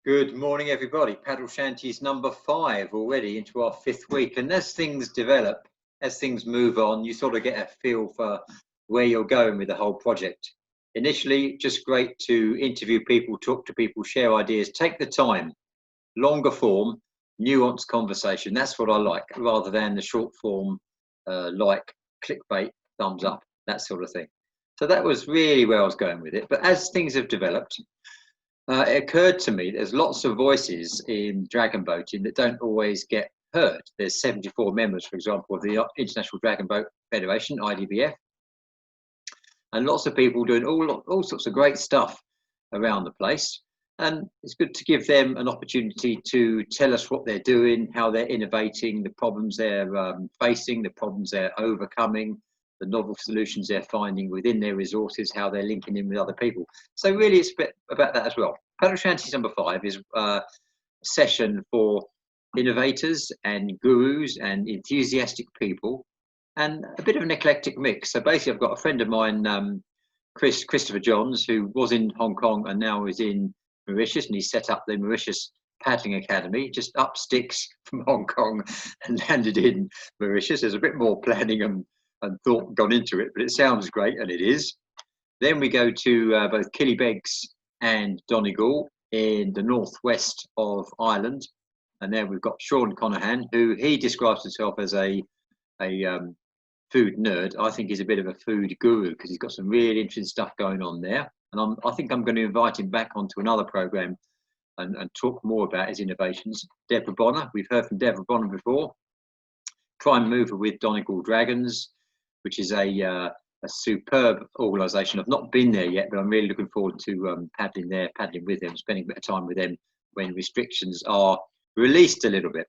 Good morning, everybody. Paddle Shanties number 5 already into our 5th week. And as things develop, as things move on, you sort of get a feel for where you're going with the whole project. Initially, just great to interview people, talk to people, share ideas, take the time, longer form, nuanced conversation. That's what I like, rather than the short form, like clickbait, thumbs up, that sort of thing. So that was really where I was going with it. But as things have developed, it occurred to me there's lots of voices in dragon boating that don't always get heard. There's 74 members, for example, of the International Dragon Boat Federation, IDBF, and lots of people doing all sorts of great stuff around the place. And it's good to give them an opportunity to tell us what they're doing, how they're innovating, the problems they're facing, the problems they're overcoming, the novel solutions they're finding within their resources, how they're linking in with other people. So really it's a bit about that as well. Paddle Shanties number 5 is a session for innovators and gurus and enthusiastic people, and a bit of an eclectic mix. So basically I've got a friend of mine, Christopher Johns, who was in Hong Kong and now is in Mauritius, and he set up the Mauritius Paddling Academy, just up sticks from Hong Kong and landed in Mauritius. There's a bit more planning and thought gone into it, but it sounds great, and it is. Then we go to both Killybegs and Donegal in the northwest of Ireland, and there we've got Shaun Conaghan, who he describes himself as a food nerd. I think he's a bit of a food guru because he's got some really interesting stuff going on there, and I think I'm going to invite him back onto another program and talk more about his innovations. Deborah Bonner, we've heard from Deborah Bonner before, prime mover with Donegal Dragons, which is a superb organisation. I've not been there yet, but I'm really looking forward to paddling there, paddling with them, spending a bit of time with them when restrictions are released a little bit.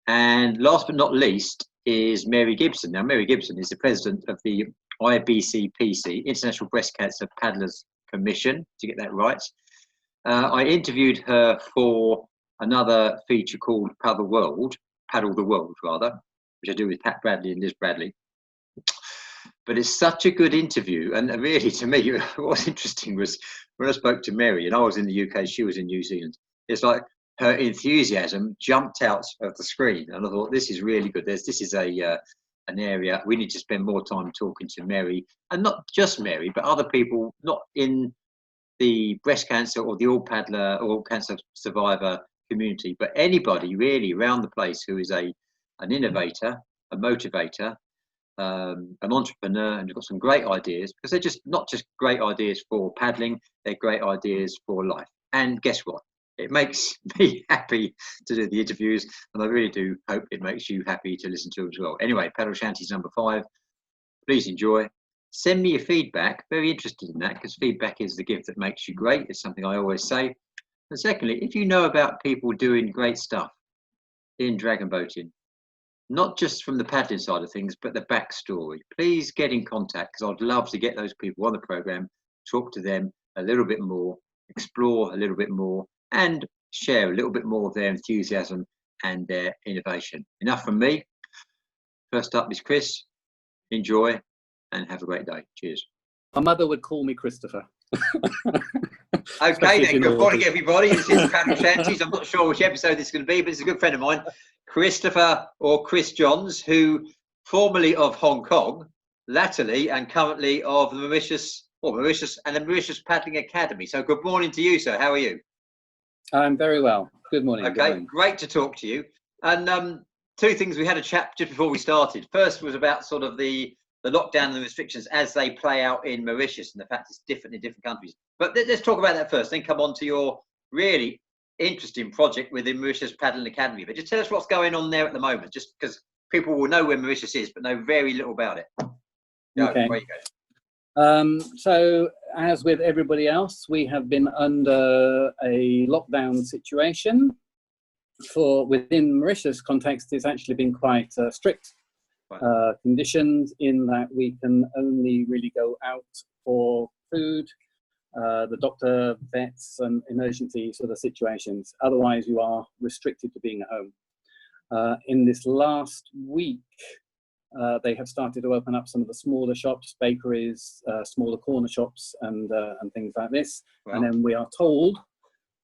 And last but not least is Meri Gibson. Now, Meri Gibson is the president of the IBCPC, International Breast Cancer Paddlers Commission, to get that right. I interviewed her for another feature called Paddle the World, rather, which I do with Pat Bradley and Liz Bradley. But it's such a good interview, and really, to me, what was interesting was when I spoke to Meri, and I was in the UK, she was in New Zealand. It's like her enthusiasm jumped out of the screen, and I thought, this is really good. This is an area we need to spend more time talking to Meri, and not just Meri, but other people not in the breast cancer or the all paddler or cancer survivor community, but anybody really around the place who is an innovator, a motivator, an entrepreneur, and you've got some great ideas, because they're just not just great ideas for paddling, they're great ideas for life. And guess what? It makes me happy to do the interviews, and I really do hope it makes you happy to listen to them as well. Anyway, Paddle Shanties number 5. Please enjoy. Send me your feedback. Very interested in that, because feedback is the gift that makes you great. It's something I always say. And secondly, if you know about people doing great stuff in dragon boating, not just from the paddling side of things, but the backstory, please get in contact, because I'd love to get those people on the program, talk to them a little bit more, explore a little bit more, and share a little bit more of their enthusiasm and their innovation. Enough from me. First up is Chris. Enjoy and have a great day. Cheers. My mother would call me Christopher. Okay then, good morning everybody. This is Paddle Shanties. I'm not sure which episode this is going to be, but it's a good friend of mine, Christopher or Chris Johns, who formerly of Hong Kong, latterly and currently of the Mauritius and the Mauritius Paddling Academy. So good morning to you, sir. How are you? I'm very well. Good morning. Okay, good morning. Great to talk to you. And two things we had a chat just before we started. First was about sort of the lockdown and the restrictions as they play out in Mauritius, and the fact it's different in different countries. But let's talk about that first, then come on to your really interesting project within Mauritius Paddling Academy. But just tell us what's going on there at the moment, just because people will know where Mauritius is, but know very little about it. Okay. Where you go. So, as with everybody else, we have been under a lockdown situation. Within Mauritius context, it's actually been quite strict conditions, in that we can only really go out for food, the doctor, vets, and emergency sort of situations. Otherwise, you are restricted to being at home. In this last week, they have started to open up some of the smaller shops, bakeries, smaller corner shops, and things like this. Wow. And then we are told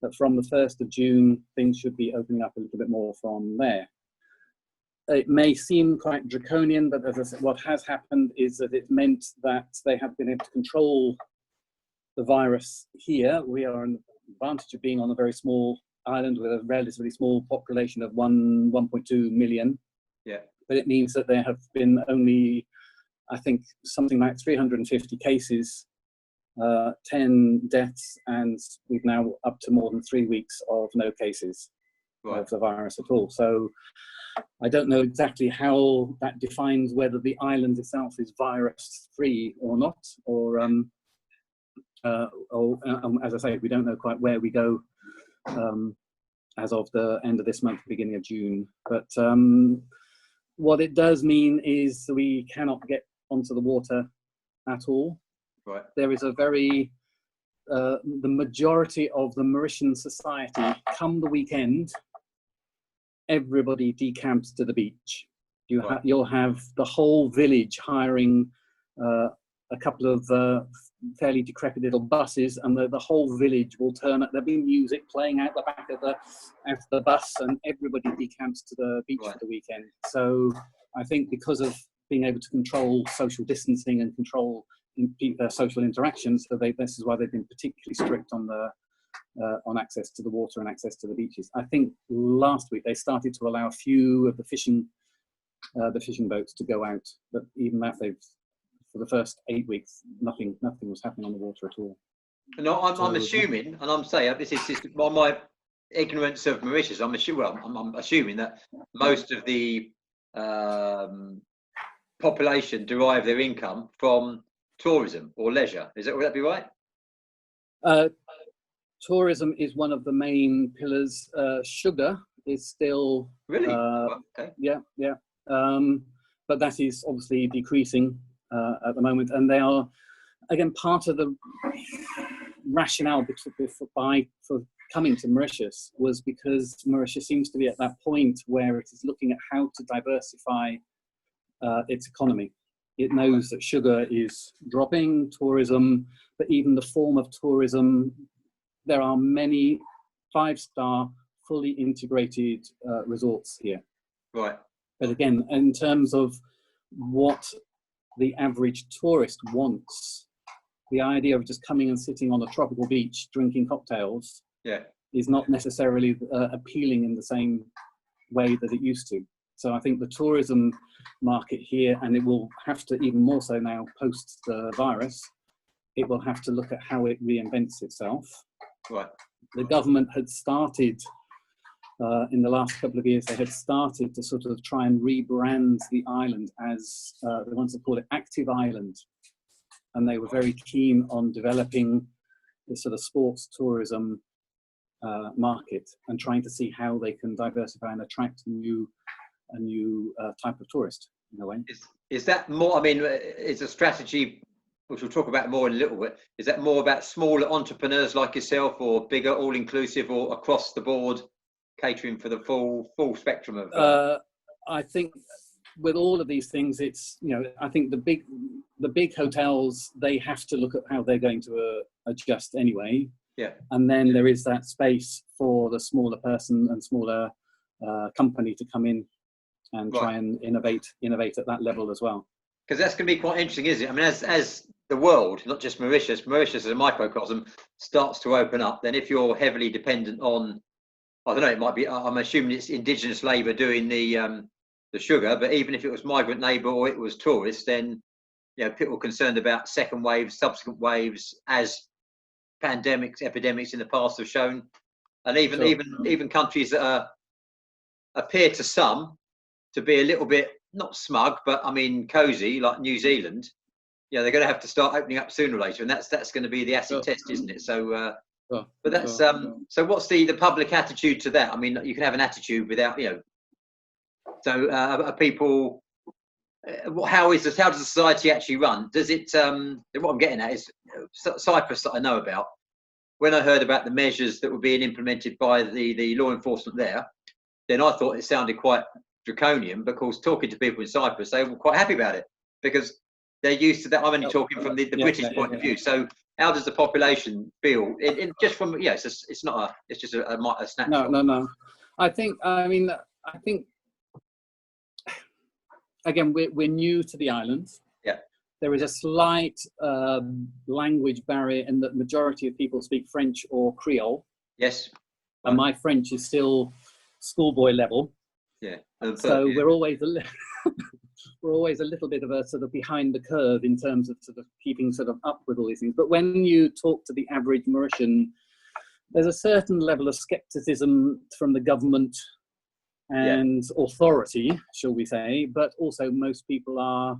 that from the 1st of June, things should be opening up a little bit more from there. It may seem quite draconian, but as I said, what has happened is that it meant that they have been able to control the virus here. We are an advantage of being on a very small island with a relatively small population of 1.2 million. Yeah. But it means that there have been only, I think, something like 350 cases, 10 deaths, and we've now up to more than 3 weeks of no cases of the virus at all. So I don't know exactly how that defines whether the island itself is virus-free or not, or as I say, we don't know quite where we go as of the end of this month, beginning of June. But what it does mean is we cannot get onto the water at all. Right. There is a very, the majority of the Mauritian society, come the weekend, everybody decamps to the beach. You'll have the whole village hiring a couple of fairly decrepit little buses, and the whole village will turn up. There'll be music playing out the back of the bus, and everybody decamps to the beach for the weekend. So I think because of being able to control social distancing and control social interactions, this is why they've been particularly strict on access to the water and access to the beaches. I think last week they started to allow a few of the fishing boats to go out, but even that, for the first 8 weeks, nothing was happening on the water at all. No, I'm assuming, and I'm saying this is my ignorance of Mauritius. I'm assuming that most of the population derive their income from tourism or leisure. Would that be right? Tourism is one of the main pillars. Sugar is still really okay. Yeah. But that is obviously decreasing at the moment, and they are again part of the rationale for coming to Mauritius was because Mauritius seems to be at that point where it is looking at how to diversify its economy. It knows that sugar is dropping, tourism, but even the form of tourism, there are many 5-star, fully integrated resorts here. Right. But again, in terms of what the average tourist wants, the idea of just coming and sitting on a tropical beach drinking cocktails is not necessarily appealing in the same way that it used to. So I think the tourism market here, and it will have to even more so now post the virus, it will have to look at how it reinvents itself. Right. The government had started in the last couple of years, they had started to sort of try and rebrand the island as, they wanted to call it Active Island. And they were very keen on developing the sort of sports tourism market and trying to see how they can diversify and attract a new type of tourist in a way. Is that more, I mean, is a strategy, which we'll talk about more in a little bit, is that more about smaller entrepreneurs like yourself, or bigger, all-inclusive, or across the board, catering for the full spectrum of? I think with all of these things, it's, I think the big hotels, they have to look at how they're going to adjust anyway. Yeah. And then there is that space for the smaller person and smaller company to come in and try and innovate at that level as well. Because that's going to be quite interesting, isn't it? I mean, as the world, not just Mauritius as a microcosm, starts to open up, then if you're heavily dependent on, I don't know, it might be, I'm assuming it's indigenous labour doing the sugar, but even if it was migrant labour or it was tourists, then people are concerned about second waves, subsequent waves, as pandemics, epidemics in the past have shown, and even countries that appear to some to be a little bit not smug, but I mean cosy, like New Zealand. They're going to have to start opening up sooner or later, and that's going to be the acid test, isn't it? So, but that's so. What's the public attitude to that? I mean, you can have an attitude without, So, are people? How does the society actually run? Does it? What I'm getting at is Cyprus that I know about. When I heard about the measures that were being implemented by the law enforcement there, then I thought it sounded quite draconian. Because talking to people in Cyprus, they were quite happy about it, because They're used to that. I'm only talking from the British point of view. So how does the population feel? Just from it's not a. It's just a snapshot. No. I think again we're new to the islands. Yeah. There is a slight language barrier in that the majority of people speak French or Creole. Yes. And my French is still schoolboy level. Yeah. So we're always we're always a little bit of a sort of behind the curve in terms of sort of keeping sort of up with all these things. But when you talk to the average Mauritian, there's a certain level of skepticism from the government and authority, shall we say, but also most people are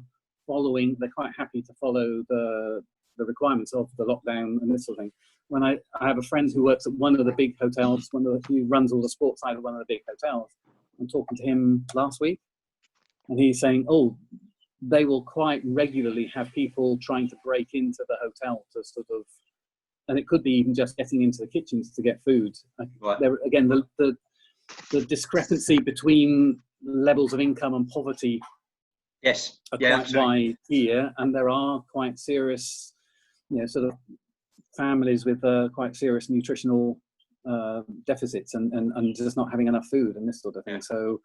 following, they're quite happy to follow the requirements of the lockdown and this sort of thing. When I have a friend who works at one of the big hotels, who runs all the sports side of one of the big hotels. I'm talking to him last week, and he's saying, they will quite regularly have people trying to break into the hotel to sort of, and it could be even just getting into the kitchens to get food. Right. There, again, the discrepancy between levels of income and poverty are quite wide here, and there are quite serious, sort of families with quite serious nutritional deficits and just not having enough food and this sort of thing. So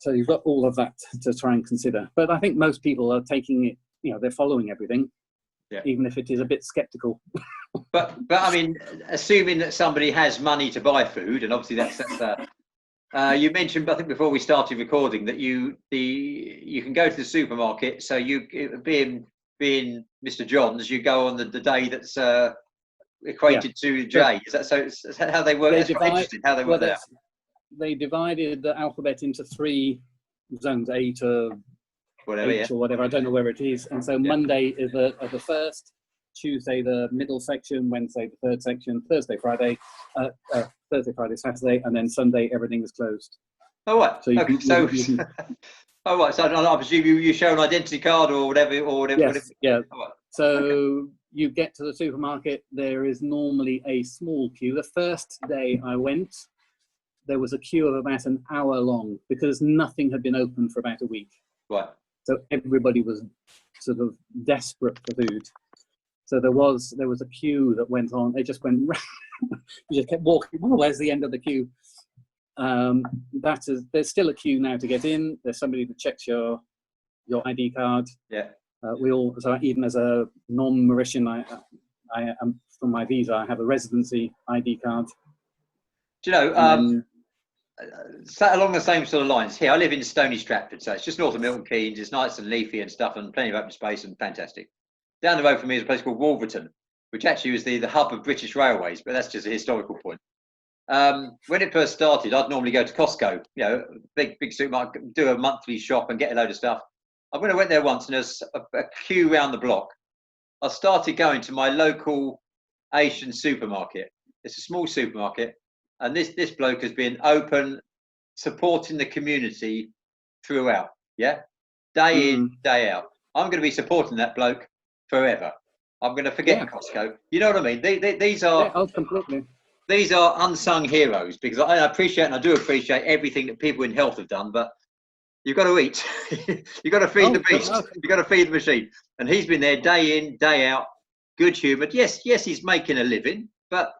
you've got all of that to try and consider. But I think most people are taking it, they're following everything, even if it is a bit skeptical. But I mean, assuming that somebody has money to buy food, and obviously that's you mentioned, I think before we started recording, that you can go to the supermarket. So you being Mr. Johns, you go on the day that's equated to J. Is that how they work? That's quite interesting how they work that out. They divided the alphabet into 3 zones, A to whatever, H or whatever. I don't know where it is. And so Monday is the first, Tuesday the middle section, Wednesday the third section, Thursday, Friday, Saturday, and then Sunday everything is closed. Oh, right. So oh, right. So I presume you show an identity card or whatever, Yes. Yeah. Oh, right. So you get to the supermarket. There is normally a small queue. The first day I went, there was a queue of about an hour long because nothing had been open for about a week. Right. So everybody was sort of desperate for food. So there was a queue that went on. It just went round. You just kept walking. Oh, where's the end of the queue? There's still a queue now to get in. There's somebody that checks your ID card. Yeah. So even as a non-Mauritian, I am from my visa. I have a residency ID card. Do you know? Along the same sort of lines, here I live in Stony Stratford, so it's just north of Milton Keynes. It's nice and leafy and stuff, and plenty of open space and fantastic. Down the road from me is a place called Wolverton, which actually was the hub of British Railways, but that's just a historical point. When it first started, I'd normally go to Costco, big supermarket, do a monthly shop and get a load of stuff. When I went there once and there's a queue round the block, I started going to my local Asian supermarket. It's a small supermarket, and this bloke has been open, supporting the community throughout, day in, day out. I'm going to be supporting that bloke forever. I'm going to forget Costco. You know what I mean? These are completely. These are unsung heroes, because I appreciate and I do appreciate everything that people in health have done, but you've got to eat. You've got to feed the beast. You've got to feed the machine. And he's been there day in, day out, good-humoured. Yes, he's making a living, but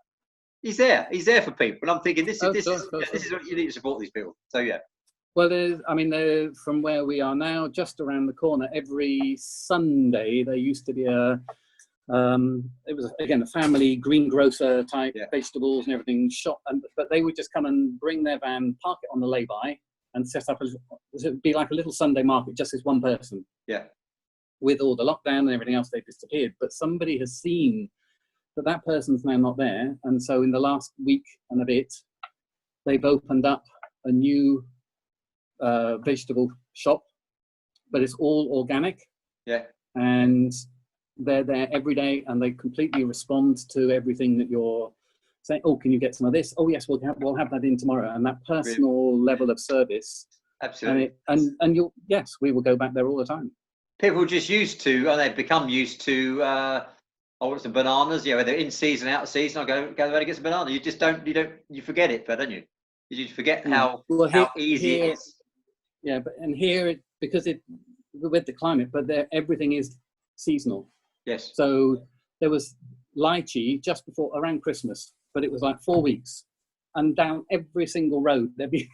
he's there. He's there for people. And I'm thinking, this is what you need to support these people. So, yeah. Well, there's from where we are now, just around the corner, every Sunday, there used to be it was, again, a family greengrocer type, vegetables and everything shop. But they would just come and bring their van, park it on the lay-by, and set up, it would be like a little Sunday market, just as one person. Yeah. With all the lockdown and everything else, they've disappeared. But somebody has seen that person's now not there. And so in the last week and a bit, they've opened up a new vegetable shop, but it's all organic. Yeah. And they're there every day, and they completely respond to everything that you're saying. Oh, can you get some of this? Oh, yes, we'll have that in tomorrow. And that personal level of service. Absolutely. And you'll, yes, we will go back there all the time. People are just used to, and they've become used to. I want some bananas. Whether in season, out of season, I go there to get some banana. You forget it, but don't you? You just forget how easy it is. Yeah, but here because with the climate, but everything is seasonal. Yes. So there was lychee just before, around Christmas, but it was like 4 weeks. And down every single road, there'd be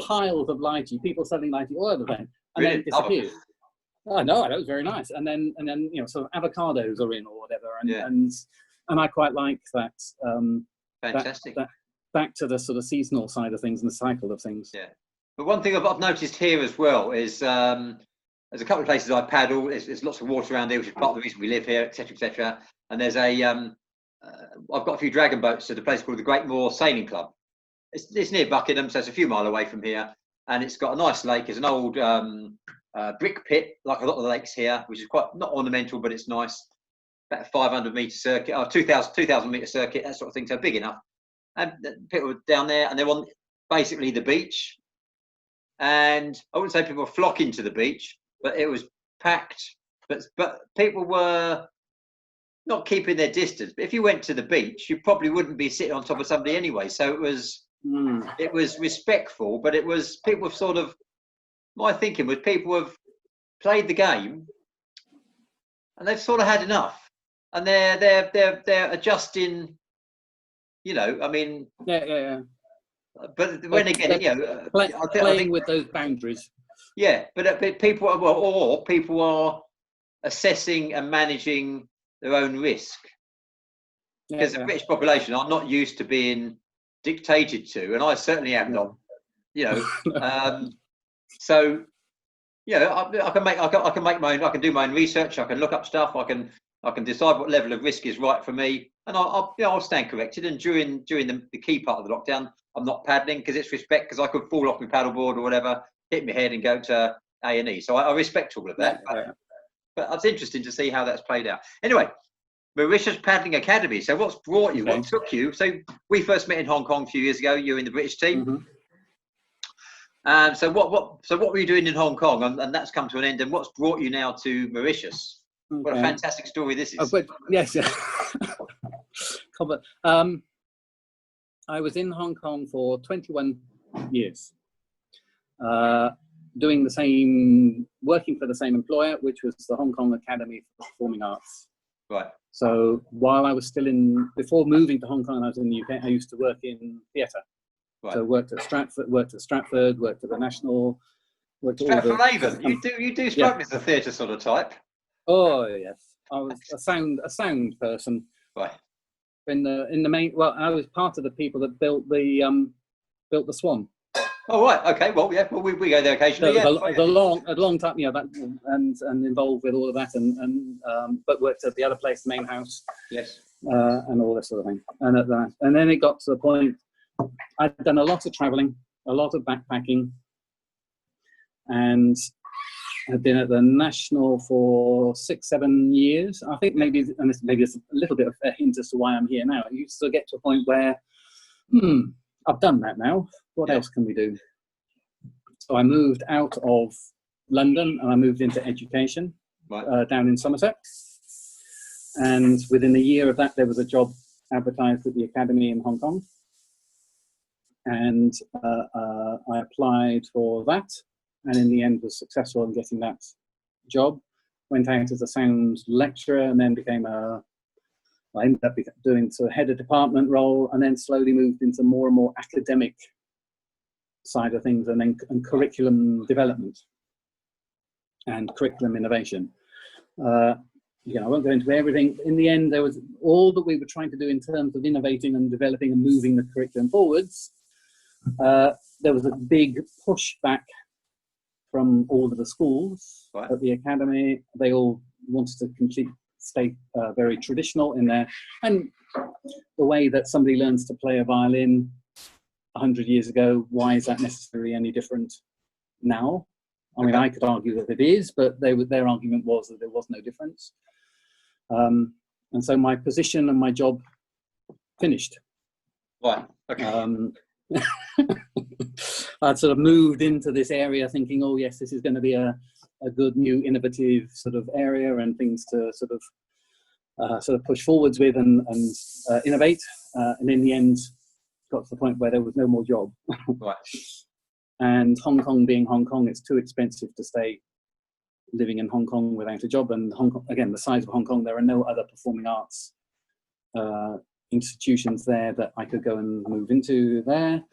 piles of lychee, people selling lychee all over the place, and Really? then disappeared. Oh, no, that was very nice. And then you know, sort of avocados are in or whatever. And I quite like that. Fantastic. That back to the sort of seasonal side of things and the cycle of things. Yeah. But one thing I've noticed here as well is there's a couple of places I paddle. There's lots of water around here, which is part of the reason we live here, etc., etc. And there's I've got a few dragon boats at a place called the Great Moor Sailing Club. It's near Buckingham, so it's a few miles away from here, and it's got a nice lake. It's an old brick pit, like a lot of the lakes here, which is quite not ornamental, but it's nice. About a 500-metre circuit, or 2,000-metre circuit, that sort of thing. So big enough. And people were down there, and they're on basically the beach. And I wouldn't say people were flocking to the beach, but it was packed. But people were not keeping their distance. But if you went to the beach, you probably wouldn't be sitting on top of somebody anyway. So it was respectful, but it was people have sort of, my thinking was people have played the game and they've sort of had enough, and they're adjusting. You know, I mean, yeah. But when again, you know, I think with those boundaries. Yeah, but people are, or people are assessing and managing their own risk, because the British population are not used to being dictated to, and I certainly am not. You know, so you know, I can make my own. I can do my own research. I can look up stuff. I can decide what level of risk is right for me, and I'll stand corrected. And during the key part of the lockdown, I'm not paddling because it's respect, because I could fall off my paddleboard or whatever, hit my head and go to A&E. So I respect all of that. But it's interesting to see how that's played out. Anyway, Mauritius Paddling Academy. So what's brought you? What took you? So we first met in Hong Kong a few years ago. You were in the British team. So what were you doing in Hong Kong? And that's come to an end. And what's brought you now to Mauritius? What a fantastic story this is. Yes. I was in Hong Kong for 21 years, doing the same, working for the same employer, which was the Hong Kong Academy for Performing Arts. Right. So while I was still before moving to Hong Kong, I was in the UK, I used to work in theatre. Right. So worked at Stratford, worked at the National. Stratford-on-Avon. You do strike me as a theatre sort of type. Oh yes, I was a sound person. Right. In the main, well, I was part of the people that built the Swan. Oh right, okay. Well, yeah, well, we go there occasionally. So a long time, yeah, that and involved with all of that, but worked at the other place, the main house. Yes. And all this sort of thing, and then it got to the point. I'd done a lot of travelling, a lot of backpacking, and had been at the National for 6-7 years. I think maybe it's a little bit of a hint as to why I'm here now. You sort of get to a point where, I've done that now. What else can we do? So I moved out of London and I moved into education down in Somerset. And within a year of that, there was a job advertised at the Academy in Hong Kong. And I applied for that, and in the end was successful in getting that job. Went out as a sound lecturer, and then I ended up doing sort of head of department role, and then slowly moved into more and more academic side of things, and then curriculum development and curriculum innovation. I won't go into everything. In the end, there was all that we were trying to do in terms of innovating and developing and moving the curriculum forwards. There was a big pushback from all of the schools at the Academy. They all wanted to stay very traditional in there. And the way that somebody learns to play a violin 100 years ago, why is that necessarily any different now? I mean, I could argue that it is, but their argument was that there was no difference. And so my position and my job finished. Right. Okay. I'd sort of moved into this area thinking, oh yes, this is going to be a good new innovative sort of area and things to sort of push forwards with and innovate. And in the end, got to the point where there was no more job. Right. And Hong Kong being Hong Kong, it's too expensive to stay living in Hong Kong without a job. And Hong Kong, again, the size of Hong Kong, there are no other performing arts institutions there that I could go and move into there.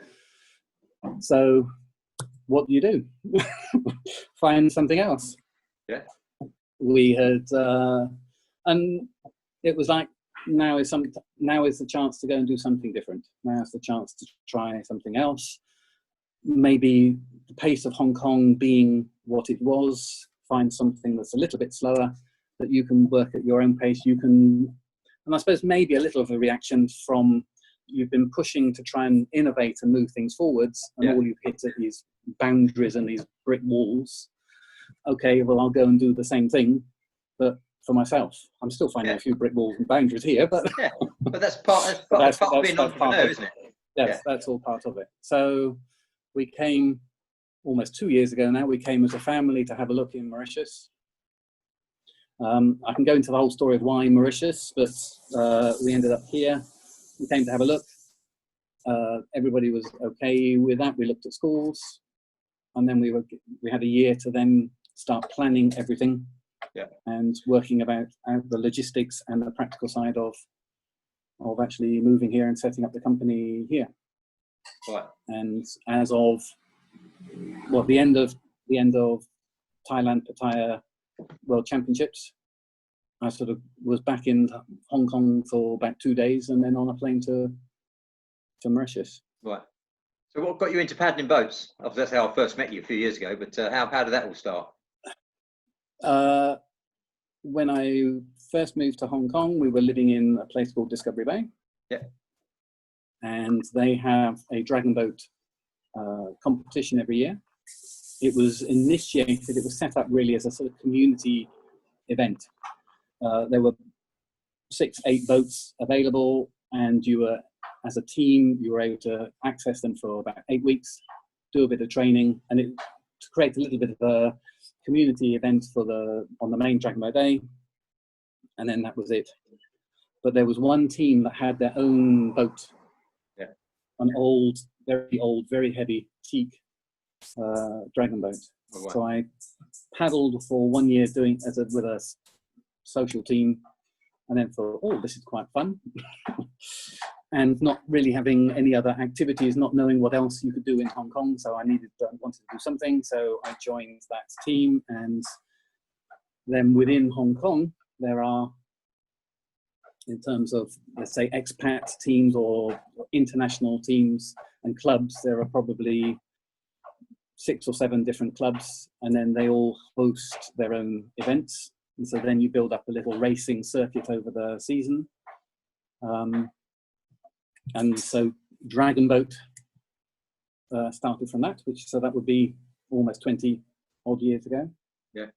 So what do? Find something else. Yeah. We had, and it was like, now is the chance to go and do something different. Now's the chance to try something else. Maybe the pace of Hong Kong being what it was, find something that's a little bit slower, that you can work at your own pace. You can, and I suppose maybe a little of a reaction from, you've been pushing to try and innovate and move things forwards, and all you've hit are these boundaries and these brick walls. Okay, well, I'll go and do the same thing, but for myself. I'm still finding a few brick walls and boundaries here, but but that's part of being an entrepreneur, isn't it? Yes, that's all part of it. So we came almost 2 years ago now. We came as a family to have a look in Mauritius. I can go into the whole story of why Mauritius, but we ended up here. We came to have a look. Everybody was okay with that. We looked at schools, and then we had a year to then start planning everything. And working about the logistics and the practical side of actually moving here and setting up the company here. Right. And as of the end of Thailand Pattaya World Championships, I sort of was back in Hong Kong for about 2 days, and then on a plane to Mauritius. Right. So what got you into paddling boats? Obviously, that's how I first met you a few years ago. But how did that all start? When I first moved to Hong Kong, we were living in a place called Discovery Bay. Yeah. And they have a dragon boat competition every year. It was set up really as a sort of community event. There were 6-8 boats available, and you were, as a team, you were able to access them for about 8 weeks, do a bit of training, and to create a little bit of a community event on the main Dragon Boat Day, and then that was it. But there was one team that had their own boat, an old, very heavy teak dragon boat. Oh, wow. So I paddled for 1 year with a social team, and then thought, oh, this is quite fun. And not really having any other activities, not knowing what else you could do in Hong Kong. So I wanted to do something. So I joined that team. And then within Hong Kong, there are, in terms of, let's say, expat teams or international teams and clubs, there are probably 6 or 7 different clubs, and then they all host their own events. And so then you build up a little racing circuit over the season. And so Dragon Boat started from that, so that would be almost 20 odd years ago. Yeah.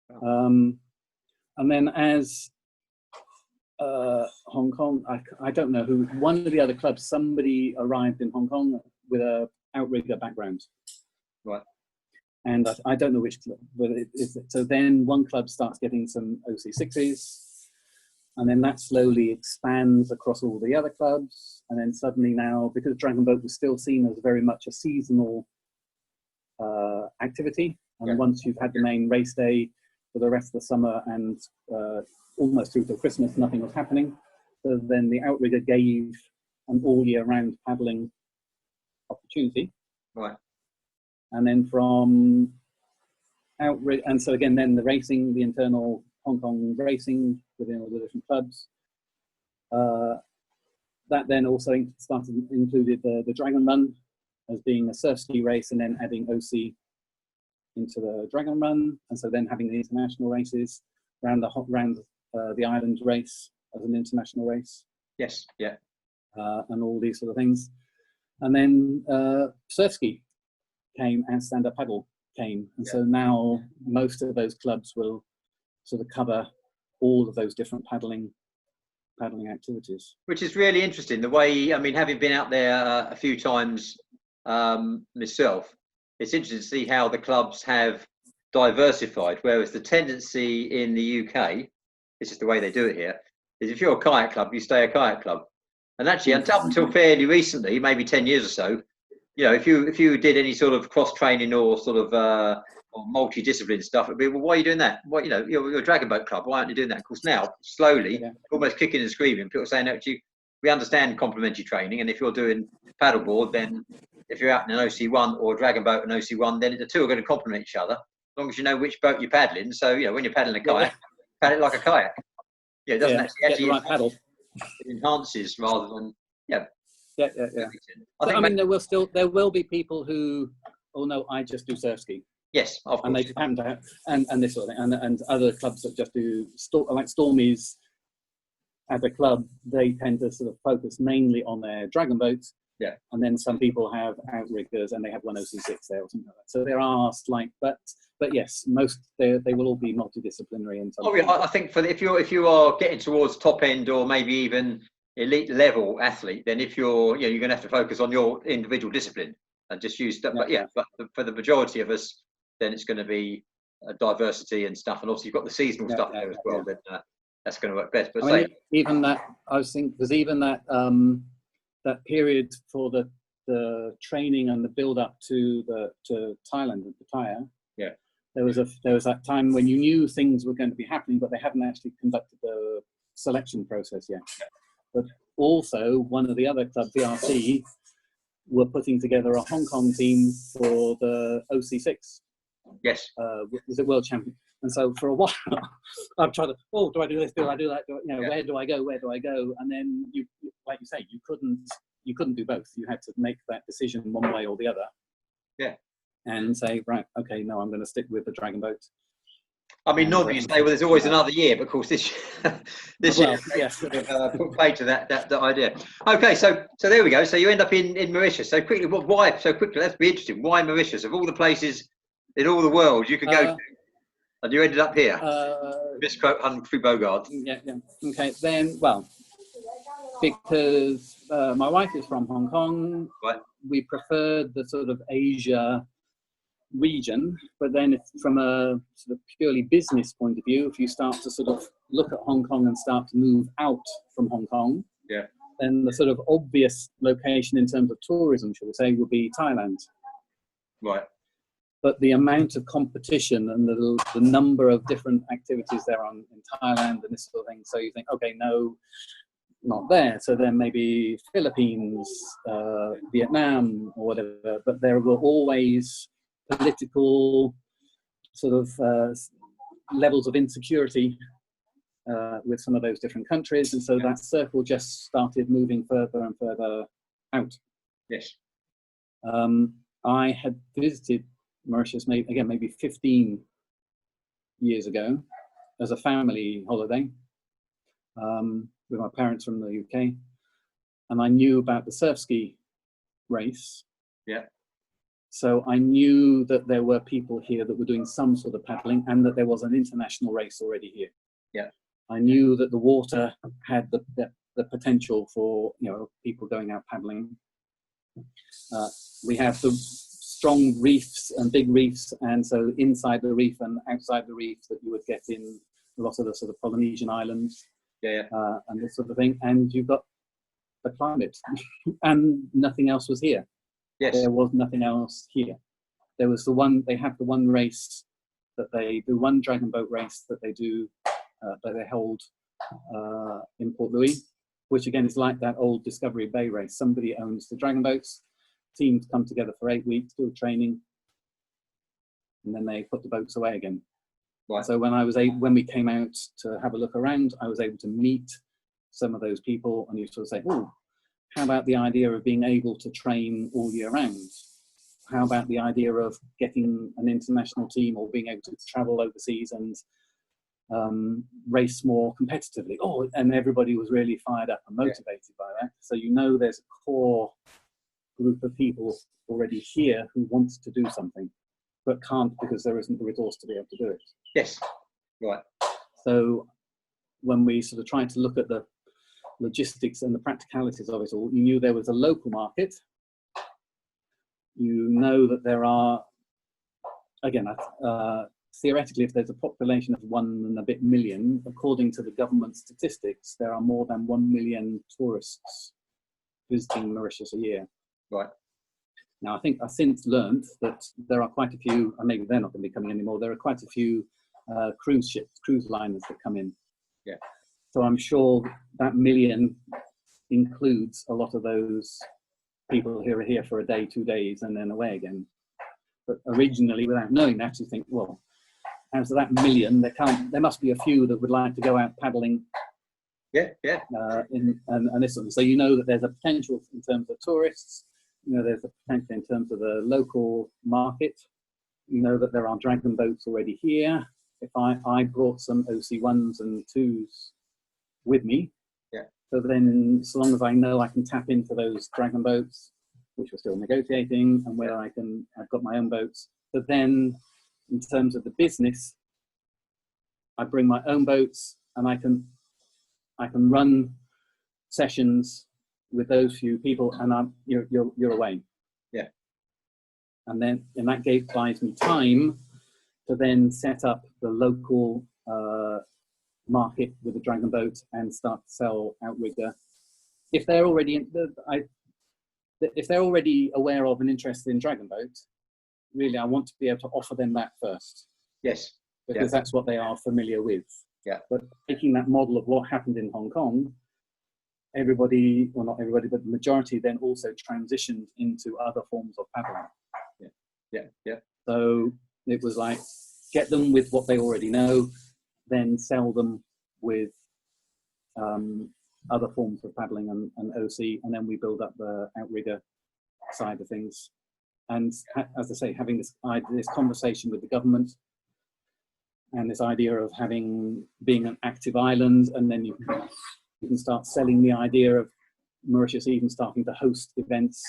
And then as Hong Kong, I don't know who, one of the other clubs, somebody arrived in Hong Kong with a outrigger background. Right. And I don't know which club, but so then one club starts getting some OC6s, and then that slowly expands across all the other clubs. And then suddenly now, because Dragon Boat was still seen as very much a seasonal activity, and once you've had the main race day for the rest of the summer and almost through till Christmas, nothing was happening. So then the outrigger gave an all year round paddling opportunity. Right. And then from outrigger, and so again, then the racing, the internal Hong Kong racing within all the different clubs. That then also included the Dragon Run as being a surf ski race, and then adding OC into the Dragon Run, and so then having the international races around the island race as an international race. Yes, yeah. And all these sort of things. And then surf ski came, and stand-up paddle came. And so now most of those clubs will sort of cover all of those different paddling activities. Which is really interesting, the way, I mean, having been out there a few times myself, it's interesting to see how the clubs have diversified, whereas the tendency in the UK, it's just the way they do it here, is if you're a kayak club, you stay a kayak club. And actually, up until fairly recently, maybe 10 years or so, you know, if you did any sort of cross training or sort of or multidiscipline stuff, it'd be, well, why are you doing that? What, you know, you're a dragon boat club. Why aren't you doing that? Of course, now slowly, almost kicking and screaming, people are saying, actually, we understand complementary training, and if you're doing paddleboard, then if you're out in an OC1 or a dragon boat and OC1, then the two are going to complement each other, as long as you know which boat you're paddling. So, you know, when you're paddling a kayak, paddle it like a kayak. Yeah, it doesn't actually right paddle. It enhances rather than Yeah. So, I mean, there will be people who, oh no, I just do surf ski. Yes, of course. And they happen to have, and this sort of thing, and other clubs that just do like Stormies as a club, they tend to sort of focus mainly on their dragon boats. Yeah. And then some people have outriggers and they have one OC6 there or something like that. So there are slight, but yes, most they will all be multidisciplinary in some. Oh yeah, I think if you are getting towards top end or maybe even elite level athlete, then if you're going to have to focus on your individual discipline and just use that. But for the majority of us, then it's going to be diversity and stuff, and also you've got the seasonal stuff there as well. Then that's going to work best. But even that, I was thinking, because even that that period for the training and the build up to Thailand and Pattaya. Yeah. There was that time when you knew things were going to be happening, but they hadn't actually conducted the selection process yet. But also, one of the other clubs, VRC, were putting together a Hong Kong team for the OC6. Yes. Was it World Champion? And so for a while, I've tried to, do I do this? Do I do that? Where do I go? Where do I go? And then you, like you say, you couldn't do both. You had to make that decision one way or the other. Yeah. And say, right, okay, no, I'm going to stick with the dragon boat. I mean, normally you say, well, there's always another year, but of course this year, yes, put play to that idea. Okay, so there we go. So you end up in Mauritius. So quickly, why? So quickly, let's be interesting. Why Mauritius? Of all the places in all the world you could go to, and you ended up here. Misquote Humphrey Bogart. Yeah. Okay, then, well, because my wife is from Hong Kong, right. We preferred the sort of Asia region, but then from a sort of purely business point of view, if you start to sort of look at Hong Kong and start to move out from Hong Kong, then the sort of obvious location in terms of tourism, shall we say, would be Thailand. Right. But the amount of competition and the number of different activities there are in Thailand and this sort of thing, so you think, okay, no, not there. So then maybe Philippines, Vietnam, or whatever. But there were always political sort of levels of insecurity with some of those different countries, and so that circle just started moving further and further out. Yes. I had visited Mauritius maybe 15 years ago as a family holiday with my parents from the UK, and I knew about the surf ski race. Yeah. So I knew that there were people here that were doing some sort of paddling, and that there was an international race already here. Yeah. I knew that the water had the potential for people going out paddling. We have the strong reefs and big reefs, and so inside the reef and outside the reef that you would get in a lot of the sort of Polynesian islands. And this sort of thing, and you've got the climate, and nothing else was here. Yes. There was nothing else here. There was they have the one race that the one dragon boat race that they do, that they hold in Port Louis, which again is like that old Discovery Bay race. Somebody owns the dragon boats, teams come together for 8 weeks, do training, and then they put the boats away again. Right. So when we came out to have a look around, I was able to meet some of those people, and you sort of say, oh, how about the idea of being able to train all year round? How about the idea of getting an international team or being able to travel overseas and race more competitively? Oh, and everybody was really fired up and motivated by that. So there's a core group of people already here who want to do something, but can't because there isn't the resource to be able to do it. Yes, right. So when we sort of tried to look at the logistics and the practicalities of it all, you knew there was a local market. You know that there are, again, theoretically, if there's a population of 1 and a bit million, according to the government statistics, there are more than 1 million tourists visiting Mauritius a year. Right. Now, I think I've since learned that there are quite a few, and maybe they're not going to be coming anymore, there are quite a few cruise ships, cruise liners that come in. Yeah. So I'm sure that million includes a lot of those people who are here for a day, 2 days, and then away again. But originally, without knowing that, you think, well, out of that million, there must be a few that would like to go out paddling. Yeah. And this sort of, so you know that there's a potential in terms of tourists. You know, there's a potential in terms of the local market. You know that there are dragon boats already here. If I brought some OC1s and 2s with me, so then so long as I know I can tap into those dragon boats, which we're still negotiating, and whether I've got my own boats. But then in terms of the business, I bring my own boats, and I can run sessions with those few people, and you're away. Yeah. And then that buys me time to then set up the local market with the dragon boat and start to sell outrigger. If they're already if they're already aware of and interested in dragon boat, really I want to be able to offer them that first. Yes. Because that's what they are familiar with. Yeah. But taking that model of what happened in Hong Kong, everybody, well not everybody, but the majority then also transitioned into other forms of paddling. Yeah. So it was like, get them with what they already know, then sell them with other forms of paddling and OC, and then we build up the outrigger side of things. And as I say, having this conversation with the government, and this idea of being an active island, and then you can start selling the idea of Mauritius even starting to host events.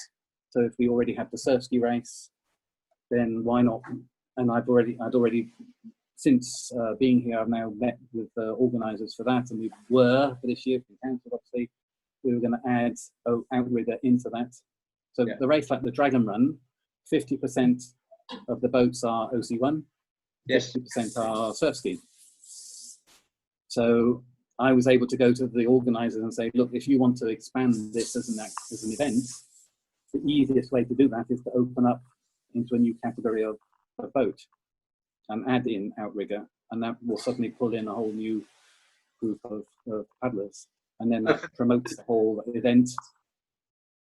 So if we already have the surf ski race, then why not? And I'd already since being here, I've now met with organisers for that, and we were for this year for the council. Obviously, we were going to add outrigger into that. So the race, like the Dragon Run, 50% of the boats are OC1. Yes. 50% are surf ski. So I was able to go to the organisers and say, look, if you want to expand this as an event, the easiest way to do that is to open up into a new category of boat and add in outrigger, and that will suddenly pull in a whole new group of paddlers, and then that promotes the whole event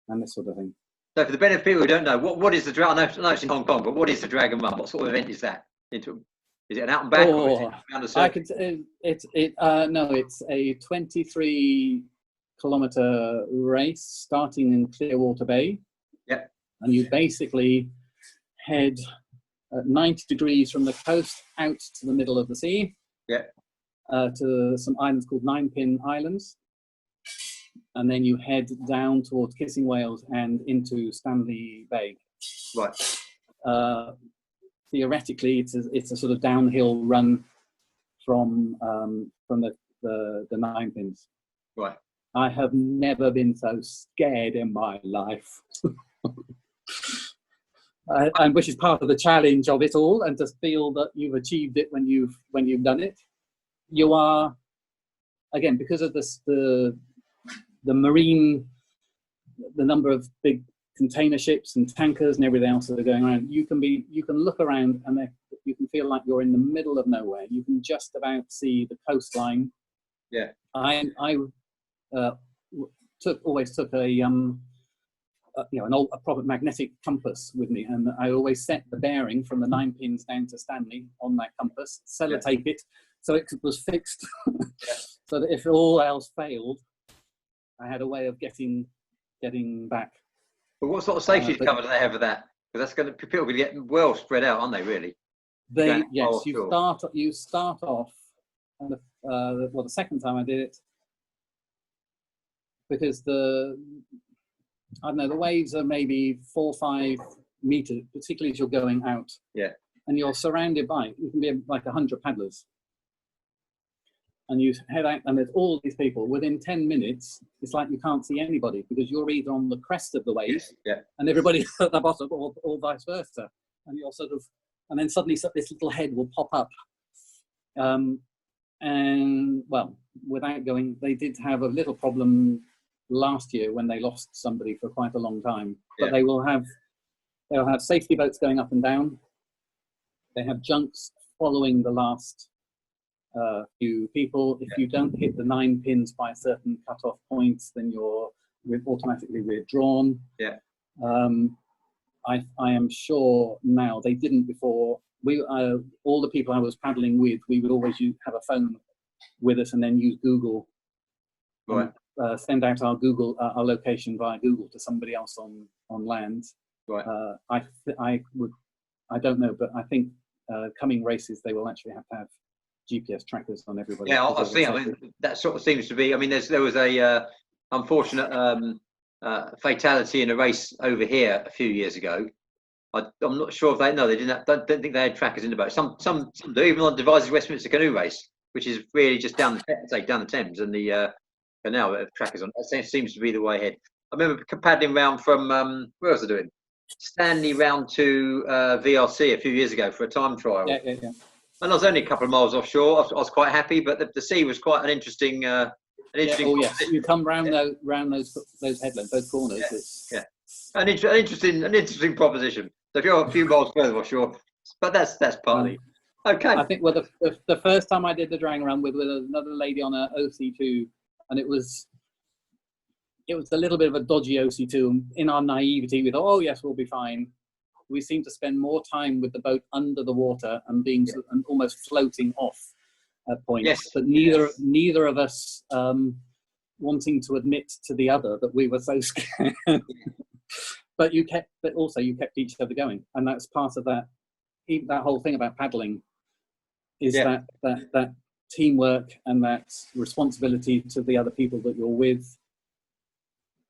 and this sort of thing. So for the benefit of people who don't know, what is the Dragon? I know it's in Hong Kong, but what is the Dragon Run? What sort of event is that? Is it an out and back? Or is it around a circuit? No, it's a 23-kilometre race starting in Clearwater Bay. Yeah. And you basically head 90 degrees from the coast out to the middle of the sea. Yeah. To some islands called Ninepin Islands. And then you head down towards Kissing Whales and into Stanley Bay. Right. Theoretically, it's a sort of downhill run from the Ninepins. Right. I have never been so scared in my life. And which is part of the challenge of it all, and to feel that you've achieved it when you've done it. You are, again, because of the marine, the number of big container ships and tankers and everything else that are going around, you can look around and you can feel like you're in the middle of nowhere. You can just about see the coastline. Yeah. I always took a proper magnetic compass with me, and I always set the bearing from the Ninepins down to Stanley on that compass, sellotape it so it was fixed, so that if all else failed, I had a way of getting back. But what sort of safety cover do they have for that? Because people will get well spread out, aren't they? Really? You start off, and the second time I did it, because the waves are maybe 4 or 5 meters, particularly as you're going out. Yeah. And you're surrounded by, you can be like 100 paddlers. And you head out, and there's all these people. Within 10 minutes, it's like you can't see anybody because you're either on the crest of the wave, and everybody at the bottom, or vice versa. And you're and then suddenly this little head will pop up. And well, they did have a little problem last year when they lost somebody for quite a long time. But they will have They'll have safety boats going up and down. They have junks following the last few people. If you don't hit the 9 pins by a certain cut-off point, then you're automatically withdrawn. Yeah. I am sure now, they didn't before. All the people I was paddling with, we would always have a phone with us and then use Google. Right. Send out our location via Google to somebody else on land. Right. I don't know, but I think coming races they will actually have to have GPS trackers on everybody. Yeah, I see. I mean, that sort of seems to be. I mean, there was a unfortunate fatality in a race over here a few years ago. I'm not sure if they didn't. Don't think they had trackers in the boat. Some do, even on Devizes Westminster canoe race, which is really just down the Thames and the canal that have trackers on. That seems to be the way ahead. I remember paddling round from where was I doing? Stanley round to VRC a few years ago for a time trial. Yeah. And I was only a couple of miles offshore. I was quite happy, but the sea was quite an interesting. Yes, you come round those headlands, those corners. Yeah. An interesting proposition. So if you're a few miles further offshore, but that's partly okay. I think the first time I did the drag run with another lady on a OC2, and it was a little bit of a dodgy OC2. And in our naivety, we thought, oh yes, we'll be fine. We seemed to spend more time with the boat under the water and being and almost floating off at points. Yes. But neither of us wanting to admit to the other that we were so scared. But you kept each other going, and that's part of that. That whole thing about paddling is that teamwork and that responsibility to the other people that you're with,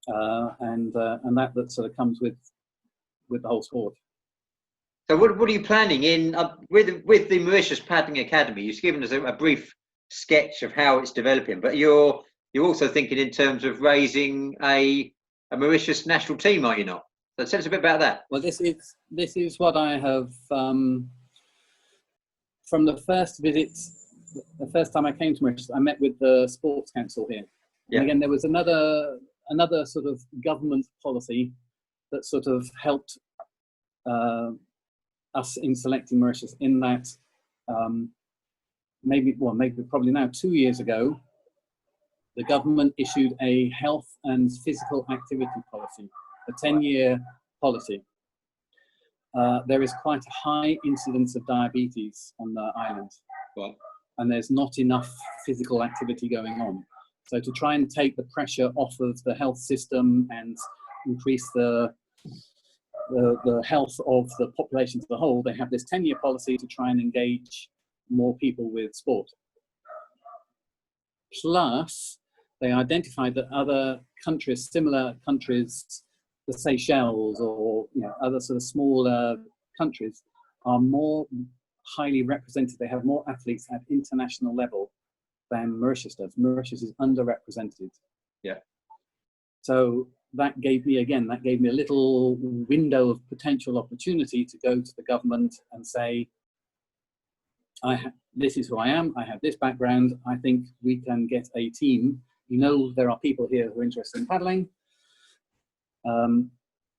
and that sort of comes with the whole sport. So what are you planning in with the Mauritius Paddling Academy? You've given us a brief sketch of how it's developing, but you're also thinking in terms of raising a Mauritius national team, are you not? So tell us a bit about that. Well, this is what I have from the first visit. The first time I came to Mauritius, I met with the Sports Council here. Yeah. And again, there was another sort of government policy that sort of helped us in selecting Mauritius, in that probably now 2 years ago, the government issued a health and physical activity policy, a 10-year policy. There is quite a high incidence of diabetes on the island, and there's not enough physical activity going on. So to try and take the pressure off of the health system and increase the health of the population as a whole, they have this 10-year policy to try and engage more people with sport. Plus, they identified that other countries, similar countries, the Seychelles or other sort of smaller countries, are more highly represented. They have more athletes at international level than Mauritius does. Mauritius is underrepresented. Yeah. So that gave me a little window of potential opportunity to go to the government and say, this is who I am, I have this background, I think we can get a team. There are people here who are interested in paddling.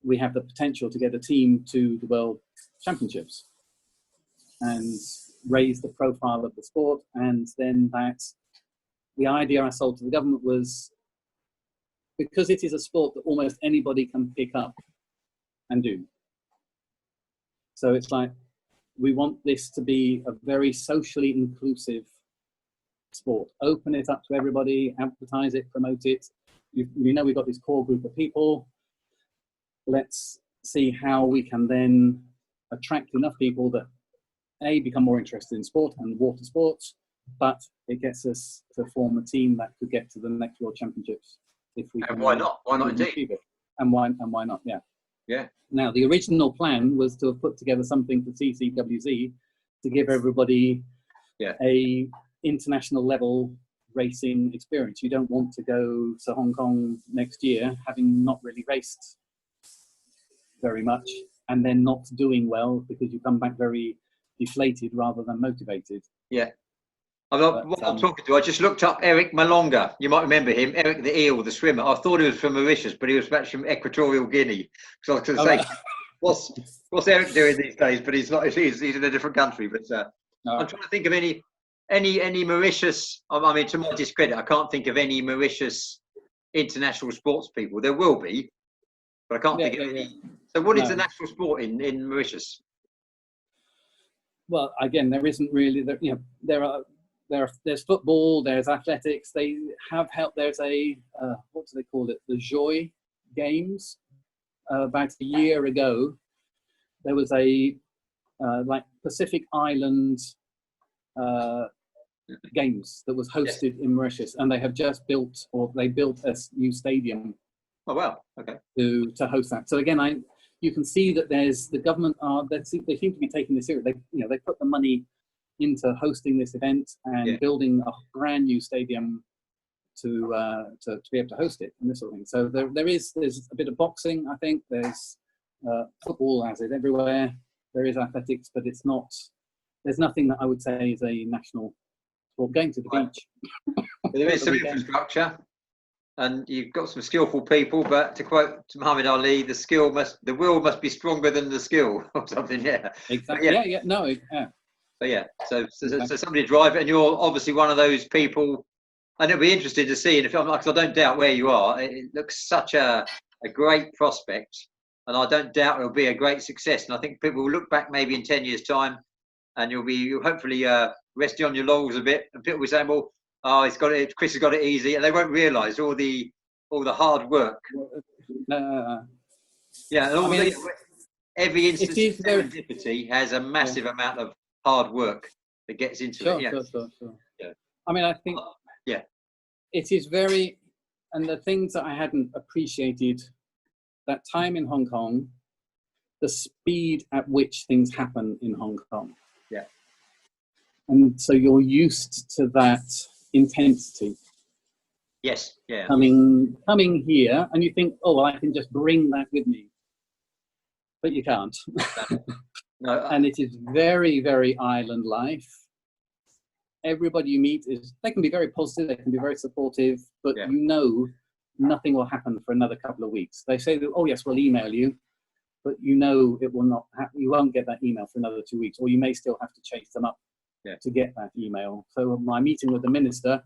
We have the potential to get a team to the World Championships and raise the profile of the sport. And then the idea I sold to the government was, because it is a sport that almost anybody can pick up and do. So it's like, we want this to be a very socially inclusive sport. Open it up to everybody, advertise it, promote it. We've got this core group of people. Let's see how we can then attract enough people that become more interested in sport and water sports, but it gets us to form a team that could get to the next World Championships. If we and why not? Why not indeed? And why not? Yeah. Yeah. Now, the original plan was to have put together something for CCWZ to give everybody a international level racing experience. You don't want to go to Hong Kong next year having not really raced very much and then not doing well because you come back very deflated rather than motivated. Yeah. I'm talking to. I just looked up Eric Malonga. You might remember him, Eric the eel, the swimmer. I thought he was from Mauritius, but he was actually from Equatorial Guinea. So I was going to say, what's Eric doing these days? But he's not. He's in a different country. But I'm trying to think of any Mauritius. I mean, to my discredit, I can't think of any Mauritius international sports people. There will be, but I can't think of any. Yeah. So, what is the national sport in Mauritius? Well, again, there isn't really. There's football. There's athletics. They have helped. There's a what do they call it? The Joy Games. About a year ago, there was a like Pacific Island Games that was hosted in Mauritius, and they have just built, or they built a new stadium. Oh wow! Okay. To host that. So again, you can see that there's the government they seem to be taking this serious. They put the money into hosting this event and building a brand new stadium to be able to host it and this sort of thing. So there's a bit of boxing, I think. There's football, as is everywhere. There is athletics, but there's nothing that I would say is a national sport. Going to the beach. There is some infrastructure, and you've got some skillful people. But to quote Muhammad Ali, the will must be stronger than the skill, or something. Yeah. Exactly. Yeah. No. Yeah. But yeah, so somebody to drive it, and you're obviously one of those people. And it'll be interesting to see, and because I don't doubt where you are, it looks such a great prospect, and I don't doubt it'll be a great success. And I think people will look back maybe in 10 years' time, and you'll hopefully resting on your laurels a bit, and people will be saying, "Well, Chris has got it easy," and they won't realise all the hard work. Yeah, and every instance of serendipity has a massive amount of hard work that gets into it. Yeah. Sure. Yeah. I mean, I think. Yeah, it is very, and the things that I hadn't appreciated that time in Hong Kong, the speed at which things happen in Hong Kong. Yeah. And so you're used to that intensity. Yes, yeah. Coming here, and you think, oh, well, I can just bring that with me. But you can't. No. And it is very, very island life. Everybody you meet they can be very positive, they can be very supportive, but nothing will happen for another couple of weeks. They say that, oh yes, we'll email you, but it will not happen. You won't get that email for another 2 weeks, or you may still have to chase them up to get that email. So my meeting with the minister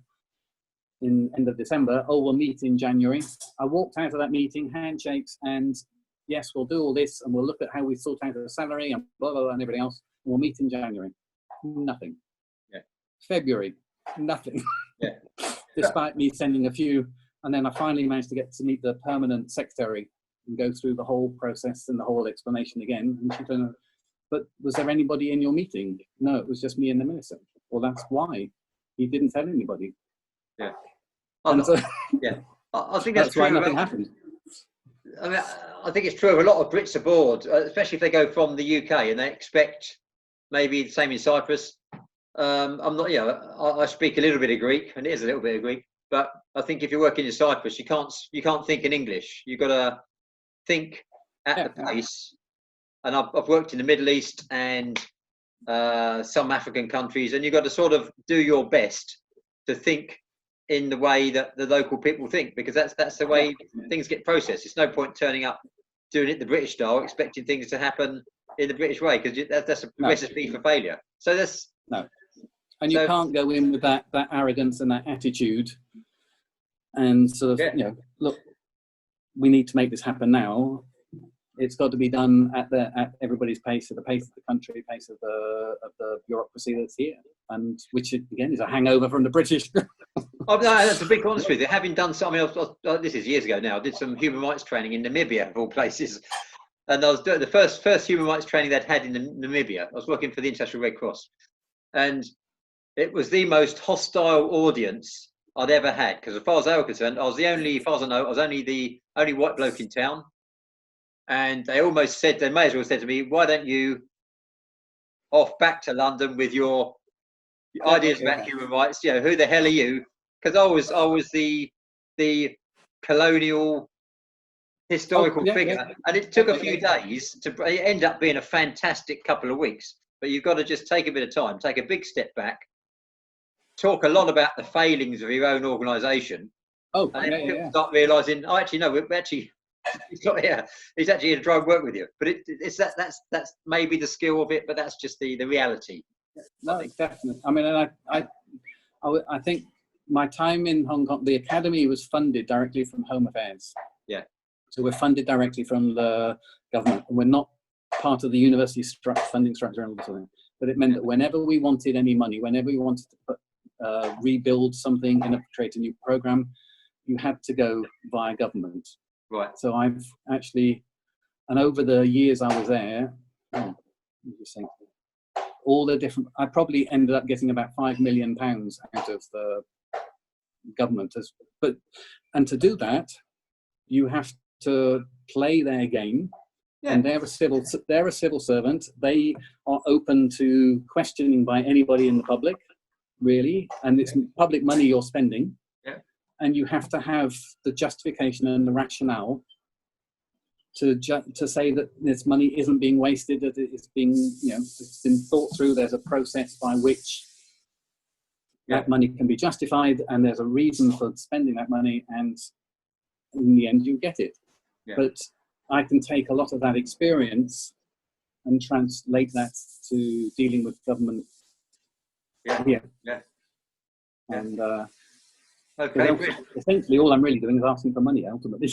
in end of December, we'll meet in January. I walked out of that meeting, handshakes, and yes, we'll do all this, and we'll look at how we sort out the salary and blah, blah, blah, and everything else. And we'll meet in January. Nothing. February, nothing. Yeah. Despite me sending a few, and then I finally managed to get to meet the permanent secretary and go through the whole process and the whole explanation again. And she said, "But was there anybody in your meeting?" "No, it was just me and the minister." "Well, that's why he didn't tell anybody." Yeah. And so, I think that's true. Why nothing happened. I mean, I think it's true of a lot of Brits abroad, especially if they go from the UK and they expect maybe the same in Cyprus. I'm not, I speak a little bit of Greek, and it is a little bit of Greek, but I think if you're working in Cyprus, you can't think in English. You've got to think at the pace. And I've worked in the Middle East and some African countries, and you've got to sort of do your best to think in the way that the local people think, because that's the way things get processed. It's no point turning up doing it the British style, expecting things to happen in the British way, because that's a recipe for failure. So that's and you can't go in with that arrogance and that attitude and sort of look, we need to make this happen now. It's got to be done at everybody's pace, at the pace of the country, pace of the bureaucracy that's here, and which again is a hangover from the British. To be honest with you, having done something, this is years ago now. I did some human rights training in Namibia, of all places, and I was doing the first human rights training they'd had in Namibia. I was working for the International Red Cross, and it was the most hostile audience I'd ever had, because as far as they were concerned, I was the only white bloke in town. And they almost said, they may as well said to me, "Why don't you off back to London with your ideas about human rights? Who the hell are you?" Because I was the colonial historical figure, and it took a few days to end up being a fantastic couple of weeks. But you've got to just take a bit of time, take a big step back, talk a lot about the failings of your own organisation, and then people start realising, He's not here. He's actually here to try and work with you. But that's maybe the skill of it, but that's just the reality. No, definitely. I mean, I think my time in Hong Kong, the academy was funded directly from Home Affairs. Yeah. So we're funded directly from the government. We're not part of the university funding structure and all sort of thing. But it meant that whenever we wanted any money, whenever we wanted to rebuild something and create a new program, you had to go via government. Right. So I've actually, and over the years I was there, all the different, I probably ended up getting about £5 million out of the government. And to do that, you have to play their game. Yeah. And they're a civil servant. They are open to questioning by anybody in the public, really. And it's public money you're spending. Yeah. And you have to have the justification and the rationale to say that this money isn't being wasted, that it's being, it's been thought through. There's a process by which that money can be justified, and there's a reason for spending that money, and in the end you get it. Yeah. But I can take a lot of that experience and translate that to dealing with government. Yeah. And okay. Essentially, all I'm really doing is asking for money ultimately.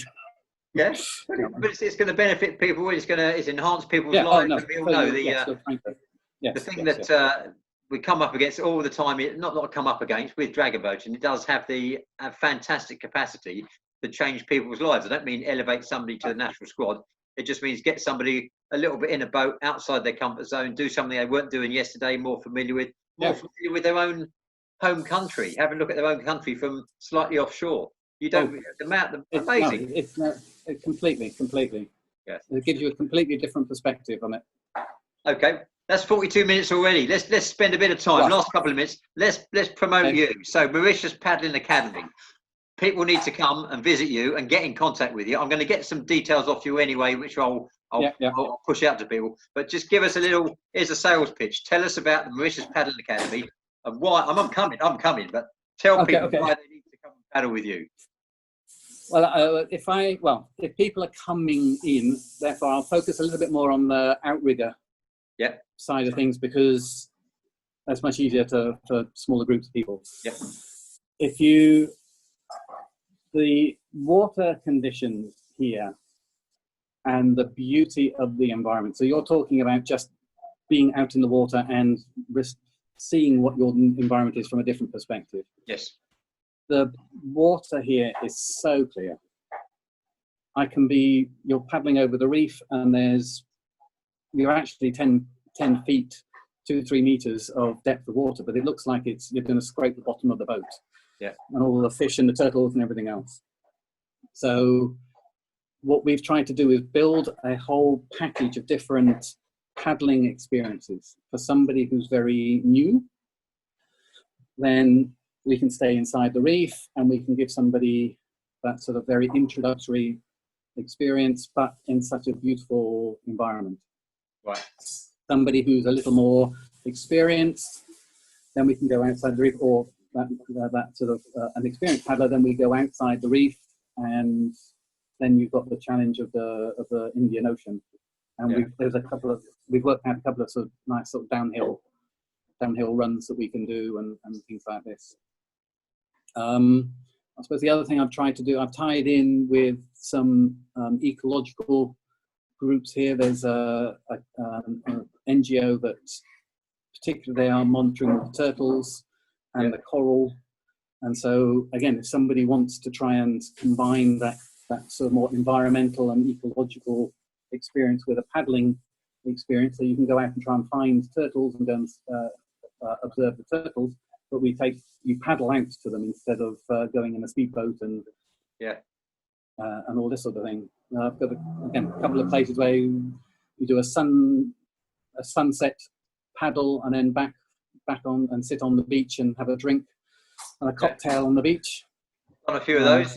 Yeah, but it's going to benefit people. It's enhance people's lives. No, we all know the thing that we come up against all the time. Not come up against with dragon boating. It does have the fantastic capacity to change people's lives. I don't mean elevate somebody to the national squad. It just means get somebody a little bit in a boat outside their comfort zone, do something they weren't doing yesterday, more familiar with their own home country. Have a look at their own country from slightly offshore. You don't amazing. It's completely. Yes. It gives you a completely different perspective on it. Okay. That's 42 minutes already. Let's spend a bit of time. Last couple of minutes. Let's promote you. So Mauritius Paddling Academy. People need to come and visit you and get in contact with you. I'm going to get some details off you anyway, which I'll push out to people. But just give us here's a sales pitch. Tell us about the Mauritius Paddling Academy and why. I'm coming, but tell people why they need to come and paddle with you. Well, if people are coming in, therefore I'll focus a little bit more on the outrigger side of things, because that's much easier for smaller groups of people. Yeah. The water conditions here and the beauty of the environment. So you're talking about just being out in the water and seeing what your environment is from a different perspective. Yes. The water here is so clear. You're paddling over the reef and you're actually 10 feet, 2-3 meters of depth of water, but it looks like you're going to scrape the bottom of the boat. Yeah. And all the fish and the turtles and everything else. So what we've tried to do is build a whole package of different paddling experiences. For somebody who's very new, then we can stay inside the reef and we can give somebody that sort of very introductory experience, but in such a beautiful environment. Right. Somebody who's a little more experienced, then we can go outside the reef, or that sort of an experienced paddler, then we go outside the reef, and then you've got the challenge of the Indian Ocean. And we've worked out a couple of sort of nice sort of downhill runs that we can do and things like this. I suppose the other thing I've tried to do, I've tied in with some ecological groups here. There's an NGO that particularly they are monitoring the turtles and the coral. And so again, if somebody wants to try and combine that sort of more environmental and ecological experience with a paddling experience, so you can go out and try and find turtles and go and observe the turtles, but you paddle out to them instead of going in a speedboat and all this sort of thing. I've got a couple of places where you do a sunset paddle and then back on and sit on the beach and have a drink and a cocktail on the beach. On a few of those,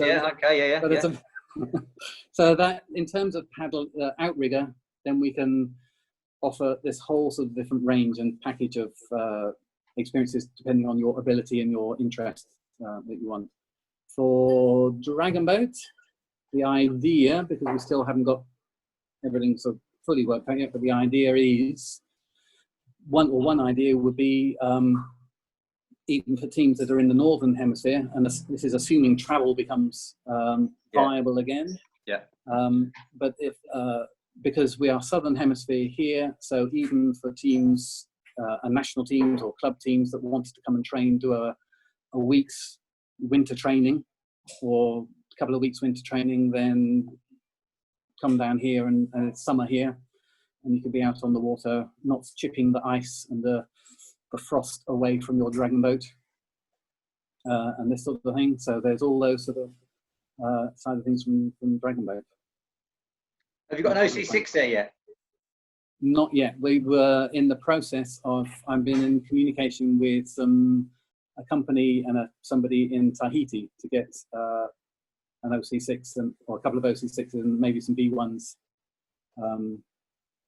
So that in terms of paddle outrigger, then we can offer this whole sort of different range and package of experiences depending on your ability and your interest that you want. For dragon boat, the idea, because we still haven't got everything sort of fully worked out yet, but the idea is, one idea would be, even for teams that are in the Northern Hemisphere, and this is assuming travel becomes viable again. Yeah. But if, because we are Southern Hemisphere here, so even for teams, national teams or club teams that wanted to come and train, do a week's winter training or a couple of weeks winter training, then come down here and it's summer here, and you could be out on the water, not chipping the ice and the frost away from your dragon boat, and this sort of thing. So there's all those sort of side of things from dragon boat. Have you got an OC6 there yet? Not yet. We were in the process of, I've been in communication with a company and somebody in Tahiti to get an OC6 or a couple of OC6s and maybe some B1s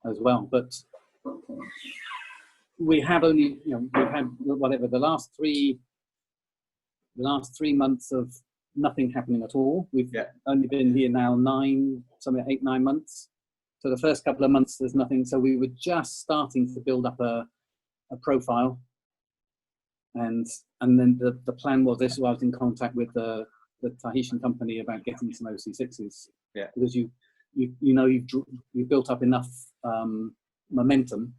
as well. But we have only, we've had whatever the last 3 months of nothing happening at all. We've only been here now 8, 9 months. So the first couple of months there's nothing. So we were just starting to build up a profile, and then the plan was this. I was in contact with the Tahitian company about getting some OC6s. Yeah. Because you've built up enough momentum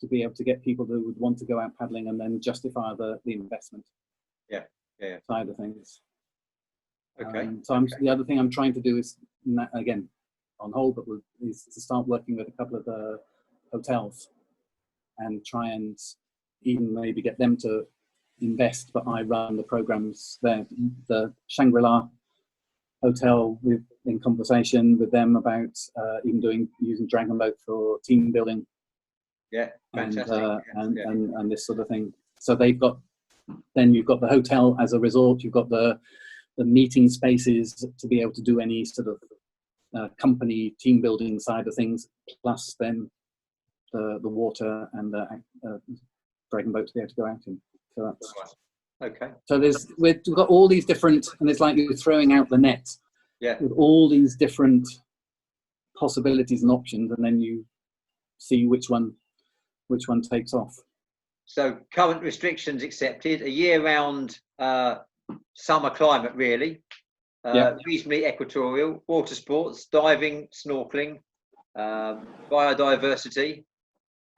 to be able to get people who would want to go out paddling and then justify the investment. Yeah. Side of things. Okay. So the other thing I'm trying to do is, again, on hold, but is to start working with a couple of the hotels and try and even maybe get them to invest, but I run the programs there. The Shangri-La Hotel, we've in conversation with them about even using Dragon Boat for team building. Yeah, fantastic. And this sort of thing. So they've got, then you've got the hotel as a resort, you've got the meeting spaces to be able to do any sort of company team building side of things, plus then the water and the Dragon Boat to be able to go out in. So that's okay. So we've got all these different, and it's like you're throwing out the net with all these different possibilities and options, and then you see which one takes off. So current restrictions accepted, a year-round summer climate really, reasonably equatorial, water sports, diving, snorkeling, biodiversity,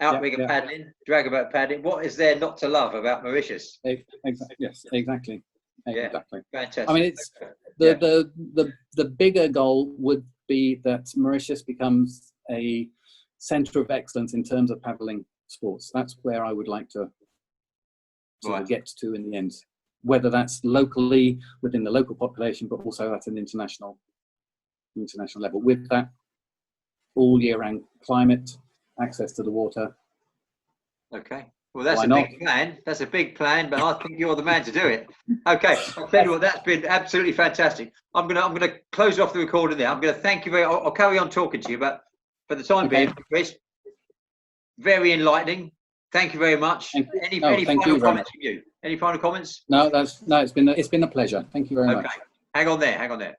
outrigger paddling, dragon boat paddling. What is there not to love about Mauritius? Exactly. Yes, exactly. Exactly. Fantastic. I mean, it's the bigger goal would be that Mauritius becomes a centre of excellence in terms of paddling sports. That's where I would like to sort of get to in the end. Whether that's locally within the local population, but also at an international level. With that all year round climate, access to the water. Okay. Well, that's big plan. That's a big plan, but I think you're the man to do it. Okay. I'll tell you what, that's been absolutely fantastic. I'm gonna close off the recording there. I'm gonna thank you I'll carry on talking to you, but for the time being, Chris, very enlightening. Thank you very much. Any final comments from you? Any final comments? No, it's been a pleasure. Thank you very much. Okay. Hang on there.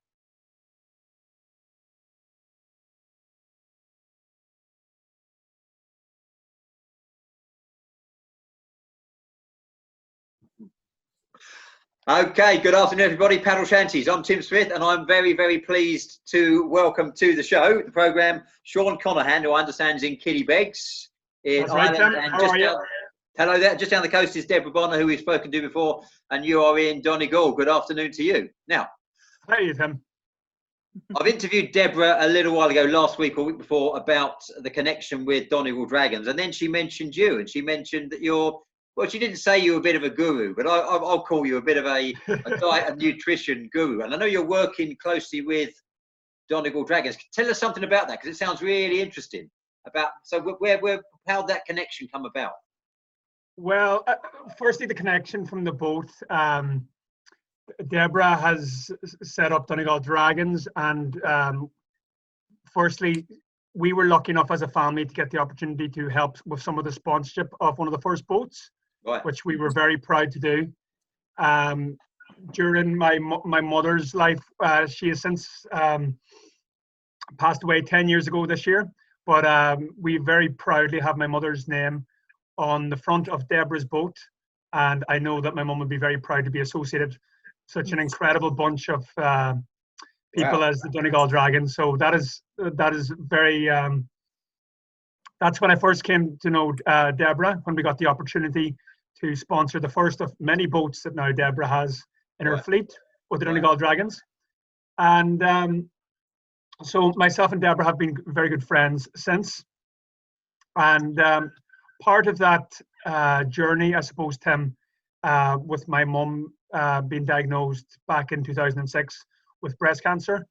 Okay, good afternoon, everybody. Paddle Shanties. I'm Tim Smith, and I'm very, very pleased to welcome to the show, the programme, Shaun Conaghan, who I understand is in Killybegs in Ireland. And hello there. Just down the coast is Deborah Bonner, who we've spoken to before, and you are in Donegal. Good afternoon to you. Now, hey, Tim. I've interviewed Deborah a little while ago, last week or week before, about the connection with Donegal Dragons, and then she mentioned you, and she mentioned that you're. Well, she didn't say you were a bit of a guru, but I'll call you a bit of a diet and nutrition guru. And I know you're working closely with Donegal Dragons. Tell us something about that, because it sounds really interesting. How'd that connection come about? Well, firstly, the connection from the boat. Deborah has set up Donegal Dragons, and firstly, we were lucky enough as a family to get the opportunity to help with some of the sponsorship of one of the first boats. Right. Which we were very proud to do. during my mother's life. She has since passed away 10 years ago this year, but we very proudly have my mother's name on the front of Deborah's boat, and I know that my mum would be very proud to be associated such an incredible bunch of people as the Donegal Dragons. So that is very that's when I first came to know Deborah, when we got the opportunity to sponsor the first of many boats that now Deborah has in her fleet with the Donegal Dragons. And so myself and Deborah have been very good friends since. And part of that journey, I suppose, Tim, with my mum being diagnosed back in 2006 with breast cancer,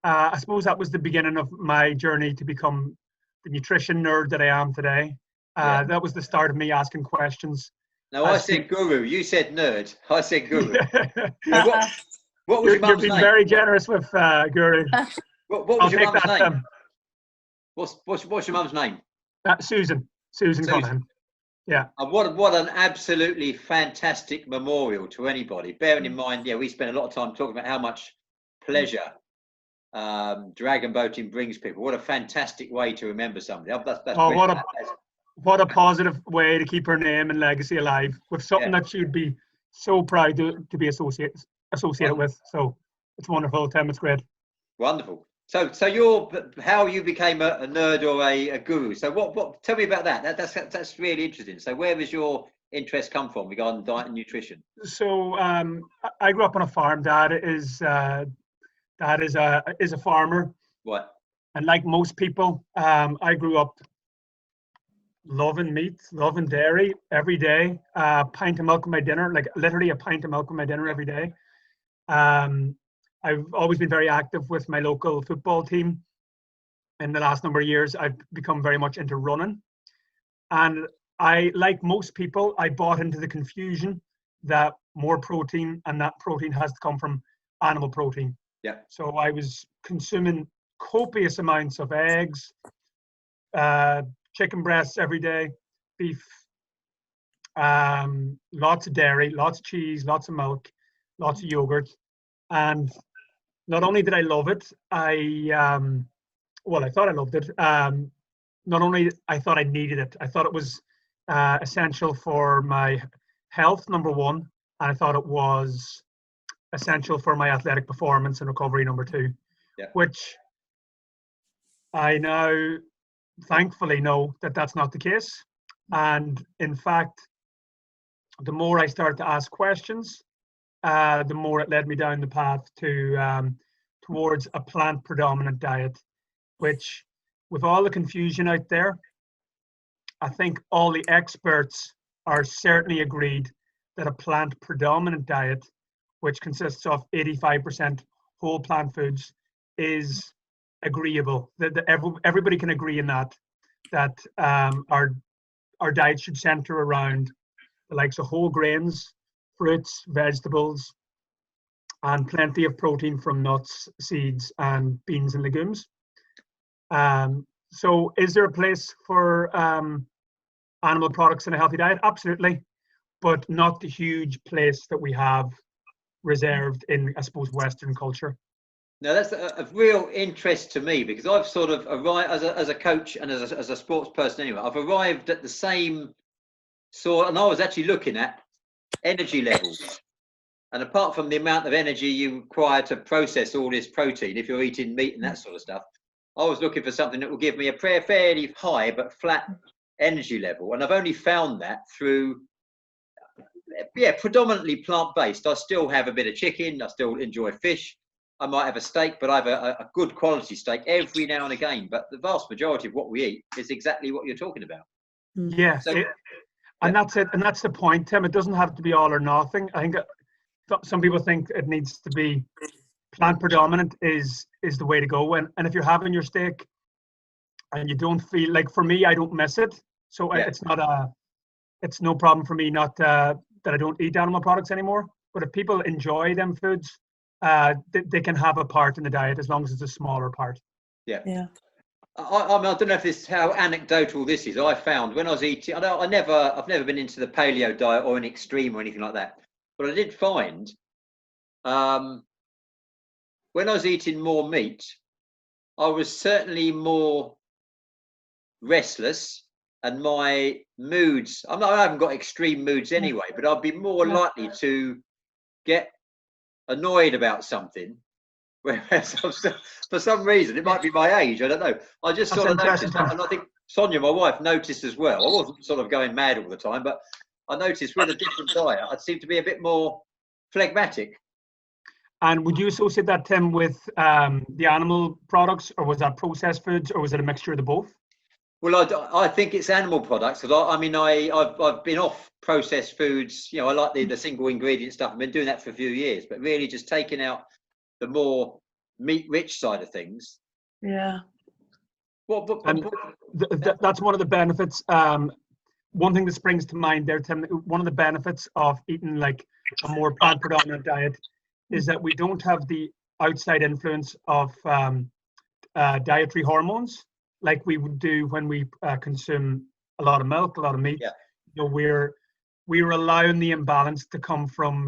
I suppose that was the beginning of my journey to become the nutrition nerd that I am today. That was the start of me asking questions. No, I said guru. You said nerd. I said guru. What was your mum's name? You're being very generous with guru. What was your mum's name? What's your mum's name? Susan Conaghan. Yeah. And what an absolutely fantastic memorial to anybody. Bearing in mind, we spend a lot of time talking about how much pleasure dragon boating brings people. What a fantastic way to remember somebody. What a positive way to keep her name and legacy alive with something that she'd be so proud to be associated with. So it's wonderful, Tim. It's great. Wonderful. So how you became a nerd or a guru. So what? Tell me about that. That's really interesting. So where does your interest come from regarding diet and nutrition? So I grew up on a farm. Dad is a farmer. What? And like most people, I grew up loving meat, loving dairy every day. Pint of milk with my dinner, like literally a pint of milk with my dinner every day. I've always been very active with my local football team. In the last number of years, I've become very much into running. And like most people, I bought into the confusion that more protein, and that protein has to come from animal protein. Yeah. So I was consuming copious amounts of eggs, chicken breasts every day, beef, lots of dairy, lots of cheese, lots of milk, lots of yogurt. And not only did I love it, I thought I loved it. Not only I thought I needed it, I thought it was essential for my health, number one, and I thought it was essential for my athletic performance and recovery, number two, which I now thankfully know that that's not the case. And in fact, the more I started to ask questions, the more it led me down the path to towards a plant predominant diet, which with all the confusion out there, I think all the experts are certainly agreed that a plant predominant diet, which consists of 85% whole plant foods, is agreeable. That everybody can agree in that our diet should center around the likes of whole grains, fruits, vegetables, and plenty of protein from nuts, seeds, and beans and legumes. So is there a place for animal products in a healthy diet? Absolutely, but not the huge place that we have reserved in, I suppose, Western culture. Now that's a real interest to me, because I've sort of arrived as a coach and as a sports person anyway. I've arrived at the same sort, and I was actually looking at energy levels. And apart from the amount of energy you require to process all this protein, if you're eating meat and that sort of stuff, I was looking for something that will give me a fairly high but flat energy level. And I've only found that through, predominantly plant-based. I still have a bit of chicken. I still enjoy fish. I might have a steak, but I have a good quality steak every now and again. But the vast majority of what we eat is exactly what you're talking about. Yes. So, and that's it. And that's the point, Tim. It doesn't have to be all or nothing. I think some people think it needs to be plant predominant is the way to go. And if you're having your steak and you don't feel like, for me, I don't miss it. So it's no problem for me not that I don't eat animal products anymore. But if people enjoy them foods, they can have a part in the diet as long as it's a smaller part. Yeah. I don't know if this how anecdotal this is. I found when I was eating, I've never been into the paleo diet or an extreme or anything like that. But I did find when I was eating more meat, I was certainly more restless, and my moods, I haven't got extreme moods anyway, but I'd be more likely to get annoyed about something. Whereas for some reason, it might be my age, I don't know, I just sort of noticed, and I think Sonia, my wife, noticed as well. I wasn't sort of going mad all the time, but I noticed with a different diet, I seemed to be a bit more phlegmatic. And would you associate that, Tim, with the animal products, or was that processed foods, or was it a mixture of the both? Well, I think it's animal products. I mean, I've been off processed foods. You know, I like the single ingredient stuff. I've been doing that for a few years, but really just taking out the more meat-rich side of things. Yeah. That's one of the benefits. One thing that springs to mind there, Tim, one of the benefits of eating like a more plant predominant diet is that we don't have the outside influence of dietary hormones like we would do when we consume a lot of milk, a lot of meat. Yeah. You know, we're allowing the imbalance to come from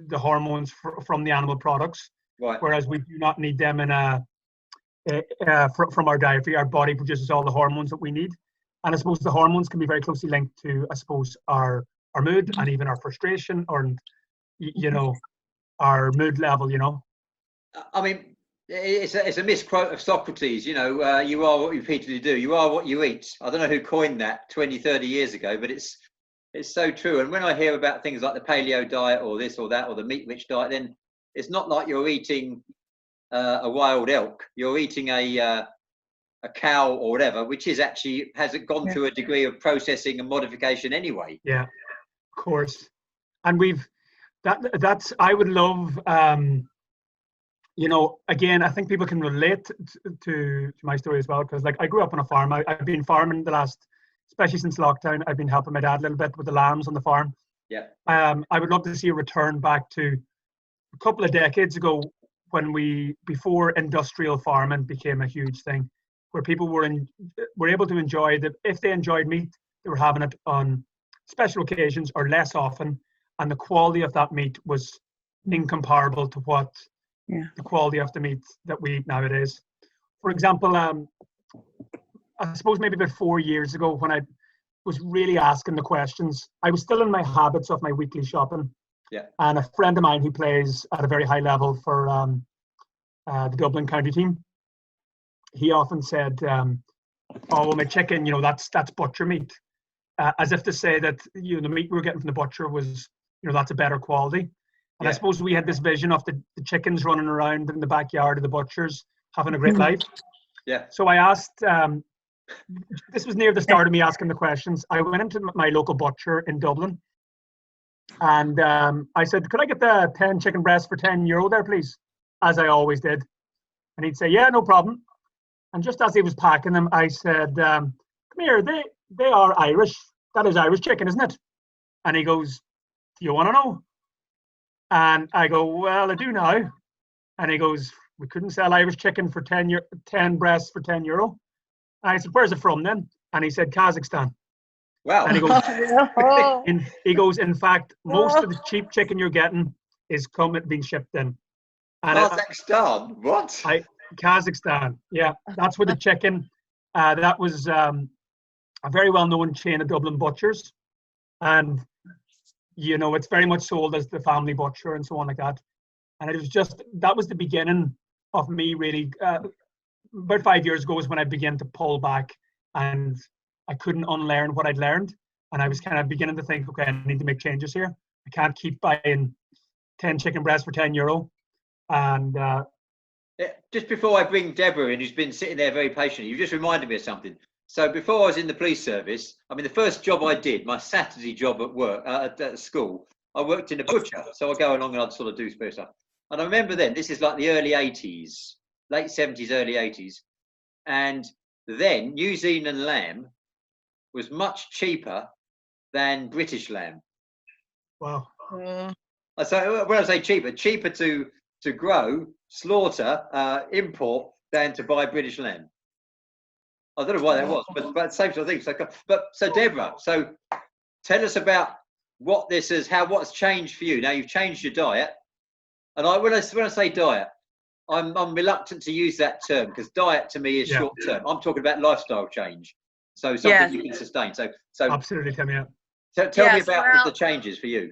the hormones from the animal products, right, whereas we do not need them in from our dietary. Our body produces all the hormones that we need, and I suppose the hormones can be very closely linked to, I suppose, our mood and even our frustration, or you know, our mood level. You know, I mean, it's a misquote of Socrates. You know, you are what you repeatedly do. You are what you eat. I don't know who coined that 20, 30 years ago, but it's so true. And when I hear about things like the paleo diet or this or that or the meat-rich diet, then it's not like you're eating a wild elk. You're eating a cow or whatever, which is actually hasn't gone through a degree of processing and modification anyway. Yeah, of course. And that's I would love. You know, again, I think people can relate to my story as well, because like I grew up on a farm. I've been farming especially since lockdown. I've been helping my dad a little bit with the lambs on the farm. Yeah. I would love to see a return back to a couple of decades ago, before industrial farming became a huge thing, where people were able to enjoy that. If they enjoyed meat, they were having it on special occasions or less often, and the quality of that meat was incomparable to what the quality of the meat that we eat nowadays. For example, I suppose maybe about 4 years ago, when I was really asking the questions, I was still in my habits of my weekly shopping. Yeah. And a friend of mine who plays at a very high level for the Dublin county team, he often said, "Oh, well, my chicken, you know, that's butcher meat," as if to say that, you know, the meat we were getting from the butcher was, you know, that's a better quality. And I suppose we had this vision of the chickens running around in the backyard of the butchers having a great life. Yeah. So I asked, this was near the start of me asking the questions. I went into my local butcher in Dublin, and I said, "Could I get the 10 chicken breasts for €10 there, please?" As I always did. And he'd say, "Yeah, no problem." And just as he was packing them, I said, "Come here, they are Irish. That is Irish chicken, isn't it?" And he goes, "Do you want to know?" And I go, "Well, I do now." And he goes, "We couldn't sell Irish chicken for 10 breasts for €10. And I said, "Where's it from then?" And he said, "Kazakhstan." Wow. And he goes, "In fact, most of the cheap chicken you're getting is being shipped in." And Kazakhstan? What? Kazakhstan. Yeah, that's where the chicken. That was a very well-known chain of Dublin butchers, and you know, it's very much sold as the family butcher and so on like that. And it was that was the beginning of me really. About 5 years ago was when I began to pull back, and I couldn't unlearn what I'd learned. And I was kind of beginning to think, okay, I need to make changes here. I can't keep buying 10 chicken breasts for €10. And just before I bring Deborah in, who's been sitting there very patiently, you just reminded me of something. So before I was in the police service, I mean, the first job I did, my Saturday job at work, at school, I worked in a butcher. So I go along and I'd sort of do spare stuff. And I remember then, this is like the early 80s, late 70s, early 80s. And then New Zealand lamb was much cheaper than British lamb. wow. So when I say cheaper to grow, slaughter, import than to buy British lamb. I don't know why that was, but same sort of thing. So Deborah, so tell us about what this is, what's changed for you. Now you've changed your diet. And when I say diet, I'm reluctant to use that term because diet to me is short term. I'm talking about lifestyle change, so something you can sustain. So absolutely, Tim. Yeah. Tell me about the changes for you.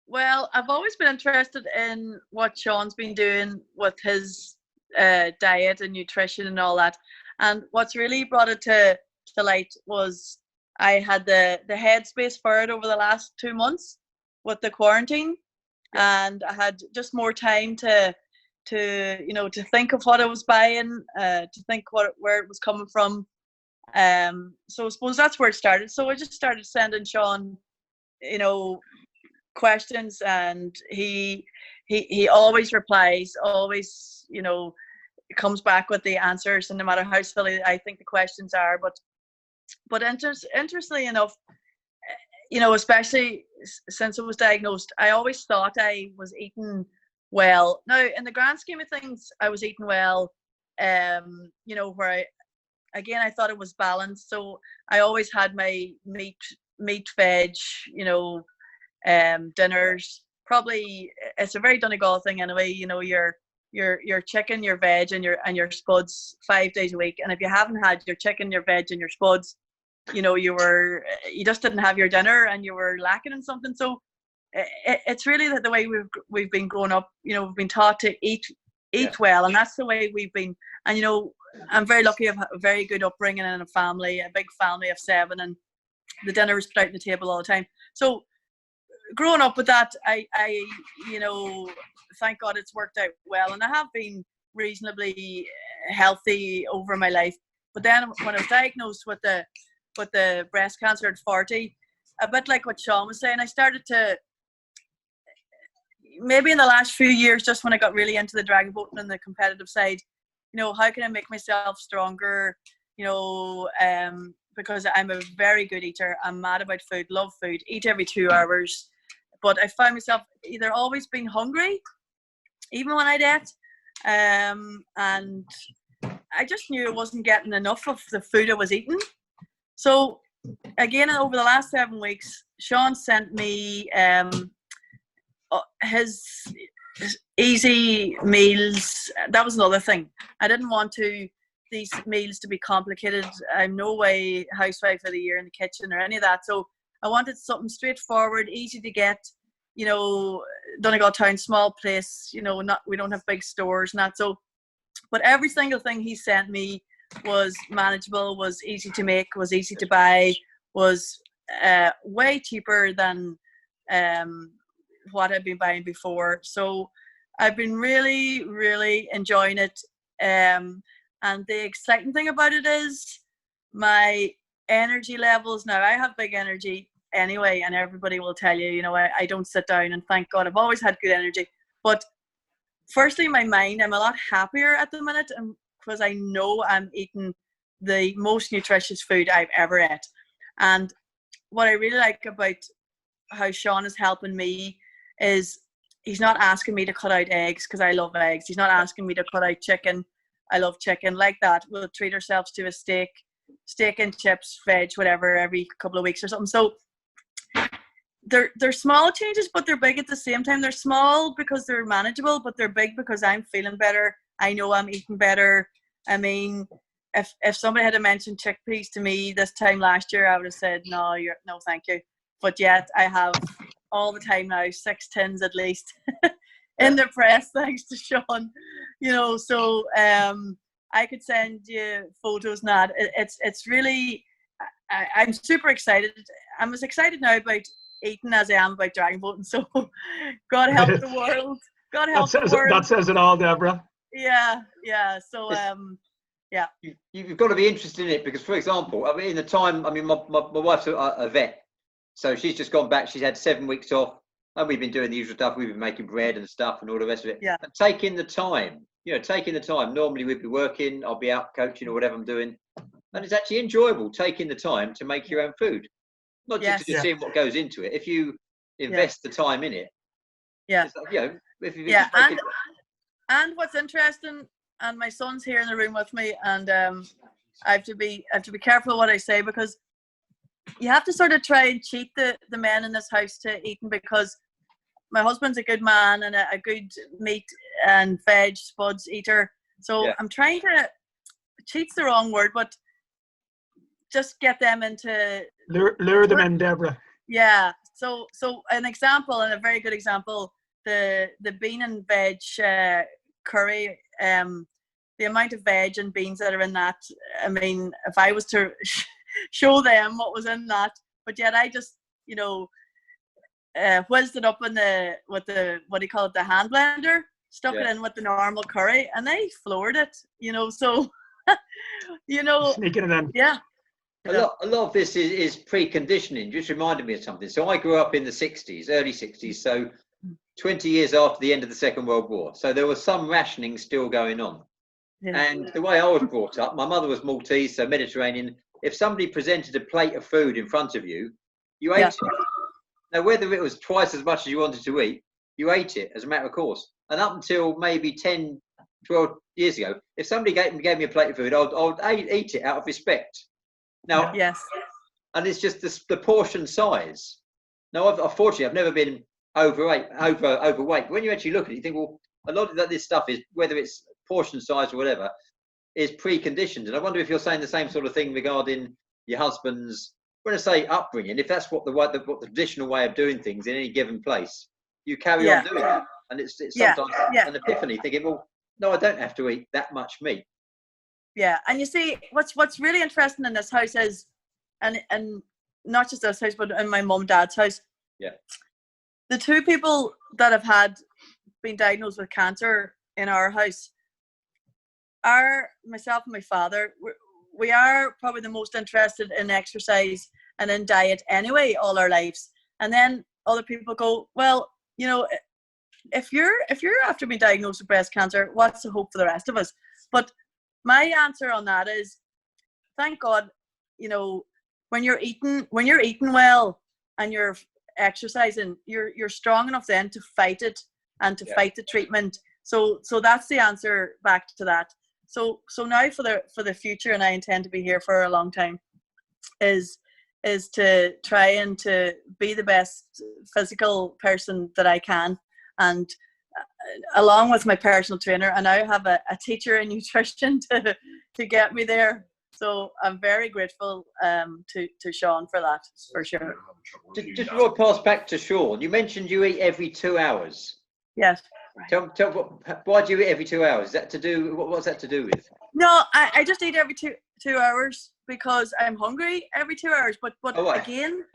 Well, I've always been interested in what Shaun's been doing with his diet and nutrition and all that. And what's really brought it to light was I had the headspace for it over the last 2 months with the quarantine, and I had just more time to think of what I was buying, to think where it was coming from. So I suppose that's where it started. So I just started sending Shaun, questions, and he always replies, always, comes back with the answers, and no matter how silly I think the questions are, but interestingly enough, especially since I was diagnosed, I always thought I was eating well. Now, in the grand scheme of things, I was eating well, where I thought it was balanced. So I always had my meat, veg, dinners. Probably it's a very Donegal thing anyway. Your chicken, your veg, and your spuds 5 days a week. And if you haven't had your chicken, your veg, and your spuds, you just didn't have your dinner, and you were lacking in something. So it's really the way we've been growing up. We've been taught to eat well, and that's the way we've been. And I'm very lucky. I have a very good upbringing in a family, a big family of 7, and the dinner was put out on the table all the time. So growing up with that, I thank God it's worked out well, and I have been reasonably healthy over my life. But then when I was diagnosed with the breast cancer at 40, a bit like what Shaun was saying, I started to, maybe in the last few years, just when I got really into the dragon boating and the competitive side, how can I make myself stronger? Because I'm a very good eater. I'm mad about food, love food, eat every 2 hours. But I find myself either always being hungry, even when I'd eat, and I just knew I wasn't getting enough of the food I was eating. So again, over the last 7 weeks, Shaun sent me his easy meals. That was another thing. I didn't want these meals to be complicated. I'm no way housewife of the year in the kitchen or any of that. So I wanted something straightforward, easy to get. Donegal town, small place. We don't have big stores and that. So, but every single thing he sent me was manageable, was easy to make, was easy to buy, was way cheaper than what I've been buying before. So I've been really, really enjoying it. And the exciting thing about it is my energy levels. Now, I have big energy anyway, and everybody will tell you, I don't sit down, and thank God I've always had good energy. But firstly, my mind, I'm a lot happier at the minute, and because I know I'm eating the most nutritious food I've ever ate. And what I really like about how Shaun is helping me is he's not asking me to cut out eggs because I love eggs. He's not asking me to cut out chicken. I love chicken. Like that, we'll treat ourselves to a steak and chips, veg, whatever, every couple of weeks or something. So they're small changes, but they're big at the same time. They're small because they're manageable, but they're big because I'm feeling better. I know I'm eating better. I mean, if somebody had mentioned chickpeas to me this time last year, I would have said, no, thank you. But yet I have all the time now, 6 tins at least in the press, thanks to Shaun. So I could send you photos and that. It's really, I'm super excited. I'm as excited now about eating as I am about dragon boating. So God help the world. God help the world. That says it all, Deborah. Yeah. So yeah. You've got to be interested in it because, for example, in the time, my wife's a vet, so she's just gone back. She's had 7 weeks off, and we've been doing the usual stuff. We've been making bread and stuff and all the rest of it. Yeah. And taking the time. Normally we'd be working, I'll be out coaching or whatever I'm doing, and it's actually enjoyable taking the time to make your own food, not just seeing what goes into it. If you invest the time in it, and what's interesting, and my son's here in the room with me, and I have to be careful what I say, because you have to sort of try and cheat the men in this house to eating, because my husband's a good man and a good meat and veg spuds eater. So I'm trying to, cheat's the wrong word, but just get them into lure them in, Deborah. Yeah. So an example, and a very good example, the bean and veg curry. The amount of veg and beans that are in that. I mean, if I was to show them what was in that, but yet I just, you know, whizzed it up in what do you call it, the hand blender, stuck it in with the normal curry, and they floored it, you know. So you know, sneaking it in. Yeah. A lot of this is preconditioning. Just reminded me of something. So I grew up in the 60s, early 60s, so 20 years after the end of the Second World War. So there was some rationing still going on. Yeah. And the way I was brought up, my mother was Maltese, so Mediterranean. If somebody presented a plate of food in front of you, you ate it. Now, whether it was twice as much as you wanted to eat, you ate it as a matter of course. And up until maybe 10, 12 years ago, if somebody gave me a plate of food, I'd eat it out of respect. Now, and it's just the portion size. Now, unfortunately, I've never been overweight. When you actually look at it, you think, well, a lot of this stuff is, whether it's portion size or whatever, is preconditioned. And I wonder if you're saying the same sort of thing regarding your husband's, when I say upbringing, if that's what the traditional way of doing things in any given place, you carry on doing it. And it's sometimes an epiphany, thinking, well, no, I don't have to eat that much meat. Yeah, and you see, what's really interesting in this house is, and not just this house, but in my mum and dad's house. Yeah. The two people that have been diagnosed with cancer in our house are myself and my father. We are probably the most interested in exercise and in diet anyway all our lives. And then other people go, well, you know, if you're after being diagnosed with breast cancer, what's the hope for the rest of us? But my answer on that is, thank God, you know, when you're eating well and you're exercising, you're strong enough then to fight it and to fight the treatment. So that's the answer back to that. So now for the future, and I intend to be here for a long time, is to try and to be the best physical person that I can, and along with my personal trainer, and I have a teacher in nutrition to get me there. So I'm very grateful to Shaun for that, for sure. Just we'll pass back to Shaun. You mentioned you eat every 2 hours. Yes. Tell why do you eat every 2 hours? Is that to do? What's that to do with? No, I just eat every two hours because I'm hungry every 2 hours. But again,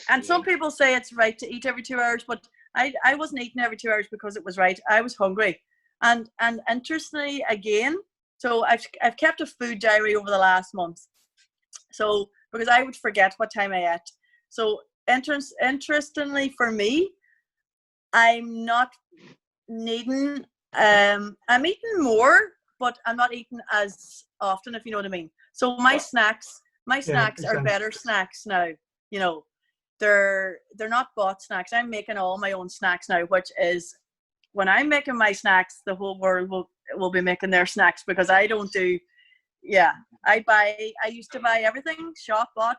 and some people say it's right to eat every 2 hours, but I wasn't eating every 2 hours because it was right. I was hungry, and interestingly again, so I've kept a food diary over the last month. So because I would forget what time I ate. So interestingly for me, I'm not needing. I'm eating more, but I'm not eating as often, if you know what I mean. So my snacks are better snacks now. You know, they're not bought snacks. I'm making all my own snacks now, which is, when I'm making my snacks, the whole world will be making their snacks, because I don't do. Yeah, I used to buy everything shop bought,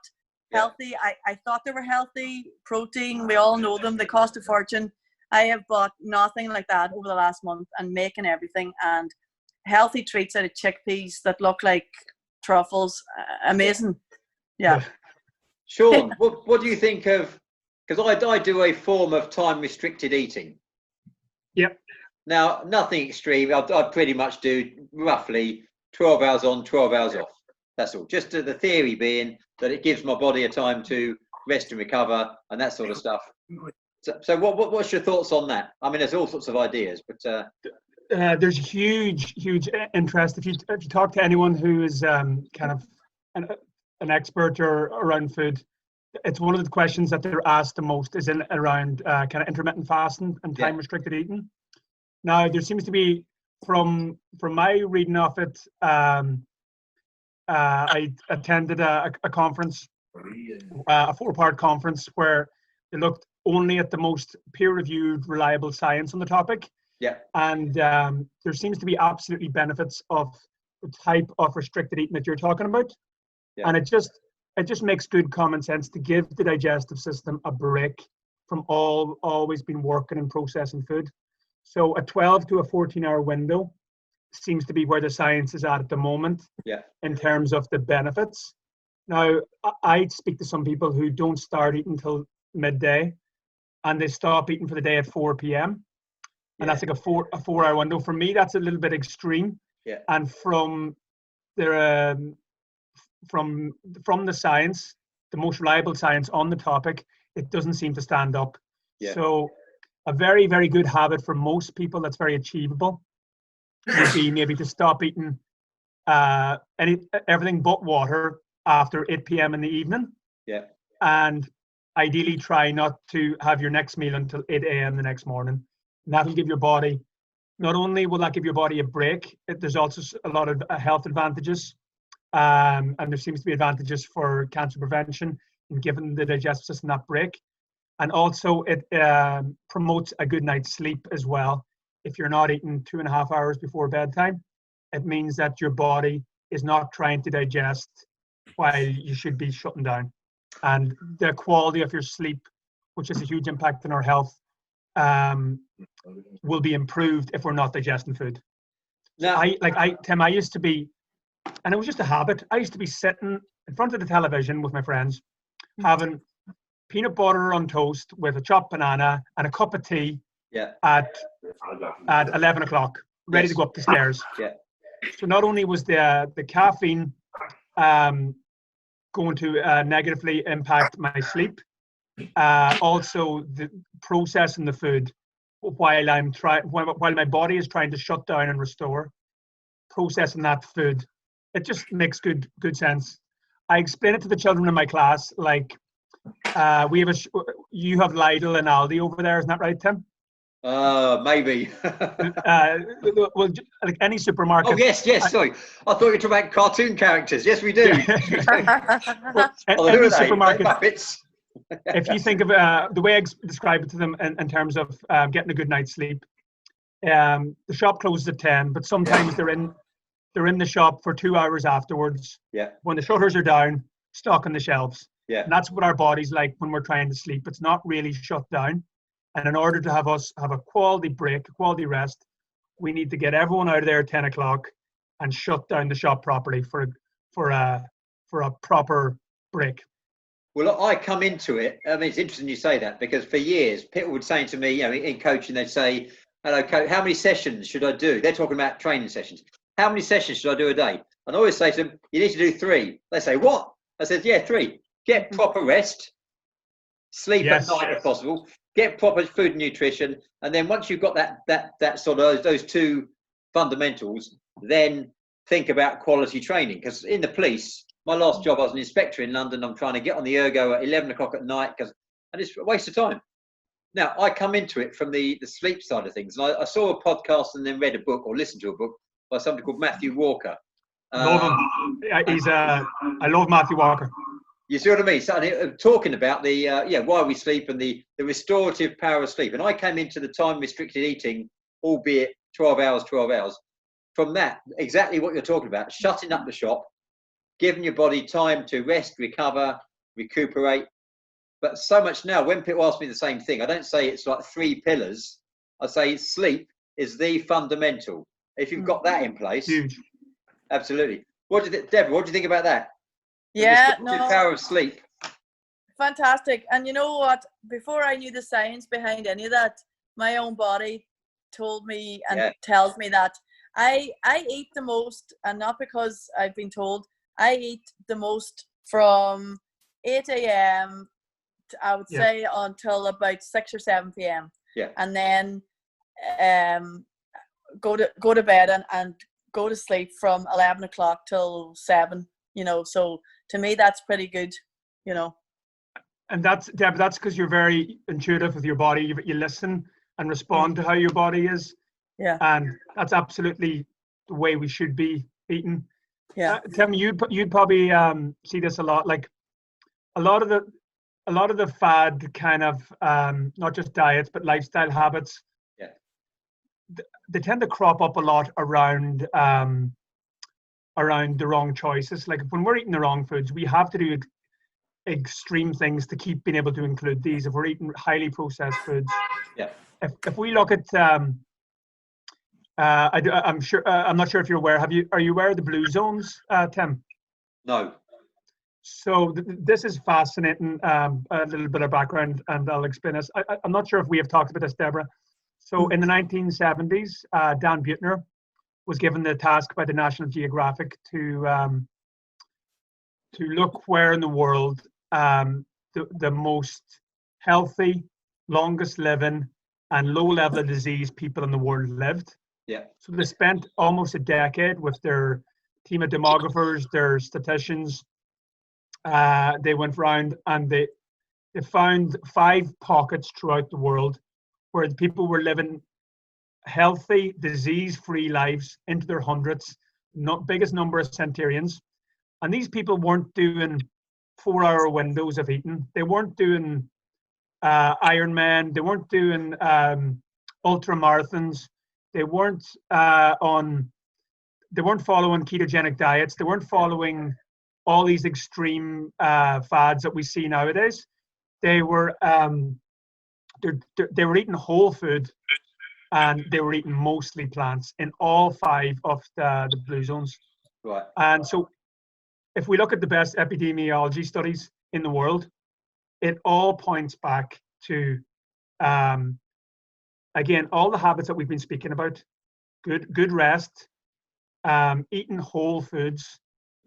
healthy. I thought they were healthy, protein. We all know them. They cost a fortune. I have bought nothing like that over the last month, and making everything, and healthy treats out of chickpeas that look like truffles. Amazing. Yeah. Shaun, what do you think of, because I do a form of time restricted eating. Yep. Now, nothing extreme. I pretty much do roughly 12 hours on, 12 hours off. That's all. Just the theory being that it gives my body a time to rest and recover and that sort of stuff. So what's your thoughts on that? I mean, there's all sorts of ideas, but there's huge interest. If you talk to anyone who is kind of an expert or around food, it's one of the questions that they're asked the most is around kind of intermittent fasting and time restricted eating. Now, there seems to be, from my reading of it, I attended a conference, a 4-part conference, where they looked only at the most peer-reviewed, reliable science on the topic. Yeah. And there seems to be absolutely benefits of the type of restricted eating that you're talking about. Yeah. And it just makes good common sense to give the digestive system a break from always been working and processing food. So a 12 to a 14-hour window seems to be where the science is at the moment, in terms of the benefits. Now, I speak to some people who don't start eating until midday, and they stop eating for the day at 4 p.m. And that's like a 4-hour window. For me, that's a little bit extreme. Yeah. And from the science, the most reliable science on the topic, it doesn't seem to stand up. Yeah. So a very, very good habit for most people that's very achievable would be maybe to stop eating everything but water after 8 p.m. in the evening. Yeah. And ideally try not to have your next meal until 8 a.m. the next morning. And that'll give your body, not only will that give your body a break, there's also a lot of health advantages. And there seems to be advantages for cancer prevention in giving the digestive system that break. And also it promotes a good night's sleep as well. If you're not eating 2.5 hours before bedtime, it means that your body is not trying to digest while you should be shutting down. And the quality of your sleep, which has a huge impact on our health, will be improved if we're not digesting food. Now, Tim, I used to be, and it was just a habit, I used to be sitting in front of the television with my friends, having peanut butter on toast with a chopped banana and a cup of tea at 11 o'clock, ready to go up the stairs. Yeah. So not only was the caffeine going to negatively impact my sleep, also the processing the food while my body is trying to shut down and restore, processing that food, it just makes good sense. I explain it to the children in my class, like you have Lidl and Aldi over there, isn't that right, Tim? Maybe. Well, like any supermarket. Oh yes. Sorry, I thought you were talking about cartoon characters. Yes, we do. Well, any supermarket. Muppets. If you think of the way I describe it to them in terms of getting a good night's sleep, the shop closes at 10, but sometimes they're in the shop for 2 hours afterwards. Yeah. When the shutters are down, stocking the shelves. Yeah. And that's what our body's like when we're trying to sleep. It's not really shut down. And in order to have us have a quality break, a quality rest, we need to get everyone out of there at 10 o'clock and shut down the shop properly for a proper break. Well, I come into it. I mean, it's interesting you say that, because for years, people would say to me, in coaching, they'd say, "Hello, coach, how many sessions should I do?" They're talking about training sessions. How many sessions should I do a day? And I always say to them, "You need to do 3." They say, "What?" I said, "Yeah, 3. Get proper rest, sleep at night if possible, get proper food and nutrition, and then once you've got that sort of those 2 fundamentals, then think about quality training." Because in the police, my last job, I was an inspector in London. I'm trying to get on the ergo at 11 o'clock at night, and it's a waste of time. Now, I come into it from the sleep side of things. And I saw a podcast and then read a book, or listened to a book by somebody called Matthew Walker. Love him. I love Matthew Walker. You see what I mean? So talking about the why we sleep and the restorative power of sleep. And I came into the time restricted eating, albeit 12 hours. From that, exactly what you're talking about, shutting up the shop, giving your body time to rest, recover, recuperate. But so much now, when people ask me the same thing, I don't say it's like 3 pillars. I say sleep is the fundamental. If you've got that in place, huge. Absolutely. What do you think, Deborah? What do you think about that? The power of sleep. Fantastic. And you know what? Before I knew the science behind any of that, my own body told me and tells me that I eat the most, and not because I've been told. I eat the most from 8 a.m. I would say until about 6 or 7 p.m. Yeah. And then go to bed and go to sleep from 11 o'clock till 7. So to me that's pretty good. And that's because you're very intuitive with your body. You listen and respond to how your body is. Yeah. And that's absolutely the way we should be eating. Yeah. Tim, you'd probably see this a lot. Like a lot of the fad kind of not just diets but lifestyle habits. Yeah. They tend to crop up a lot around the wrong choices. Like when we're eating the wrong foods, we have to do extreme things to keep being able to include these. If we're eating highly processed foods, Yeah. If we look at, I'm sure, I'm not sure if you're aware. Are you aware of the blue zones, Tim? No. So this is fascinating. A little bit of background, and I'll explain this. I'm not sure if we have talked about this, Deborah. So in the 1970s, Dan Buettner was given the task by the National Geographic to look where in the world the most healthy, longest living, and low level of disease people in the world lived. Yeah. So they spent almost a decade with their team of demographers, their statisticians. They went around and they found 5 pockets throughout the world where the people were living healthy, disease-free lives into their hundreds, biggest number of centenarians. And these people weren't doing 4-hour windows of eating. They weren't doing Ironman. They weren't doing ultra marathons. They weren't following ketogenic diets. They weren't following all these extreme fads that we see nowadays. They were eating whole food, and they were eating mostly plants in all 5 of the blue zones. Right. And so, if we look at the best epidemiology studies in the world, it all points back to, again, all the habits that we've been speaking about: good rest, eating whole foods,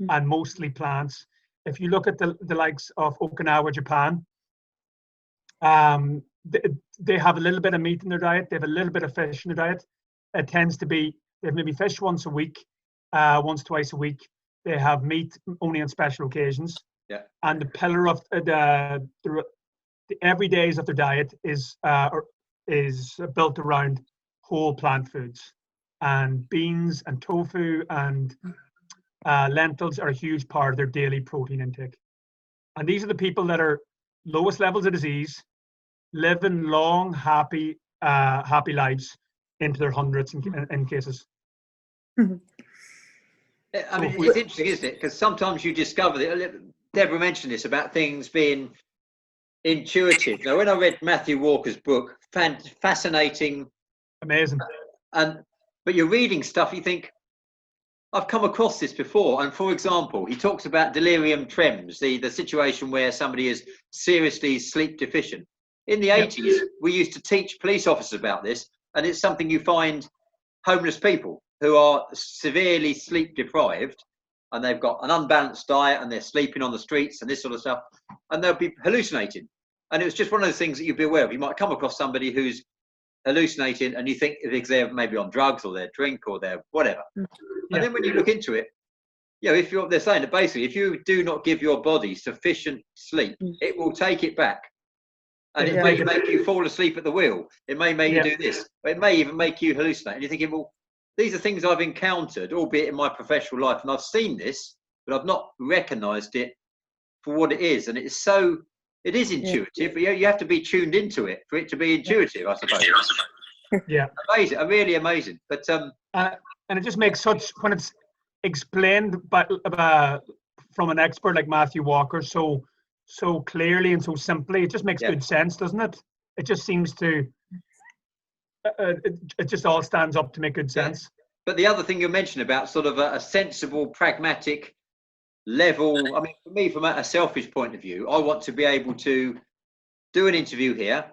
and mostly plants. If you look at the likes of Okinawa, Japan, they have a little bit of meat in their diet. They have a little bit of fish in their diet. It tends to be they have maybe fish once a week, once, twice a week. They have meat only on special occasions. Yeah. And the pillar of the every days of their diet is built around whole plant foods, and beans and tofu and lentils are a huge part of their daily protein intake. And these are the people that are lowest levels of disease, living long, happy lives into their hundreds in cases. I mean, it's interesting, isn't it? Because sometimes you discover that. Deborah mentioned this about things being intuitive. Now, when I read Matthew Walker's book, fascinating, amazing, but you're reading stuff, you think, I've come across this before. And for example, he talks about delirium tremens, the situation where somebody is seriously sleep deficient. In the 80s, we used to teach police officers about this, and it's something you find homeless people who are severely sleep deprived, and they've got an unbalanced diet, and they're sleeping on the streets and this sort of stuff, and they'll be hallucinating. And it was just one of those things that you'd be aware of. You might come across somebody who's hallucinating, and you think because they're maybe on drugs or they're drink or they're whatever. And then when you look into it, they're saying that basically if you do not give your body sufficient sleep, it will take it back. And it may make you fall asleep at the wheel. It may make you do this. But it may even make you hallucinate. And you're thinking, well, these are things I've encountered, albeit in my professional life, and I've seen this, but I've not recognised it for what it is. And it is intuitive, but you have to be tuned into it for it to be intuitive, I suppose. Yeah. Amazing, really amazing. But and it just makes when it's explained from an expert like Matthew Walker so clearly and so simply, it just makes good sense, doesn't it? It just seems to it just all stands up to make good sense. But the other thing you mentioned about sort of a sensible, pragmatic level, I mean, for me, from a selfish point of view, I want to be able to do an interview here,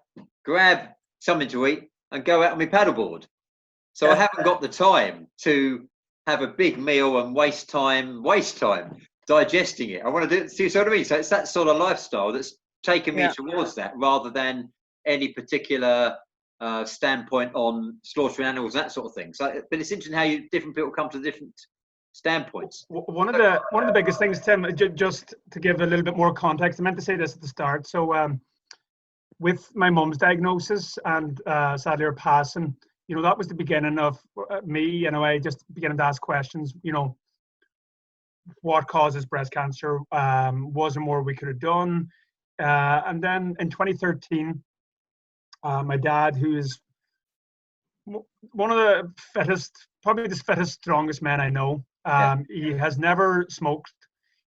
grab something to eat, and go out on my paddleboard. So I haven't got the time to have a big meal and waste time digesting it. I want to do it. See what I mean? So it's that sort of lifestyle that's taken me towards that, rather than any particular standpoint on slaughtering animals, that sort of thing. So, but it's interesting how different people come to different standpoints. One of the biggest things, Tim, just to give a little bit more context, I meant to say this at the start. So, with my mum's diagnosis and sadly her passing, that was the beginning of me, just beginning to ask questions. What causes breast cancer? Was there more we could have done? And then in 2013, my dad, who is one of the fittest, probably the fittest, strongest men I know, he has never smoked.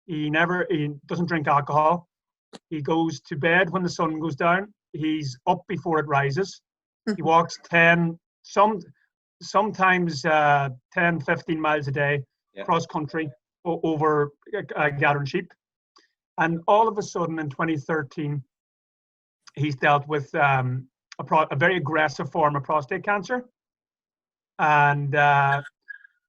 He doesn't drink alcohol. He goes to bed when the sun goes down. He's up before it rises. He walks sometimes 10, 15 miles a day cross country over gathering sheep. And all of a sudden in 2013, he's dealt with a very aggressive form of prostate cancer. And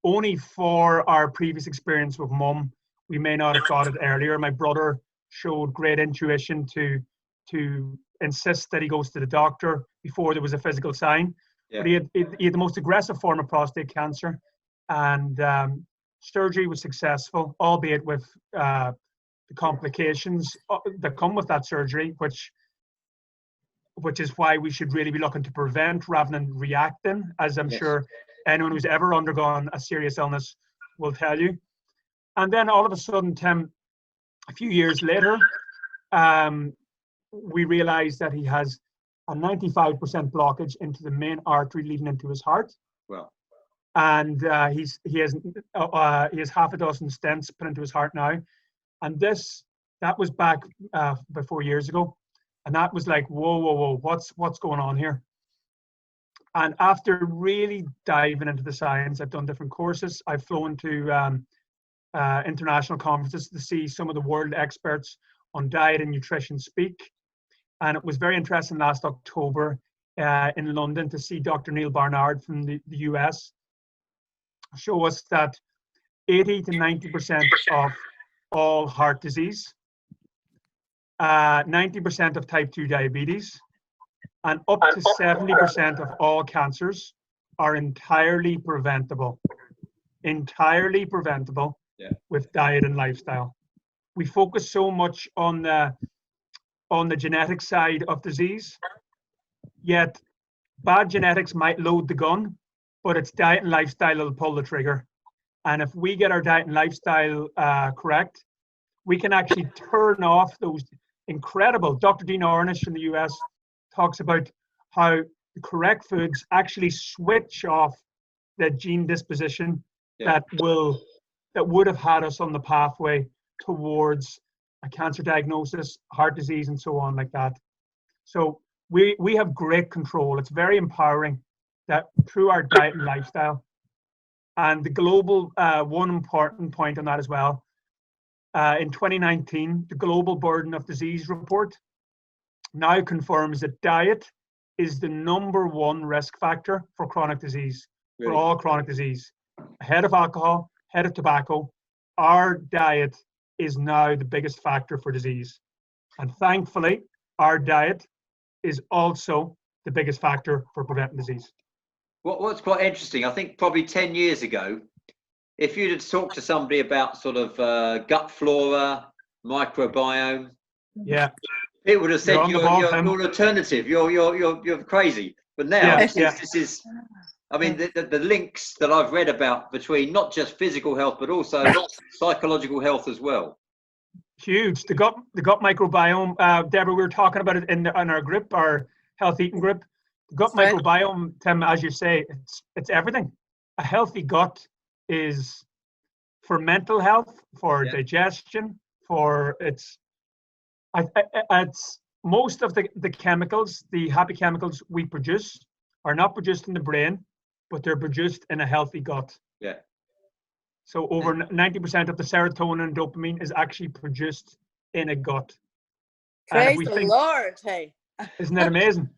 only for our previous experience with mum, we may not have got it earlier. My brother showed great intuition to insist that he goes to the doctor before there was a physical sign. Yeah. But he had the most aggressive form of prostate cancer, and surgery was successful, albeit with the complications that come with that surgery, which is why we should really be looking to prevent rather than reacting, as I'm sure anyone who's ever undergone a serious illness will tell you. And then all of a sudden, Tim, a few years later, we realized that he has a 95% blockage into the main artery leading into his heart. Well, and he has half a dozen stents put into his heart now, and that was back 4 years ago, and that was like whoa, what's going on here? And after really diving into the science, I've done different courses. I've flown to international conferences to see some of the world experts on diet and nutrition speak. And it was very interesting last October in London to see Dr. Neil Barnard from the US show us that 80 to 90% of all heart disease, 90% of type 2 diabetes, and up to 70% of all cancers are entirely preventable. Entirely preventable with diet and lifestyle. We focus so much on the genetic side of disease, yet bad genetics might load the gun, but it's diet and lifestyle that'll pull the trigger. And if we get our diet and lifestyle correct, we can actually turn off those incredible, Dr. Dean Ornish in the US talks about how the correct foods actually switch off the gene disposition that would have had us on the pathway towards a cancer diagnosis, heart disease, and so on like that. So we have great control. It's very empowering that through our diet and lifestyle. And the global, one important point on that as well, in 2019, the Global Burden of Disease report now confirms that diet is the #1 risk factor for chronic disease, for all chronic disease. Ahead of alcohol, ahead of tobacco, our diet is now the biggest factor for disease. And thankfully, our diet is also the biggest factor for preventing disease. What's quite interesting, I think probably 10 years ago, if you'd have talked to somebody about sort of gut flora, microbiome, it would have said you're an alternative. You're crazy. But now this is. I mean, the links that I've read about between not just physical health but also psychological health as well. Huge. The gut microbiome. Deborah, we were talking about it in our group, our health eating group. The gut microbiome, Tim, as you say, it's everything. A healthy gut is for mental health, for digestion, for it's most of the chemicals, the happy chemicals we produce are not produced in the brain, but they're produced in a healthy gut. Yeah. So over 90% of the serotonin and dopamine is actually produced in a gut. Praise the Lord, hey. Isn't that amazing?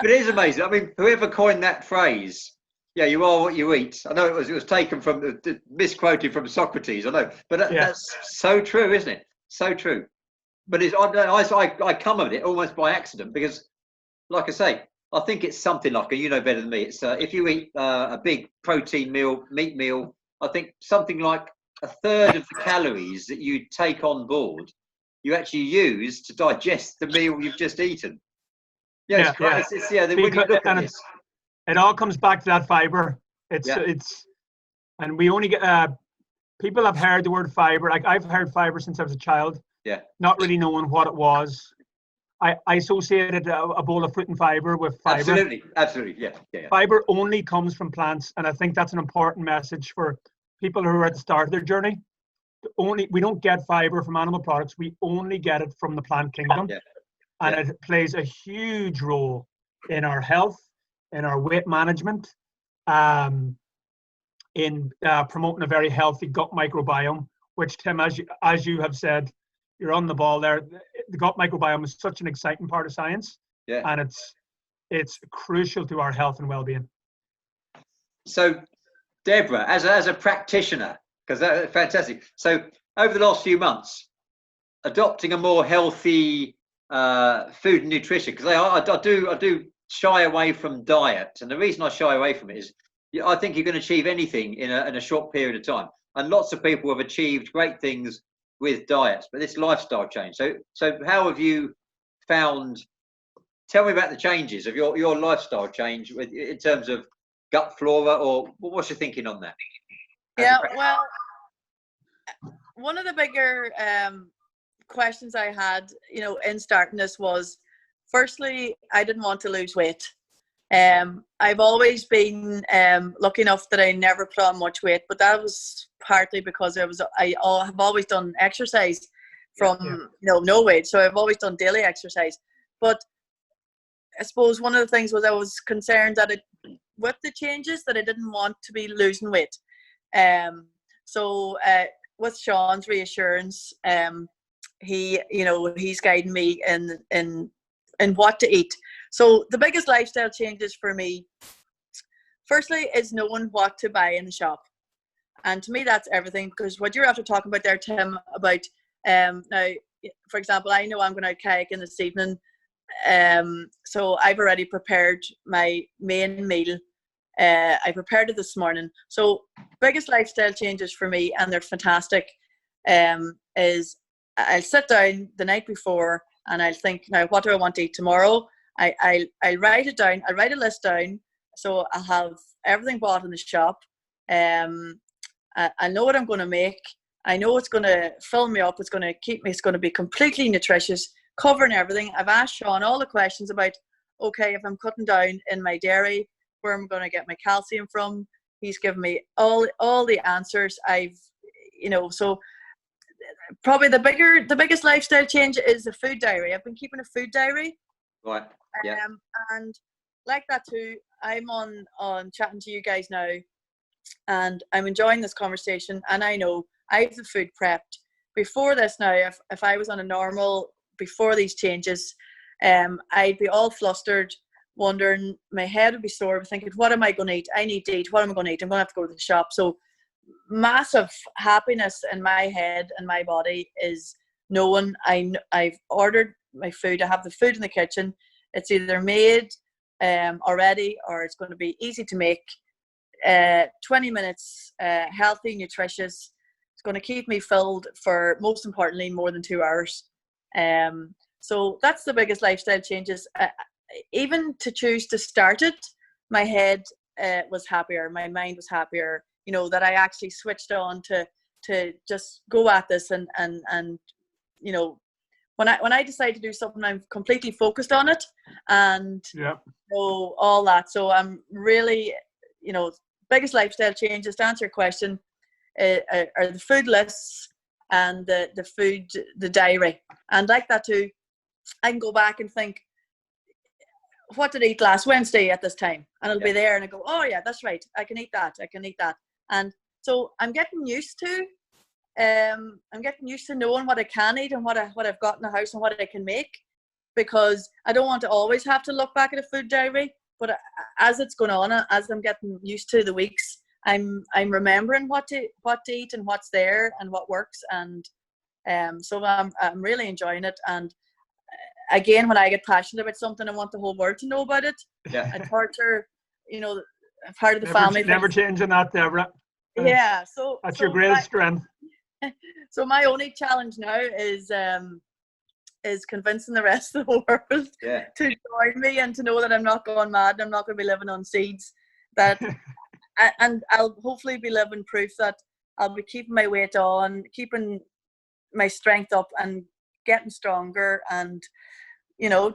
It is amazing. I mean, whoever coined that phrase, you are what you eat. I know it was taken from, misquoted from Socrates, I know. But that's so true, isn't it? So true. But I come at it almost by accident because, like I say, I think it's something like, you know better than me, it's if you eat a big protein meal, meat meal, I think something like 1/3 of the calories that you take on board, you actually use to digest the meal you've just eaten. It's great. When you look at this. It all comes back to that fiber. And we only get, people have heard the word fiber. Like I've heard fiber since I was a child. Yeah. Not really knowing what it was. I associated a bowl of fruit and fiber with fiber. Absolutely, yeah. Fiber only comes from plants, and I think that's an important message for people who are at the start of their journey. we don't get fiber from animal products. We only get it from the plant kingdom. Yeah. And it plays a huge role in our health, in our weight management, in promoting a very healthy gut microbiome, which, Tim, as you have said, you're on the ball there. The gut microbiome is such an exciting part of science, and it's crucial to our health and well-being. So, Deborah, as a practitioner, because that's fantastic. So, over the last few months, adopting a more healthy food and nutrition, because I do shy away from diet, and the reason I shy away from it is I think you can achieve anything in a short period of time, and lots of people have achieved great things with diets, but this lifestyle change. So how have you found? Tell me about the changes of your lifestyle change in terms of gut flora, or what's your thinking on that? Yeah, well, one of the bigger questions I had, in starting this was, firstly, I didn't want to lose weight. I've always been lucky enough that I never put on much weight, but that was partly because I have always done exercise from no weight, so I've always done daily exercise. But I suppose one of the things was I was concerned that with the changes that I didn't want to be losing weight. So with Shaun's reassurance, he's guiding me in what to eat. So the biggest lifestyle changes for me, firstly, is knowing what to buy in the shop. And to me, that's everything, because what you're after talking about there, Tim, about now, for example, I know I'm going out kayaking this evening. So I've already prepared my main meal. I prepared it this morning. So biggest lifestyle changes for me, and they're fantastic, is I'll sit down the night before and I'll think, now, what do I want to eat tomorrow? I'll write it down. I'll write a list down. So I'll have everything bought in the shop. I know what I'm going to make. I know it's going to fill me up. It's going to keep me. It's going to be completely nutritious, covering everything. I've asked Shaun all the questions about, okay, if I'm cutting down in my dairy, where I'm going to get my calcium from. He's given me all the answers. So probably the biggest lifestyle change is the food diary. I've been keeping a food diary. Right. Yeah. And like that too, I'm on chatting to you guys now, and I'm enjoying this conversation. And I know I have the food prepped before this now. If I was on a normal before these changes, I'd be all flustered, wondering, my head would be sore, thinking, what am I going to eat? I need to eat. What am I going to eat? I'm going to have to go to the shop. So massive happiness in my head and my body is knowing I've ordered my food. I have the food in the kitchen. It's either made already, or it's going to be easy to make. 20 minutes, healthy, nutritious. It's going to keep me filled for, most importantly, more than 2 hours. So that's the biggest lifestyle changes. Even to choose to start it, my head was happier, my mind was happier, that I actually switched on to just go at this, and when I decide to do something, I'm completely focused on it, and all that. So I'm really, biggest lifestyle changes, to answer your question, are the food lists and the diary. And like that too, I can go back and think, what did I eat last Wednesday at this time? And it'll be there, and I go, oh yeah, that's right. I can eat that. And so I'm getting used to knowing what I can eat and what I've got in the house and what I can make, because I don't want to always have to look back at a food diary. But as it's going on, as I'm getting used to the weeks, I'm remembering what to eat and what's there and what works. And so I'm really enjoying it. And again, when I get passionate about something, I want the whole world to know about it. Yeah. I torture, part of the family. Never changing that, Deborah. Yeah. That's your greatest strength. So my only challenge now is convincing the rest of the world to join me and to know that I'm not going mad and I'm not going to be living on seeds. And I'll hopefully be living proof that I'll be keeping my weight on, keeping my strength up, and getting stronger, and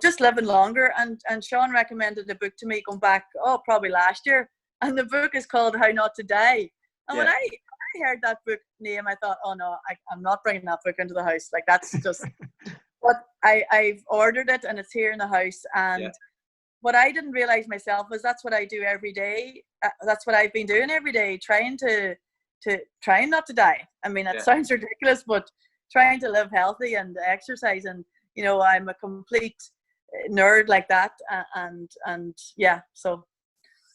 just living longer. And Shaun recommended a book to me going back probably last year, and the book is called How Not to Die. And when I I heard that book name, I thought, oh no, I'm not bringing that book into the house. Like, that's just, but I've ordered it and it's here in the house. And what I didn't realize myself was that's what I do every day. That's what I've been doing every day, trying not to die. I mean, it sounds ridiculous, but trying to live healthy and exercise. And, you know, I'm a complete nerd like that. And yeah, so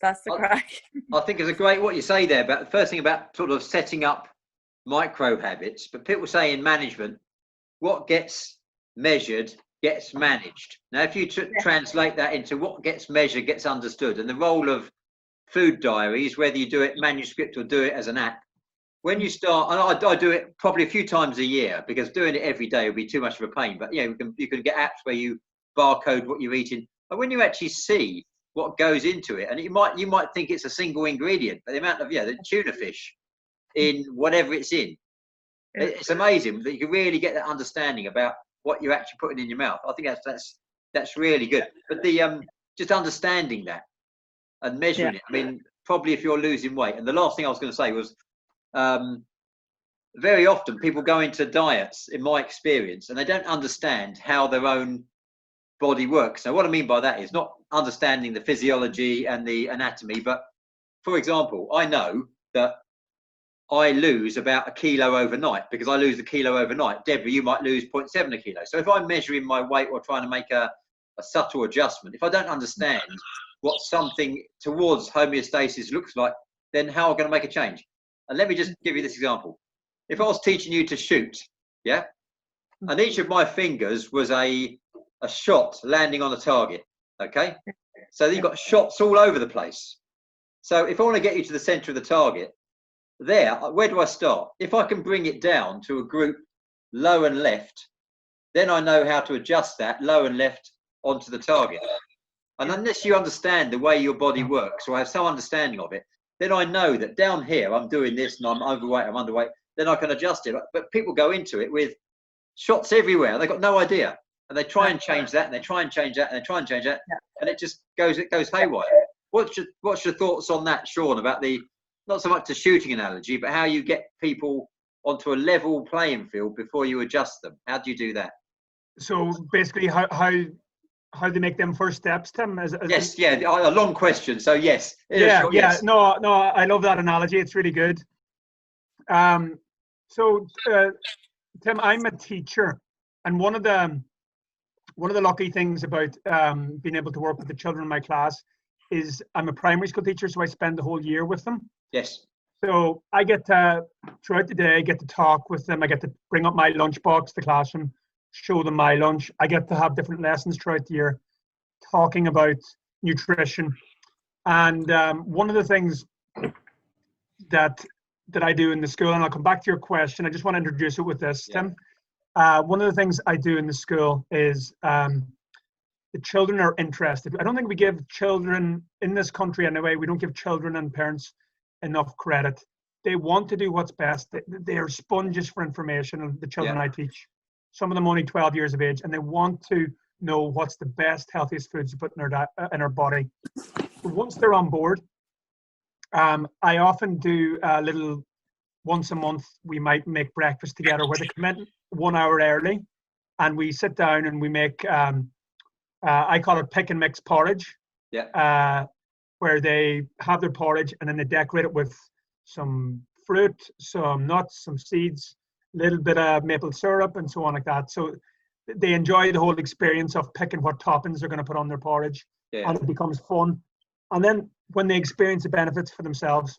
that's the crack. I think it's a great what you say there about the first thing about sort of setting up micro habits. But people say in management, what gets measured gets managed. Now, if you translate that into what gets measured gets understood, and the role of food diaries, whether you do it manuscript or do it as an app, when you start, and I do it probably a few times a year because doing it every day would be too much of a pain. But you can get apps where you barcode what you're eating, and when you actually see what goes into it, and you might think it's a single ingredient, but the amount of the tuna fish in whatever it's in, it's amazing that you can really get that understanding about what you're actually putting in your mouth. I think that's really good. But the just understanding that and measuring it. I mean, probably if you're losing weight, and the last thing I was going to say was very often people go into diets, in my experience, and they don't understand how their own body works. Now, what I mean by that is not understanding the physiology and the anatomy, but for example, I know that I lose about 1 kilo overnight because I lose 1 kilo overnight. Deborah, you might lose 0.7 kilo. So if I'm measuring my weight or trying to make a subtle adjustment, if I don't understand what something towards homeostasis looks like, then how am I going to make a change? And let me just give you this example. If I was teaching you to shoot, and each of my fingers was a shot landing on a target, okay? So you've got shots all over the place. So if I want to get you to the center of the target, where do I start? If I can bring it down to a group low and left, then I know how to adjust that low and left onto the target. And unless you understand the way your body works or have some understanding of it, then I know that down here I'm doing this and I'm overweight, I'm underweight, then I can adjust it. But people go into it with shots everywhere. They've got no idea. And they try and change that, and they try and change that, and they try and change that, and it goes haywire. What's your thoughts on that, Shaun, about not so much the shooting analogy, but how you get people onto a level playing field before you adjust them? How do you do that? So basically, how they make them first steps, Tim? Yes, a long question. So yes. Yes. No, I love that analogy. It's really good. So Tim, I'm a teacher, and one of the lucky things about being able to work with the children in my class is I'm a primary school teacher, so I spend the whole year with them. Yes. So I get to, throughout the day, get to talk with them. I get to bring up my lunchbox to the classroom, show them my lunch. I get to have different lessons throughout the year, talking about nutrition. And one of the things that I do in the school, and I'll come back to your question, I just want to introduce it with this, Tim. One of the things I do in the school is the children are interested. I don't think we give children in this country anyway, we don't give children and parents enough credit. They want to do what's best. They are sponges for information, the children I teach. Some of them only 12 years of age, and they want to know what's the best, healthiest foods to put in our body. But once they're on board, I often do a little, once a month, we might make breakfast together where they come in 1 hour early, and we sit down and we make, I call it pick and mix porridge, where they have their porridge and then they decorate it with some fruit, some nuts, some seeds, a little bit of maple syrup and so on like that. So they enjoy the whole experience of picking what toppings they're going to put on their porridge, and it becomes fun. And then when they experience the benefits for themselves,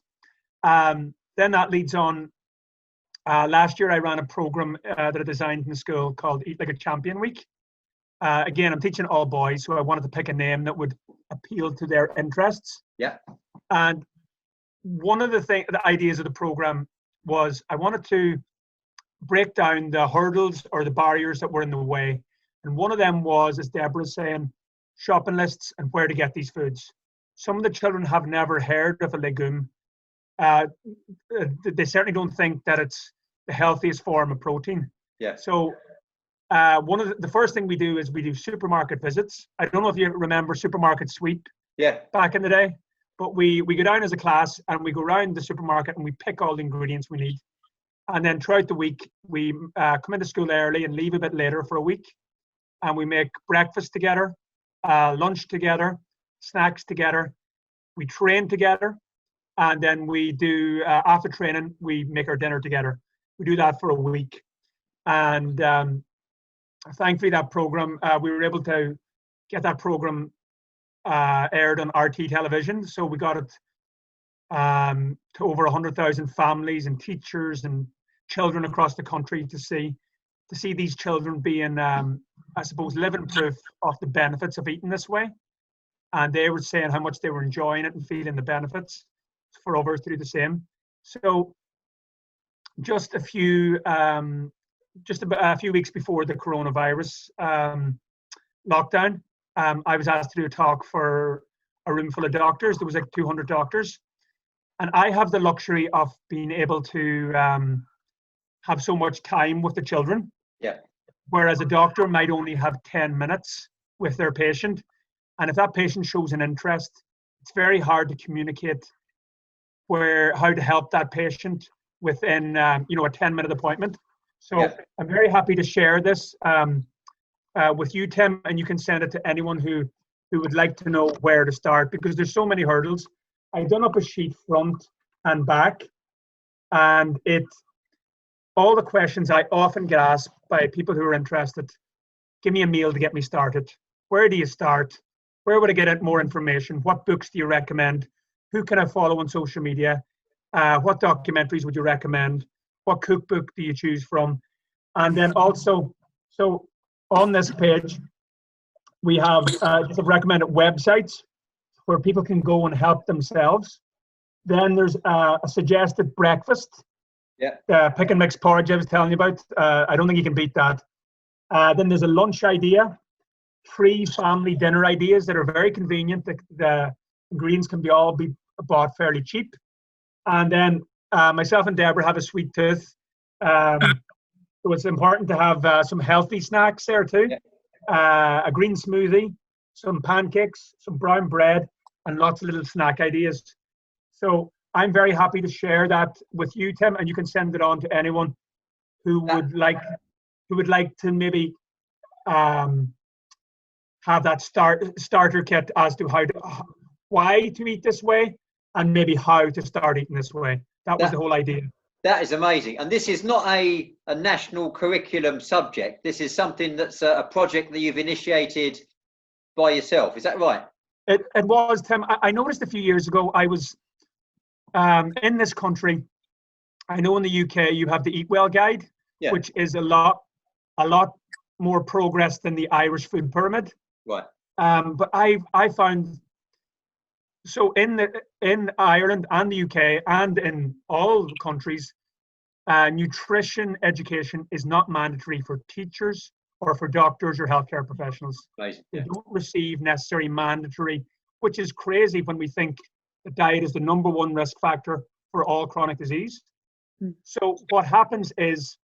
then that leads on. Last year I ran a program that I designed in the school called Eat Like a Champion Week. Again, I'm teaching all boys, so I wanted to pick a name that would appeal to their interests. And one of the ideas of the program was I wanted to break down the hurdles or the barriers that were in the way. And one of them was, as Deborah's saying, shopping lists and where to get these foods. Some of the children have never heard of a legume. They certainly don't think that it's the healthiest form of protein. So one of the first thing we do is we do supermarket visits. I don't know if you remember Supermarket Sweep back in the day. But we go down as a class and we go around the supermarket and we pick all the ingredients we need. And then throughout the week, we come into school early and leave a bit later for a week. And we make breakfast together, lunch together, snacks together. We train together. And then we do, after training, we make our dinner together. We do that for a week. And thankfully, that program, we were able to get that program aired on RT television. So we got it to over 100,000 families and teachers and children across the country to see these children being, I suppose, living proof of the benefits of eating this way. And they were saying how much they were enjoying it and feeling the benefits for others to do the same. So just a few weeks before the coronavirus lockdown, I was asked to do a talk for a room full of doctors. There was like 200 doctors. And I have the luxury of being able to have so much time with the children. Yeah. Whereas a doctor might only have 10 minutes with their patient. And if that patient shows an interest, it's very hard to communicate how to help that patient within a 10-minute appointment. So yeah. I'm very happy to share this with you, Tim, and you can send it to anyone who would like to know where to start, because there's so many hurdles. I've done up a sheet front and back, and all the questions I often get asked by people who are interested. Give me a meal to get me started. Where do you start? Where would I get more information? What books do you recommend? Who can I follow on social media? What documentaries would you recommend? What cookbook do you choose from? And then also, so on this page, we have just recommended websites where people can go and help themselves. Then there's a suggested breakfast. Yeah. Pick and mix porridge I was telling you about. I don't think you can beat that. Then there's a lunch idea, 3 family dinner ideas that are very convenient. The ingredients can be bought fairly cheap. And then myself and Deborah have a sweet tooth. So it's important to have some healthy snacks there too. Yeah. A green smoothie, some pancakes, some brown bread, and lots of little snack ideas. So I'm very happy to share that with you, Tim, and you can send it on to anyone who would like to maybe have that starter kit as to why to eat this way, and maybe how to start eating this way. That was the whole idea. That is amazing. And this is not a national curriculum subject. This is something that's a project that you've initiated by yourself. Is that right? It was, Tim. I noticed a few years ago, I was in this country. I know in the UK you have the Eat Well Guide, yeah, which is a lot more progress than the Irish Food Pyramid. Right. But I found, so in Ireland and the UK and in all countries, nutrition education is not mandatory for teachers or for doctors or healthcare professionals. Right. They don't receive necessary mandatory, which is crazy when we think the diet is the #1 risk factor for all chronic disease. So what happens is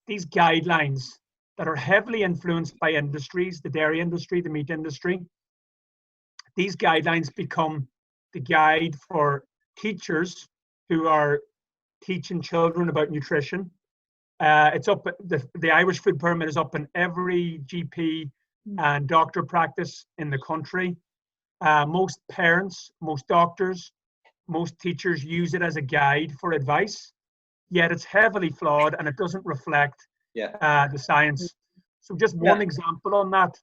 these guidelines that are heavily influenced by industries, the dairy industry, the meat industry, these guidelines become the guide for teachers who are teaching children about nutrition. It's up, the Irish Food Pyramid is up in every GP and doctor practice in the country. Most parents, most doctors, most teachers use it as a guide for advice, yet it's heavily flawed and it doesn't reflect the science. So just one example on that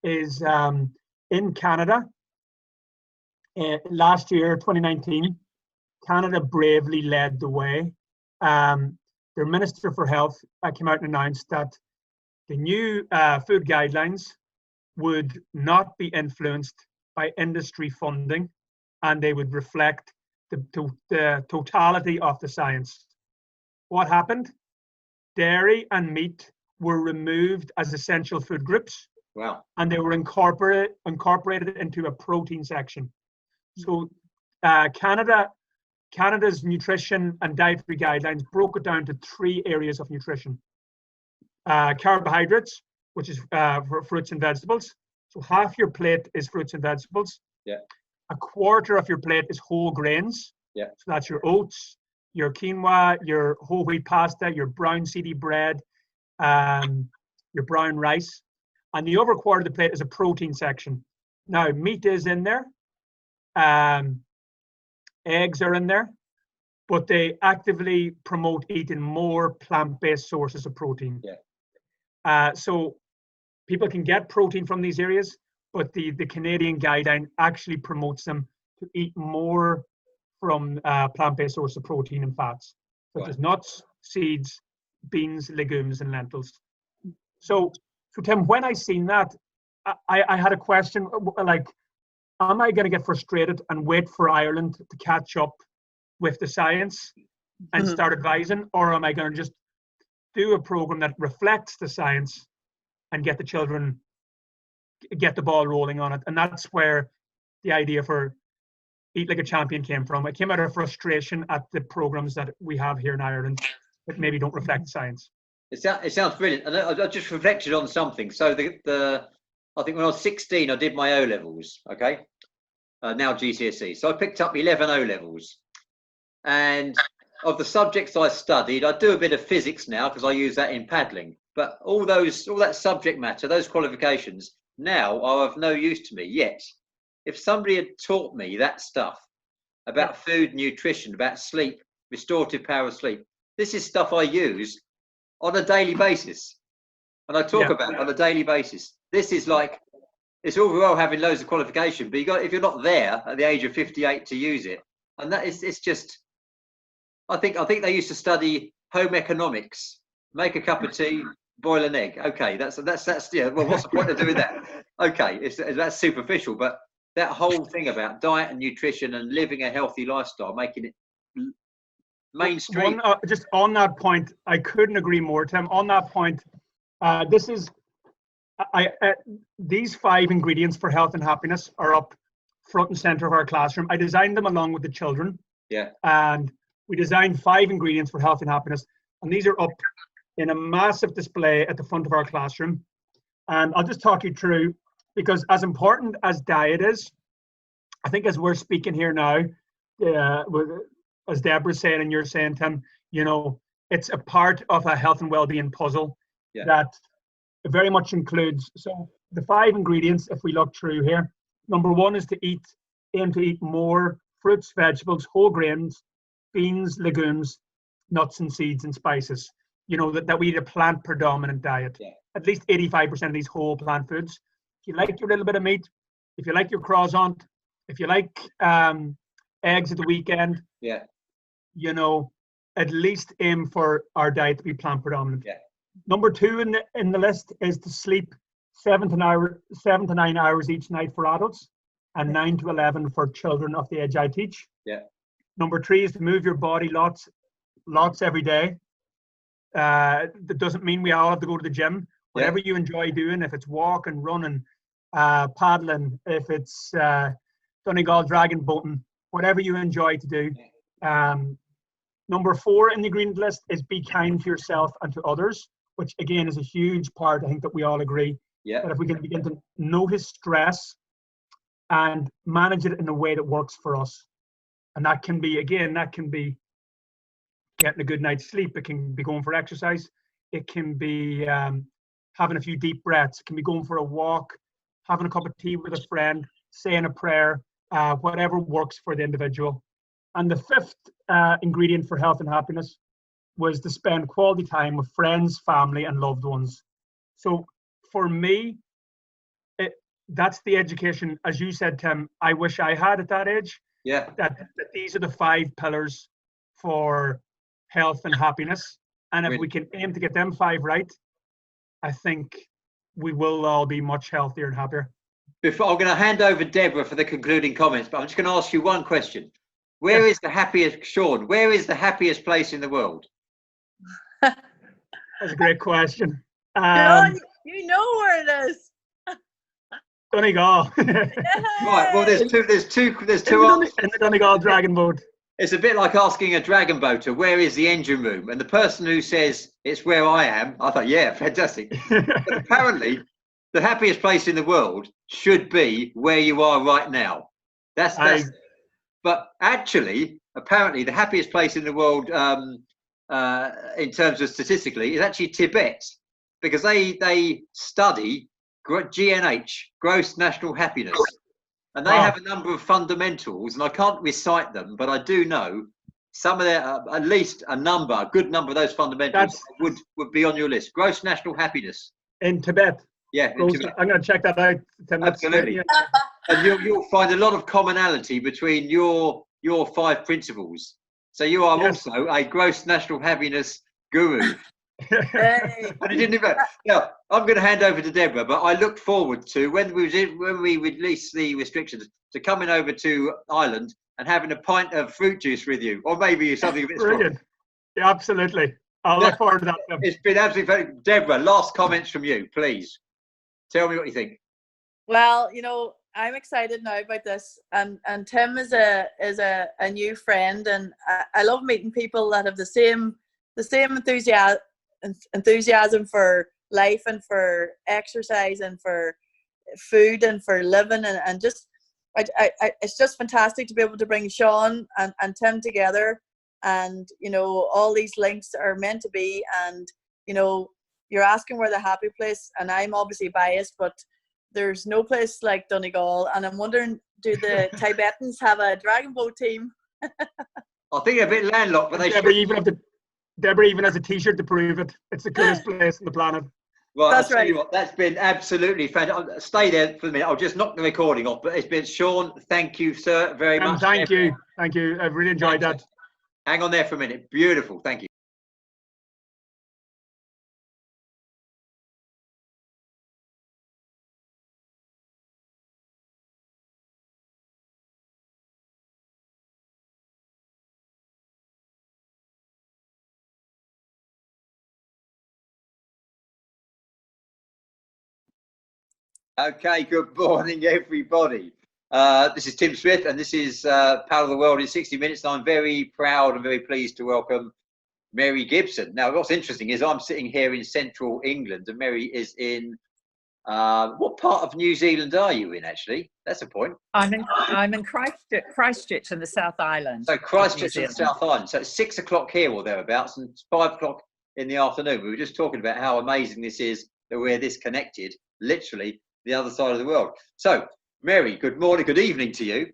is in Canada, last year, 2019, Canada bravely led the way. Their Minister for Health came out and announced that the new food guidelines would not be influenced by industry funding, and they would reflect the totality of the science. What happened? Dairy and meat were removed as essential food groups. Wow. And they were incorporated into a protein section. So Canada's nutrition and dietary guidelines broke it down to 3 areas of nutrition. Carbohydrates, which is for fruits and vegetables. So half your plate is fruits and vegetables. Yeah. a quarter of your plate is whole grains. Yeah. So that's your oats, your quinoa, your whole wheat pasta, your brown seedy bread, your brown rice. And the other quarter of the plate is a protein section. Now, meat is in there. Eggs are in there. But they actively promote eating more plant-based sources of protein. Yeah. So people can get protein from these areas, but the Canadian guideline actually promotes them to eat more from plant-based sources of protein and fats, such as nuts, seeds, beans, legumes, and lentils. So Tim, when I seen that, I had a question, like, am I going to get frustrated and wait for Ireland to catch up with the science and start advising, or am I going to just do a program that reflects the science and get the children, get the ball rolling on it? And that's where the idea for Eat Like a Champion came from. It came out of frustration at the programs that we have here in Ireland that maybe don't reflect science. It sounds brilliant. And I just reflected on something. So I think when I was 16, I did my O-levels, okay? Now GCSE. So I picked up 11 O-levels. And of the subjects I studied, I do a bit of physics now because I use that in paddling. But all that subject matter, those qualifications, now are of no use to me. Yet, if somebody had taught me that stuff about food, nutrition, about sleep, restorative power of sleep, this is stuff I use on a daily basis. And I talk about it on a daily basis. This is like, it's all well having loads of qualification, but if you're not there at the age of 58 to use it, and that is, it's just, I think they used to study home economics, make a cup of tea, boil an egg. Okay, that's yeah. Well, what's the point of doing that? Okay, that's superficial, but that whole thing about diet and nutrition and living a healthy lifestyle, making it mainstream. Just on that point, I couldn't agree more, Tim. On that point, these 5 ingredients for health and happiness are up front and center of our classroom. I designed them along with the children. Yeah. And we designed 5 ingredients for health and happiness, and these are up in a massive display at the front of our classroom. And I'll just talk you through, because as important as diet is, I think as we're speaking here now, as Deborah's saying and you're saying, Tim, you know, it's a part of a health and well-being puzzle that very much includes. So the 5 ingredients, if we look through here, number 1 is to aim to eat more fruits, vegetables, whole grains, beans, legumes, nuts and seeds and spices. You know, that we eat a plant predominant diet. Yeah. At least 85% of these whole plant foods. If you like your little bit of meat, if you like your croissant, if you like eggs at the weekend, you know, at least aim for our diet to be plant predominant. Yeah. Number 2 in the list is to sleep 7 to 9 hours each night for adults and 9 to 11 for children of the age I teach. Yeah. Number 3 is to move your body lots every day. That doesn't mean we all have to go to the gym. Whatever you enjoy doing, if it's walking, running, paddling, if it's Donegal dragon boating, whatever you enjoy to do. Number 4 in the ingredient list is be kind to yourself and to others, which again is a huge part, I think, that we all agree. Yeah. That if we can begin to notice stress and manage it in a way that works for us. And that can be getting a good night's sleep. It can be going for exercise. It can be having a few deep breaths. It can be going for a walk, having a cup of tea with a friend, saying a prayer, whatever works for the individual. And the 5th ingredient for health and happiness was to spend quality time with friends, family, and loved ones. So for me, that's the education, as you said, Tim, I wish I had at that age. Yeah. That these are the 5 pillars for health and happiness. And if we can aim to get them 5 right, I think we will all be much healthier and happier. Before, I'm going to hand over Deborah for the concluding comments, but I'm just going to ask you one question. Where is the happiest, Shaun, where is the happiest place in the world? That's a great question. You know where it is. Donegal. Right, well, there's two answers. In the Donegal dragon boat. It's a bit like asking a dragon boater, where is the engine room? And the person who says, it's where I am, I thought, yeah, fantastic. But apparently, the happiest place in the world should be where you are right now. That's but actually, apparently, the happiest place in the world, in terms of statistically, is actually Tibet, because they study GNH, gross national happiness, and they have a number of fundamentals, and I can't recite them, but I do know some of their, at least a good number of those fundamentals would be on your list. Gross national happiness in Tibet. Yeah, I'm going to check that out. Absolutely. And you'll find a lot of commonality between your 5 principles. So you are also a gross national happiness guru. Hey. And you didn't even, now, I'm going to hand over to Deborah, but I look forward to when we release the restrictions to coming over to Ireland and having a pint of fruit juice with you, or maybe something a bit stronger. Brilliant. Yeah, absolutely. I'll look forward to that. It's been absolutely fantastic. Deborah, last comments from you, please. Tell me what you think. Well, I'm excited now about this, and Tim is a new friend, and I love meeting people that have the same enthusiasm for life and for exercise and for food and for living, and just it's just fantastic to be able to bring Shaun and Tim together, and all these links are meant to be, and you're asking where the happy place, and I'm obviously biased, but there's no place like Donegal, and I'm wondering, do the Tibetans have a dragon boat team? I think they're a bit landlocked, but they Deborah even has a T-shirt to prove it. It's the coolest place on the planet. Well, that's right. That's been absolutely fantastic. Stay there for a minute. I'll just knock the recording off. But it's been Shaun. Thank you, sir, very much. Thank you. I've really enjoyed that. Hang on there for a minute. Beautiful. Thank you. Okay, good morning, everybody. This is Tim Smith, and this is Paddle the World in 60 Minutes. And I'm very proud and very pleased to welcome Meri Gibson. Now, what's interesting is I'm sitting here in central England, and Meri is in what part of New Zealand are you in, actually? That's a point. I'm in Christchurch in the South Island. So Christchurch in the South Island. So it's 6 o'clock here or thereabouts, and it's 5 o'clock in the afternoon. We were just talking about how amazing this is that we're this connected, literally, the other side of the world. So, Meri, good morning, good evening to you.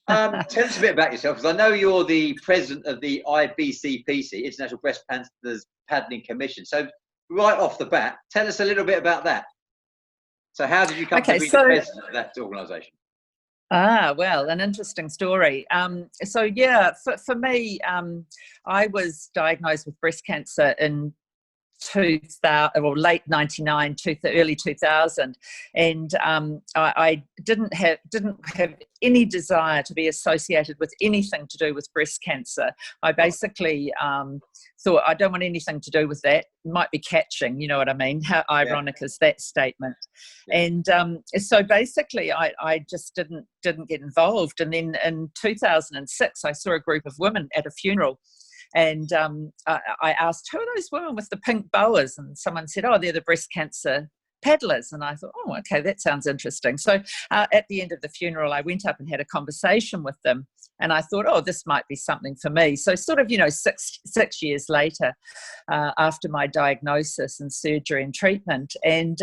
Tell us a bit about yourself, because I know you're the president of the IBCPC, International Breast Panthers Paddling Commission. So, right off the bat, tell us a little bit about that. So, how did you come to be the president of that organisation? Well, an interesting story. So, yeah, for me, I was diagnosed with breast cancer in 2000, or late 99, early 2000, and I didn't have any desire to be associated with anything to do with breast cancer. I basically thought, I don't want anything to do with that. It might be catching, you know what I mean? How ironic is that statement? Yeah. And so basically I just didn't get involved. And then in 2006 I saw a group of women at a funeral. And I asked, who are those women with the pink boas? And someone said, oh, they're the breast cancer paddlers. And I thought, oh, okay, that sounds interesting. So at the end of the funeral, I went up and had a conversation with them. And I thought, oh, this might be something for me. So sort of, 6 years later, after my diagnosis and surgery and treatment, and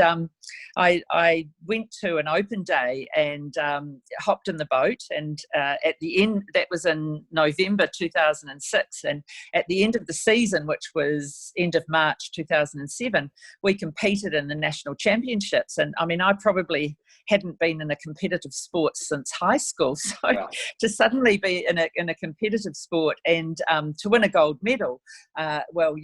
I went to an open day and hopped in the boat. And at the end, that was in November 2006. And at the end of the season, which was end of March 2007, we competed in the national championships. And I mean, I probably hadn't been in a competitive sport since high school. So to suddenly be in a competitive sport and to win a gold medal, well,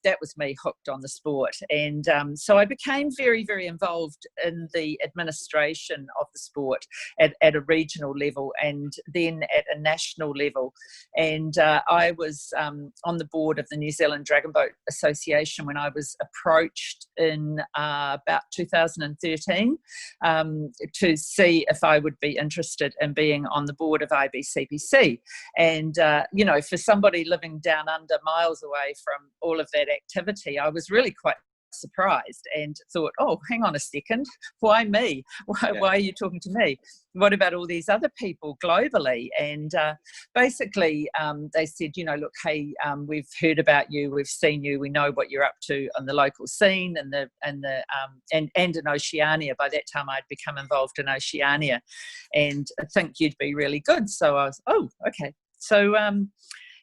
that was me hooked on the sport. And so I became very, very involved in the administration of the sport at a regional level and then at a national level. And I was on the board of the New Zealand Dragon Boat Association when I was approached in about 2013 to see if I would be interested in being on the board of IBCPC. And, for somebody living down under, miles away from all of that activity, I was really quite surprised and thought, oh, hang on a second, why me? Why are you talking to me? What about all these other people globally? And basically they said, you know, look, hey, we've heard about you, we've seen you, we know what you're up to on the local scene and in Oceania. By that time I'd become involved in Oceania, and I think you'd be really good. So I was, oh, okay. So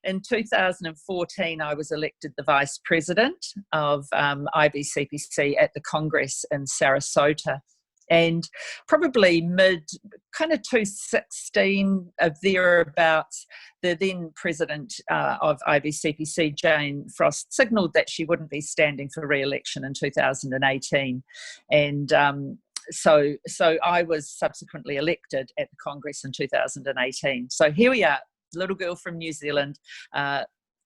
in 2014, I was elected the Vice President of IBCPC at the Congress in Sarasota. And probably kind of 2016 of thereabouts, the then president of IBCPC, Jane Frost, signalled that she wouldn't be standing for re-election in 2018. And so I was subsequently elected at the Congress in 2018. So here we are, little girl from New Zealand,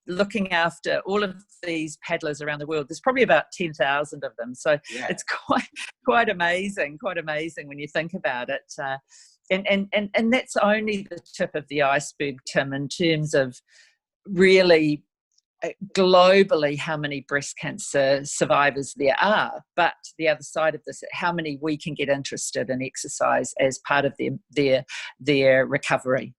looking after all of these paddlers around the world. There's probably about 10,000 of them. So it's quite amazing when you think about it. And that's only the tip of the iceberg, Tim, in terms of really globally how many breast cancer survivors there are. But the other side of this, how many we can get interested in exercise as part of their recovery.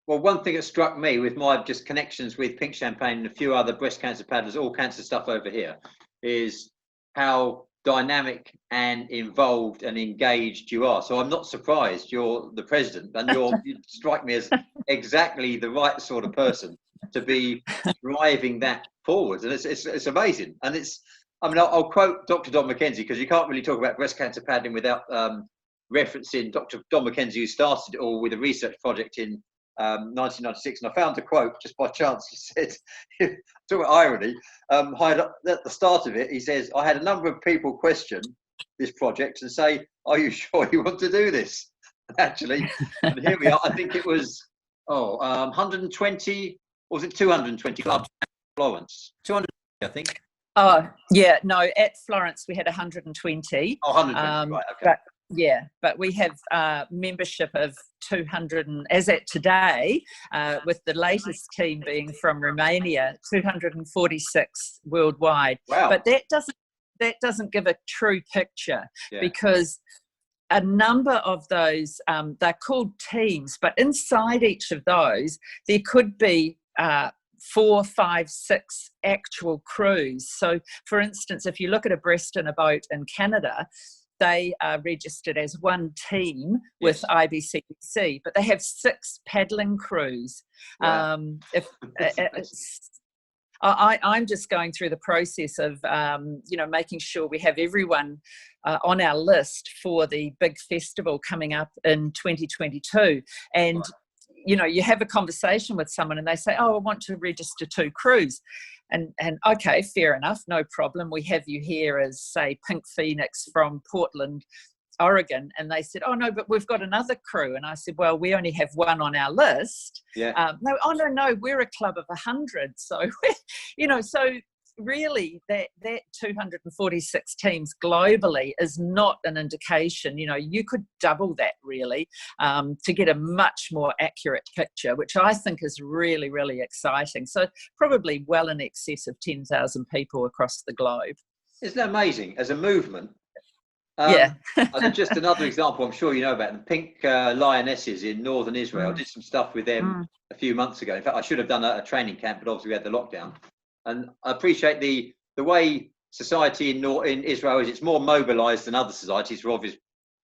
Well, one thing that struck me with my just connections with Pink Champagne and a few other breast cancer paddlers, all cancer stuff over here, is how dynamic and involved and engaged you are. So I'm not surprised you're the president, and you strike me as exactly the right sort of person to be driving that forward. And it's amazing. And I'll quote Dr. Don McKenzie, because you can't really talk about breast cancer paddling without referencing Dr. Don McKenzie, who started it all with a research project in 1996, and I found a quote just by chance. He said, talk about irony, at the start of it, he says, I had a number of people question this project and say, are you sure you want to do this? Actually, and here we are. I think it was 120, or was it 220 clubs in Florence? 200, I think. Oh, yeah, no, at Florence we had 120. Oh, 120, right, okay. But we have membership of 200, and as at today, with the latest team being from Romania, 246 worldwide. Wow. But that doesn't give a true picture, because a number of those, they're called teams, but inside each of those, there could be 4, 5, 6 actual crews. So, for instance, if you look at a breast in a boat in Canada, they are registered as one team with IBCPC, but they have 6 paddling crews. Wow. I'm just going through the process of, making sure we have everyone on our list for the big festival coming up in 2022. And, you have a conversation with someone and they say, oh, I want to register 2 crews. And okay, fair enough, no problem. We have you here as, say, Pink Phoenix from Portland, Oregon. And they said, oh, no, but we've got another crew. And I said, well, we only have 1 on our list. No, we're a club of 100. So, so really that 246 teams globally is not an indication. You could double that really to get a much more accurate picture, which I think is really, really exciting. So probably well in excess of 10,000 people across the globe. Isn't that amazing as a movement? Just another example, I'm sure you know about them. Pink Lionesses in northern Israel. Did some stuff with them a few months ago. In fact, I should have done a training camp, but obviously we had the lockdown. And I appreciate the way society in Israel is. It's more mobilised than other societies for obvious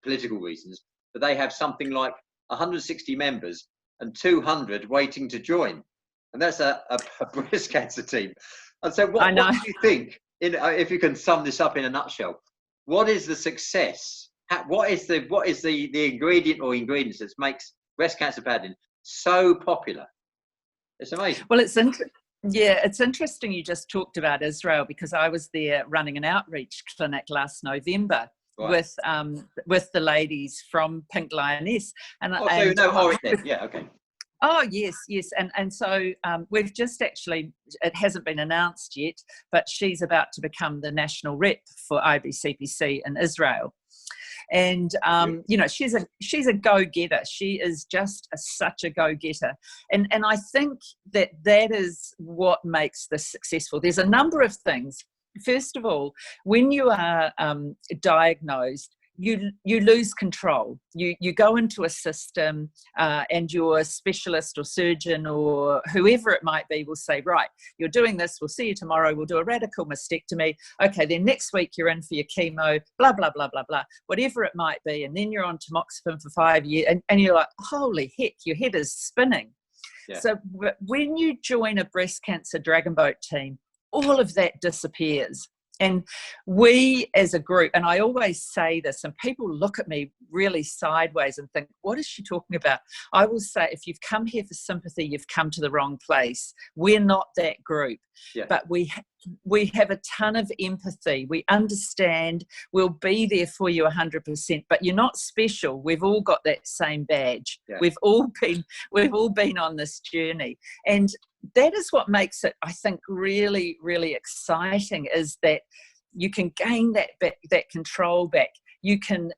political reasons. But they have something like 160 members and 200 waiting to join, and that's a breast cancer team. And so, what do you think? If you can sum this up in a nutshell, what is the success? What is the ingredient or ingredients that makes breast cancer paddling so popular? It's amazing. Well, it's interesting you just talked about Israel, because I was there running an outreach clinic last November with the ladies from Pink Lioness. Oh, yes. And so we've just actually, it hasn't been announced yet, but she's about to become the national rep for IBCPC in Israel. And, she's a go-getter. She is just such a go-getter. And I think that is what makes this successful. There's a number of things, first of all, when you are diagnosed, you lose control. You go into a system, and your specialist or surgeon or whoever it might be will say, right, you're doing this, we'll see you tomorrow, we'll do a radical mastectomy, okay, then next week you're in for your chemo, blah blah blah blah blah, whatever it might be, and then you're on tamoxifen for 5 years, and you're like, holy heck, your head is spinning. Yeah. So when you join a breast cancer dragon boat team, all of that disappears. And we as a group, and I always say this, and people look at me really sideways and think, what is she talking about? I will say, if you've come here for sympathy, you've come to the wrong place. We're not that group. Yeah. But we have a ton of empathy. We understand. We'll be there for you 100%. But you're not special. We've all got that same badge. Yeah. We've all been on this journey, and that is what makes it, I think, really, really exciting, is that you can gain that control back. You can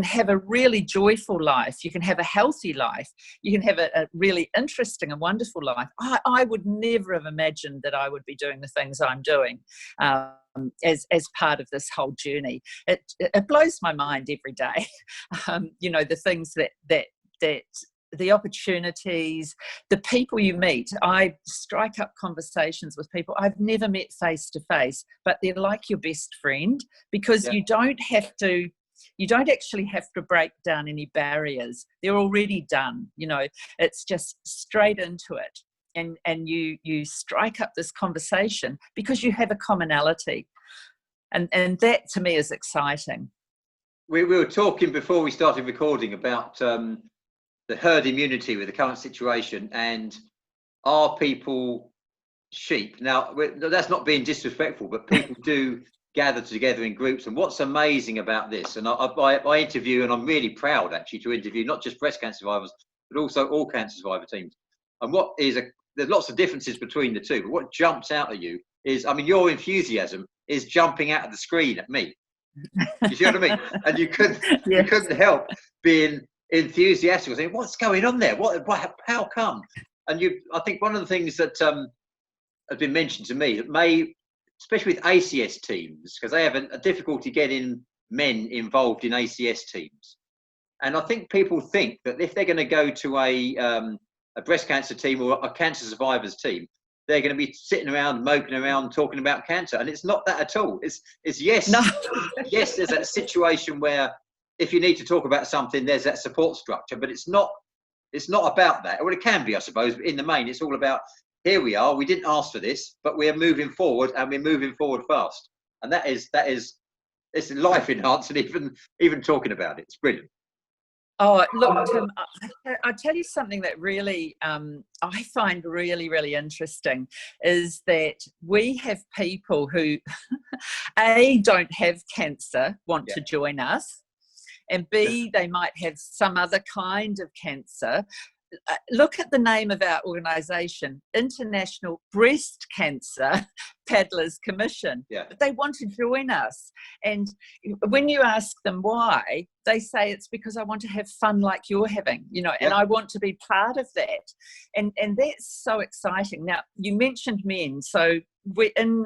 have a really joyful life. You can have a healthy life. You can have a really interesting and wonderful life. I would never have imagined that I would be doing the things I'm doing as part of this whole journey. It blows my mind every day. The things that the opportunities, the people you meet. I strike up conversations with people I've never met face to face, but they're like your best friend, because you don't actually have to break down any barriers. They're already done. It's just straight into it. And you strike up this conversation because you have a commonality. And that to me is exciting. We were talking before we started recording about the herd immunity with the current situation, and are people sheep? Now, that's not being disrespectful, but people do gather together in groups. And what's amazing about this, and I interview, and I'm really proud actually to interview not just breast cancer survivors, but also all cancer survivor teams. And there's lots of differences between the two, but what jumps out at you is, your enthusiasm is jumping out of the screen at me. You see what I mean? And you couldn't help being enthusiastic, saying, what's going on there? How come? And I think one of the things that has been mentioned to me, that especially with ACS teams, because they have a difficulty getting men involved in ACS teams. And I think people think that if they're going to go to a breast cancer team or a cancer survivors team, they're going to be sitting around, moping around, talking about cancer. And it's not that at all. It's yes. No. Yes, there's that situation where if you need to talk about something, there's that support structure, but it's not about that. Well, it can be, I suppose, but in the main, it's all about, here we are, we didn't ask for this, but we're moving forward, and we're moving forward fast. And it's life enhancing, even talking about it. It's brilliant. Oh, look, Tim, I'll tell you something that really I find really, really interesting, is that we have people who, A, don't have cancer, want to join us, and B, they might have some other kind of cancer. Look at the name of our organisation, International Breast Cancer Paddlers Commission. Yeah. They want to join us. And when you ask them why, they say it's because I want to have fun like you're having, and I want to be part of that. And that's so exciting. Now, you mentioned men. So in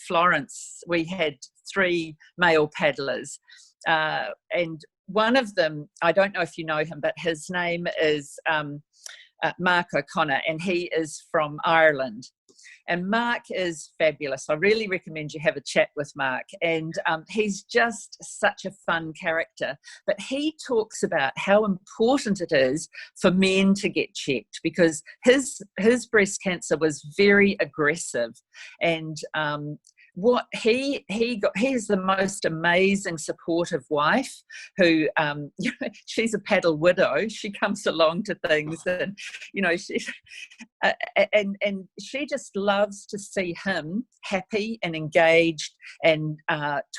Florence, we had 3 male paddlers, and one of them, I don't know if you know him, but his name is Mark O'Connor, and he is from Ireland. And Mark is fabulous. I really recommend you have a chat with Mark. And he's just such a fun character. But he talks about how important it is for men to get checked, because his breast cancer was very aggressive. And what he is the most amazing supportive wife who she's a paddle widow. She comes along to things, and she just loves to see him happy and engaged and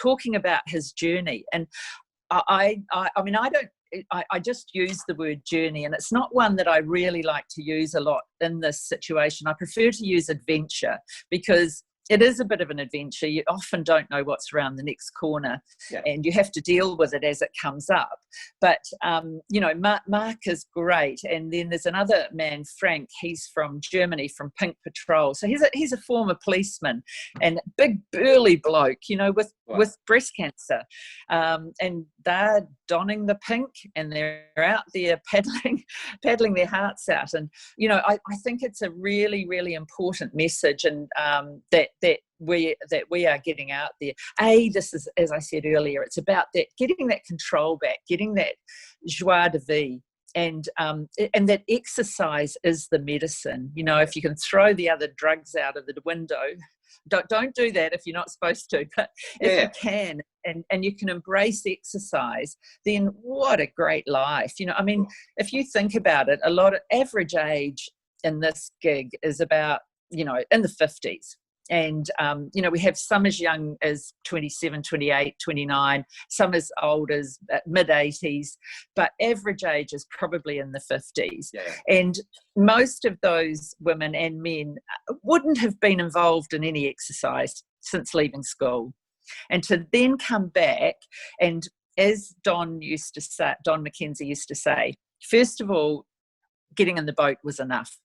talking about his journey. And I just use the word journey, and it's not one that I really like to use a lot in this situation. I prefer to use adventure, because it is a bit of an adventure. You often don't know what's around the next corner, and you have to deal with it as it comes up. But, you know, Mark is great. And then there's another man, Frank, he's from Germany, from Pink Patrol. So he's a former policeman and big burly bloke, you know, with breast cancer. And they're donning the pink and they're out there paddling their hearts out. And, you know, I think it's a really, really important message, and that we are getting out there. This is, as I said earlier, it's about that, getting that control back, getting that joie de vivre, and that exercise is the medicine. You know, if you can throw the other drugs out of the window, don't do that if you're not supposed to, but if you can, and you can embrace exercise, then what a great life. You know, I mean, if you think about it, a lot of average age in this gig is about, you know, in the 50s. And, you know, we have some as young as 27, 28, 29, some as old as mid-80s, but average age is probably in the 50s. Yeah. And most of those women and men wouldn't have been involved in any exercise since leaving school. And to then come back, and as Don McKenzie used to say, first of all, getting in the boat was enough.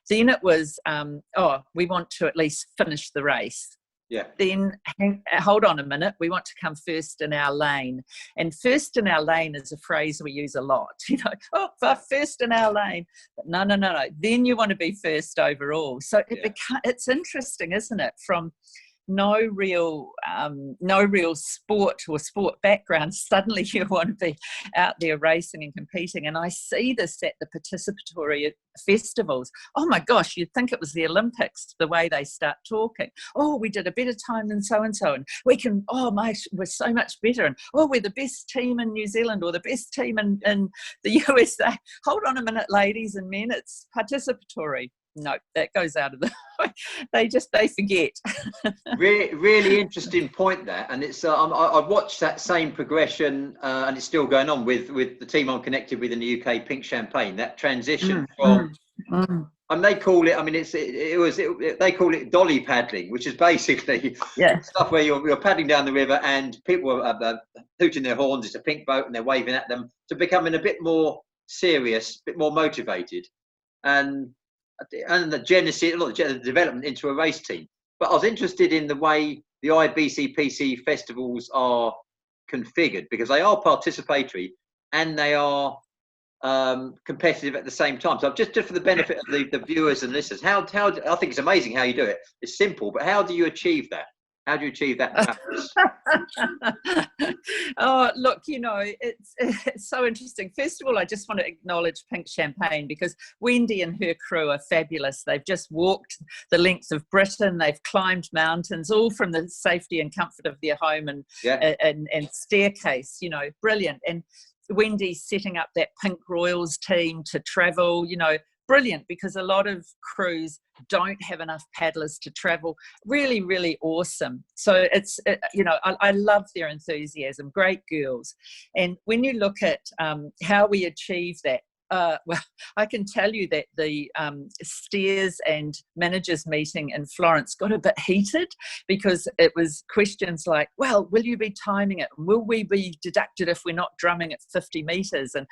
Then it was, we want to at least finish the race. Yeah. Then, hold on a minute, we want to come first in our lane. And first in our lane is a phrase we use a lot. You know, first in our lane. But no. Then you want to be first overall. So it's interesting, isn't it? From no real sport or sport background, suddenly you want to be out there racing and competing. And I see this at the participatory festivals. Oh my gosh, you'd think it was the Olympics, the way they start talking. Oh, we did a better time than so-and-so, and we can, we're so much better, and we're the best team in New Zealand or the best team in the USA. Hold on a minute, ladies and men, it's participatory. No, that goes out of the they forget. Really interesting point there, and it's I've watched that same progression, and it's still going on with the team I'm connected with in the UK, Pink Champagne. That transition from and they call it. I mean, they call it dolly paddling, which is basically stuff where you're paddling down the river and people are hooting their horns. It's a pink boat and they're waving at them, to becoming a bit more serious, a bit more motivated, and the genesis, a lot of the development into a race team. But I was interested in the way the IBCPC festivals are configured, because they are participatory and they are competitive at the same time. So just for the benefit of the viewers and listeners, how I think it's amazing how you do it. It's simple, but how do you achieve that? How do you achieve that? Oh, look, you know, it's so interesting. First of all, I just want to acknowledge Pink Champagne, because Wendy and her crew are fabulous. They've just walked the length of Britain. They've climbed mountains, all from the safety and comfort of their home and staircase, you know, brilliant. And Wendy's setting up that Pink Royals team to travel, you know, brilliant, because a lot of crews don't have enough paddlers to travel. Really, really awesome. So you know, I love their enthusiasm. Great girls. And when you look at how we achieve that, well, I can tell you that the steers and managers meeting in Florence got a bit heated, because it was questions like, well, will you be timing it? Will we be deducted if we're not drumming at 50 metres? And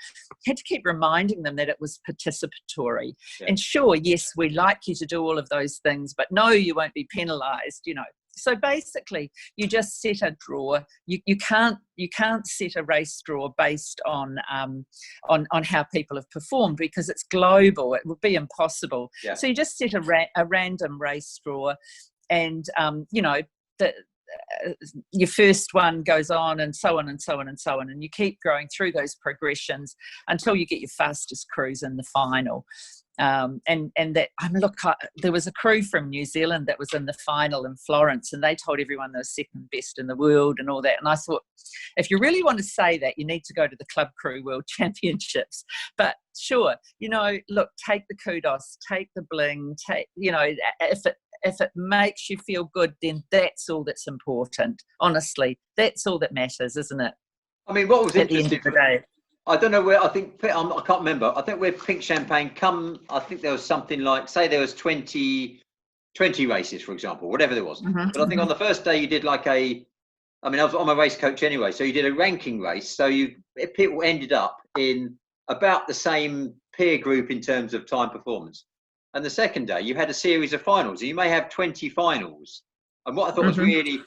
had to keep reminding them that it was participatory. Yeah. And sure, yes, we'd like you to do all of those things, but no, you won't be penalised, you know. So basically, you just set a draw. You can't set a race draw based on how people have performed, because it's global. It would be impossible. Yeah. So you just set a random race draw, and you know, your first one goes on, and so on and so on and so on, and you keep going through those progressions until you get your fastest crews in the final. There was a crew from New Zealand that was in the final in Florence, and they told everyone they were second best in the world and all that. And I thought, if you really want to say that, you need to go to the Club Crew World Championships. But sure, you know, look, take the kudos, take the bling, you know, if it makes you feel good, then that's all that's important. Honestly, that's all that matters, isn't it? I mean, what was at the end of the day? I don't know where, I can't remember. I think where Pink Champagne I think there was something like, say there was 20 20 races, for example, whatever there was. But I think on the first day you did like I'm a race coach anyway, so you did a ranking race. So people ended up in about the same peer group in terms of time performance. And the second day you had a series of finals. You may have 20 finals. And what I thought was really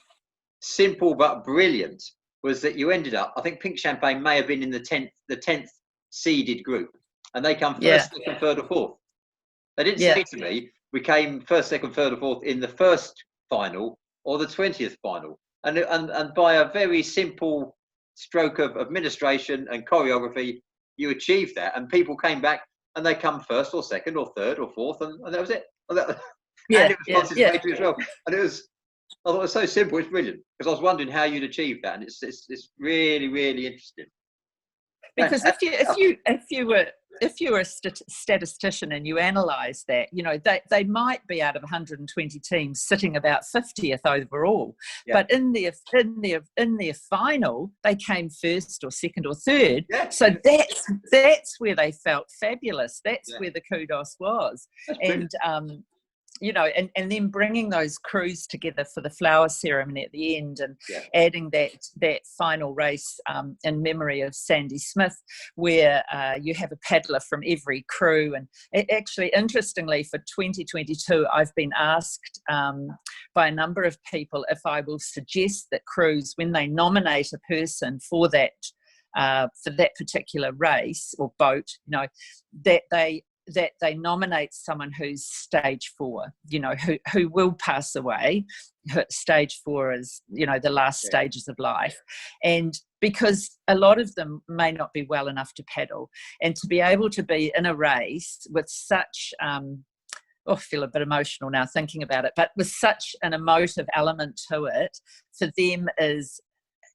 simple but brilliant was that you ended up, I think Pink Champagne may have been in the 10th seeded group, and they come first, second, third or fourth. They didn't say to me, we came first, second, third or fourth in the first final or the 20th final. And by a very simple stroke of administration and choreography, you achieved that. And people came back and they come first or second or third or fourth, and that was it. And it was participatory as well. And I thought it was so simple, it's brilliant. Because I was wondering how you'd achieve that. And it's really, really interesting. Because if you were a statistician and you analyse that, you know, they might be out of 120 teams sitting about 50th overall, but in their final they came first or second or third. So that's where they felt fabulous. That's where the kudos was. And you know, and then bringing those crews together for the flower ceremony at the end, and adding that final race in memory of Sandy Smith, where you have a paddler from every crew. And actually, interestingly, for 2022, I've been asked by a number of people if I will suggest that crews, when they nominate a person for that particular race or boat, you know, that they nominate someone who's stage 4, you know, who will pass away. Stage 4 is, you know, the last stages of life. And because a lot of them may not be well enough to paddle, and to be able to be in a race with such, I feel a bit emotional now thinking about it, but with such an emotive element to it, for them is,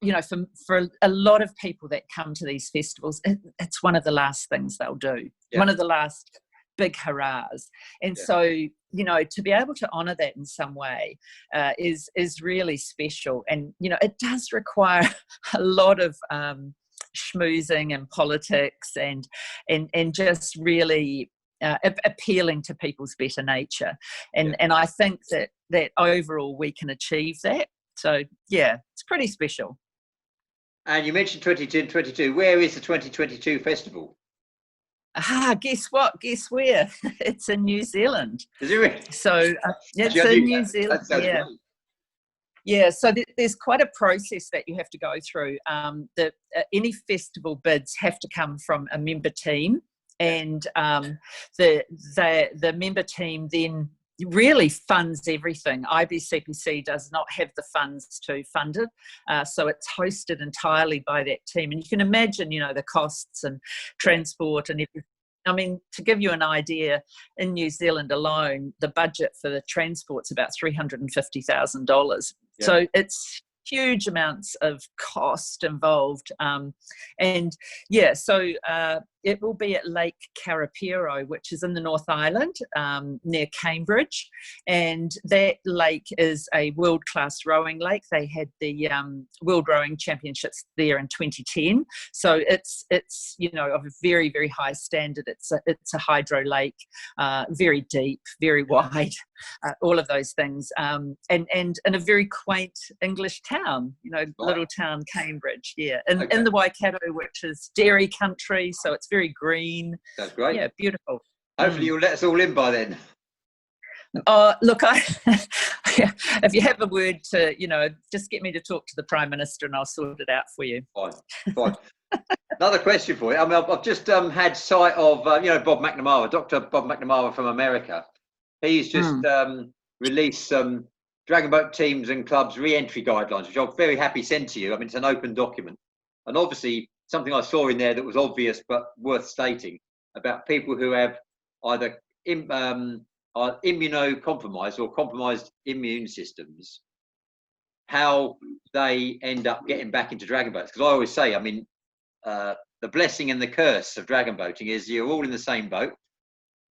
you know, for a lot of people that come to these festivals, it's one of the last things they'll do, one of the last big hurrahs. And so, you know, to be able to honour that in some way is really special. And, you know, it does require a lot of schmoozing and politics and just really appealing to people's better nature. And I think that overall we can achieve that. So, yeah, it's pretty special. And you mentioned 2022. Where is the 2022 festival? Guess what? Guess where? It's in New Zealand. Is it really? So it's in New Zealand. Yeah. Yeah. So there's quite a process that you have to go through. Any festival bids have to come from a member team, and the member team then really funds everything. IBCPC does not have the funds to fund it, so it's hosted entirely by that team. And you can imagine, you know, the costs and transport and everything. I mean, to give you an idea, in New Zealand alone, the budget for the transport's about $350,000. So it's huge amounts of cost involved. So it will be at Lake Karapiro, which is in the North Island, near Cambridge. And that lake is a world-class rowing lake. They had the World Rowing Championships there in 2010. So it's you know, of a very, very high standard. It's a hydro lake, very deep, very wide, all of those things. And in a very quaint English town, you know, little town Cambridge, in the Waikato, which is dairy country, so it's very green. That's great. Yeah, beautiful. Hopefully you'll let us all in by then. Look, if you have a word to, you know, just get me to talk to the Prime Minister and I'll sort it out for you. Fine. Another question for you. I mean, I've just had sight of, you know, Bob McNamara, Dr. Bob McNamara from America. He's just released some Dragon Boat teams and clubs re-entry guidelines, which I'm very happy sent to you. I mean, it's an open document. And obviously, something I saw in there that was obvious but worth stating about people who have either are immunocompromised or compromised immune systems, how they end up getting back into dragon boats. Because I always say, I mean, the blessing and the curse of dragon boating is you're all in the same boat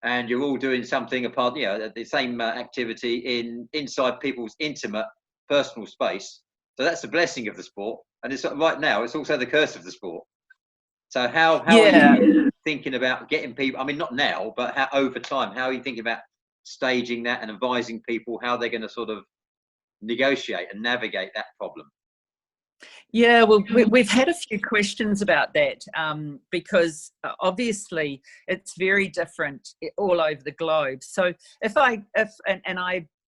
and you're all doing something apart, you know, the same activity inside people's intimate personal space. So that's the blessing of the sport. And it's right now, it's also the curse of the sport. So how are you thinking about getting people, I mean, not now, but over time, how are you thinking about staging that and advising people how they're going to sort of negotiate and navigate that problem? Yeah, well, we've had a few questions about that because obviously it's very different all over the globe. So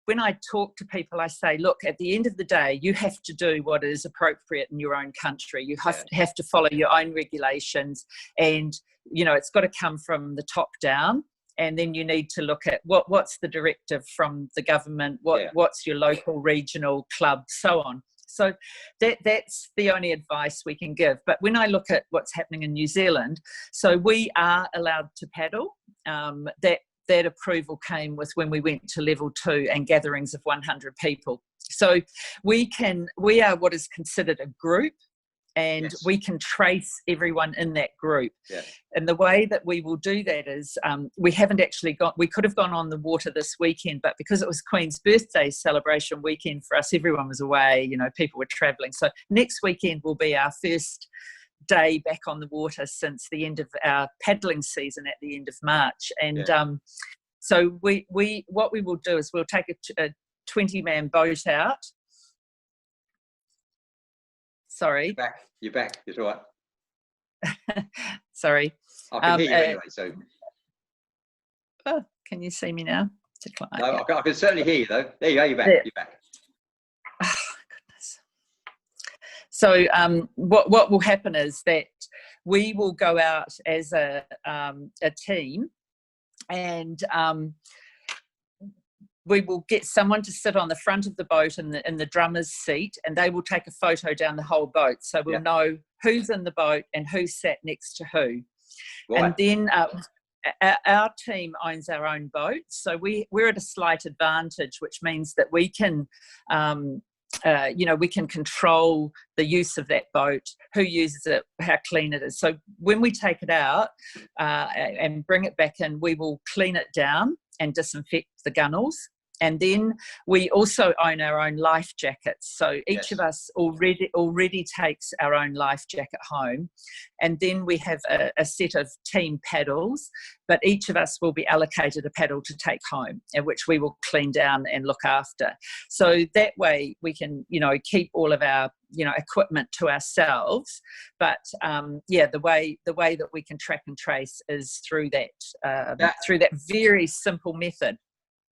when I talk to people, I say, look, at the end of the day, you have to do what is appropriate in your own country. You have to follow your own regulations, and it's got to come from the top down. And then you need to look at what's the directive from the government, what's your local, regional club, so on. So that's the only advice we can give. But when I look at what's happening in New Zealand, so we are allowed to paddle. That approval came with when we went to level 2 and gatherings of 100 people. So we are what is considered a group, and we can trace everyone in that group. Yeah. And the way that we will do that is we could have gone on the water this weekend, but because it was Queen's birthday celebration weekend for us, everyone was away, people were travelling. So next weekend will be our first day back on the water since the end of our paddling season at the end of March. And so what we will do is we'll take a 20-man boat out. Sorry. You're back. It's all right. Sorry. I can hear you anyway. So. Oh, can you see me now? No, I can certainly hear you though. There you go. You're back. You're back. Oh goodness. So what will happen is that we will go out as a team, and we will get someone to sit on the front of the boat in the drummer's seat, and they will take a photo down the whole boat. So we'll know who's in the boat and who sat next to who. Right. And then our team owns our own boat. So we're at a slight advantage, which means that we can, we can control the use of that boat, who uses it, how clean it is. So when we take it out and bring it back in, we will clean it down and disinfect the gunnels. And then we also own our own life jackets. So each of us already takes our own life jacket home. And then we have a set of team paddles, but each of us will be allocated a paddle to take home, and which we will clean down and look after. So that way we can, keep all of our, equipment to ourselves. But the way that we can track and trace is through that very simple method.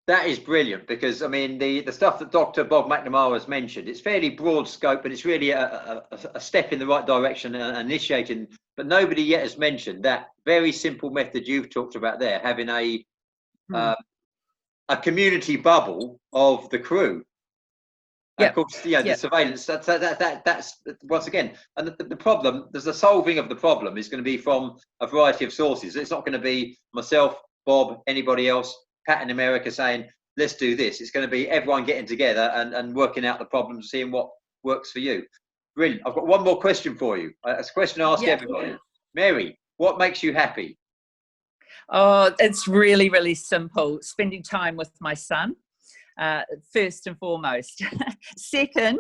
That is brilliant, because I mean the stuff that Dr. Bob McNamara has mentioned, it's fairly broad scope, but it's really a step in the right direction and initiating. But nobody yet has mentioned that very simple method you've talked about there, having a community bubble of the crew. Yep. Of course, the surveillance. That's once again, and the problem. There's the solving of the problem is going to be from a variety of sources. It's not going to be myself, Bob, anybody else, Pat in America saying, let's do this. It's going to be everyone getting together and working out the problems, seeing what works for you. Brilliant. I've got one more question for you. It's a question I ask everybody. Meri, what makes you happy? Oh, it's really, really simple. Spending time with my son. First and foremost. Second,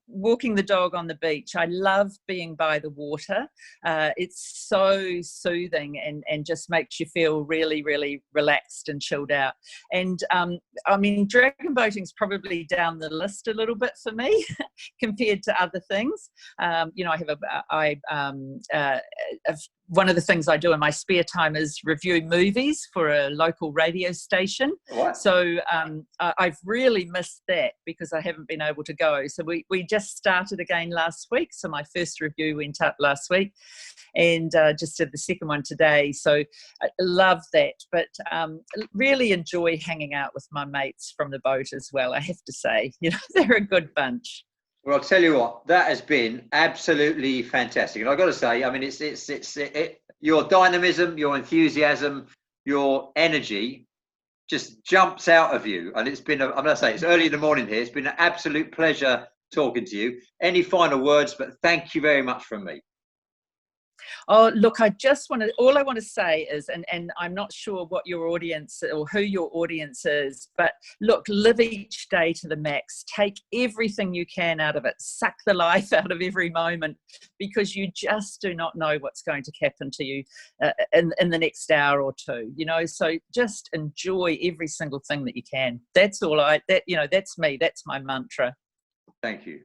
walking the dog on the beach. I love being by the water. It's so soothing and just makes you feel really, really relaxed and chilled out. And I mean, dragon boating is probably down the list a little bit for me compared to other things. One of the things I do in my spare time is review movies for a local radio station. Wow. So I've really missed that because I haven't been able to go. So we just started again last week. So my first review went up last week and just did the second one today. So I love that, but really enjoy hanging out with my mates from the boat as well, I have to say. They're a good bunch. Well, I'll tell you what, that has been absolutely fantastic. And I've got to say, I mean, it's your dynamism, your enthusiasm, your energy just jumps out of you. And it's been, I'm going to say, it's early in the morning here. It's been an absolute pleasure talking to you. Any final words, but thank you very much from me. Oh, look, all I want to say is, and I'm not sure what your audience or who your audience is, but look, live each day to the max. Take everything you can out of it. Suck the life out of every moment, because you just do not know what's going to happen to you in the next hour or two, you know. So just enjoy every single thing that you can. That's all that's me. That's my mantra. Thank you.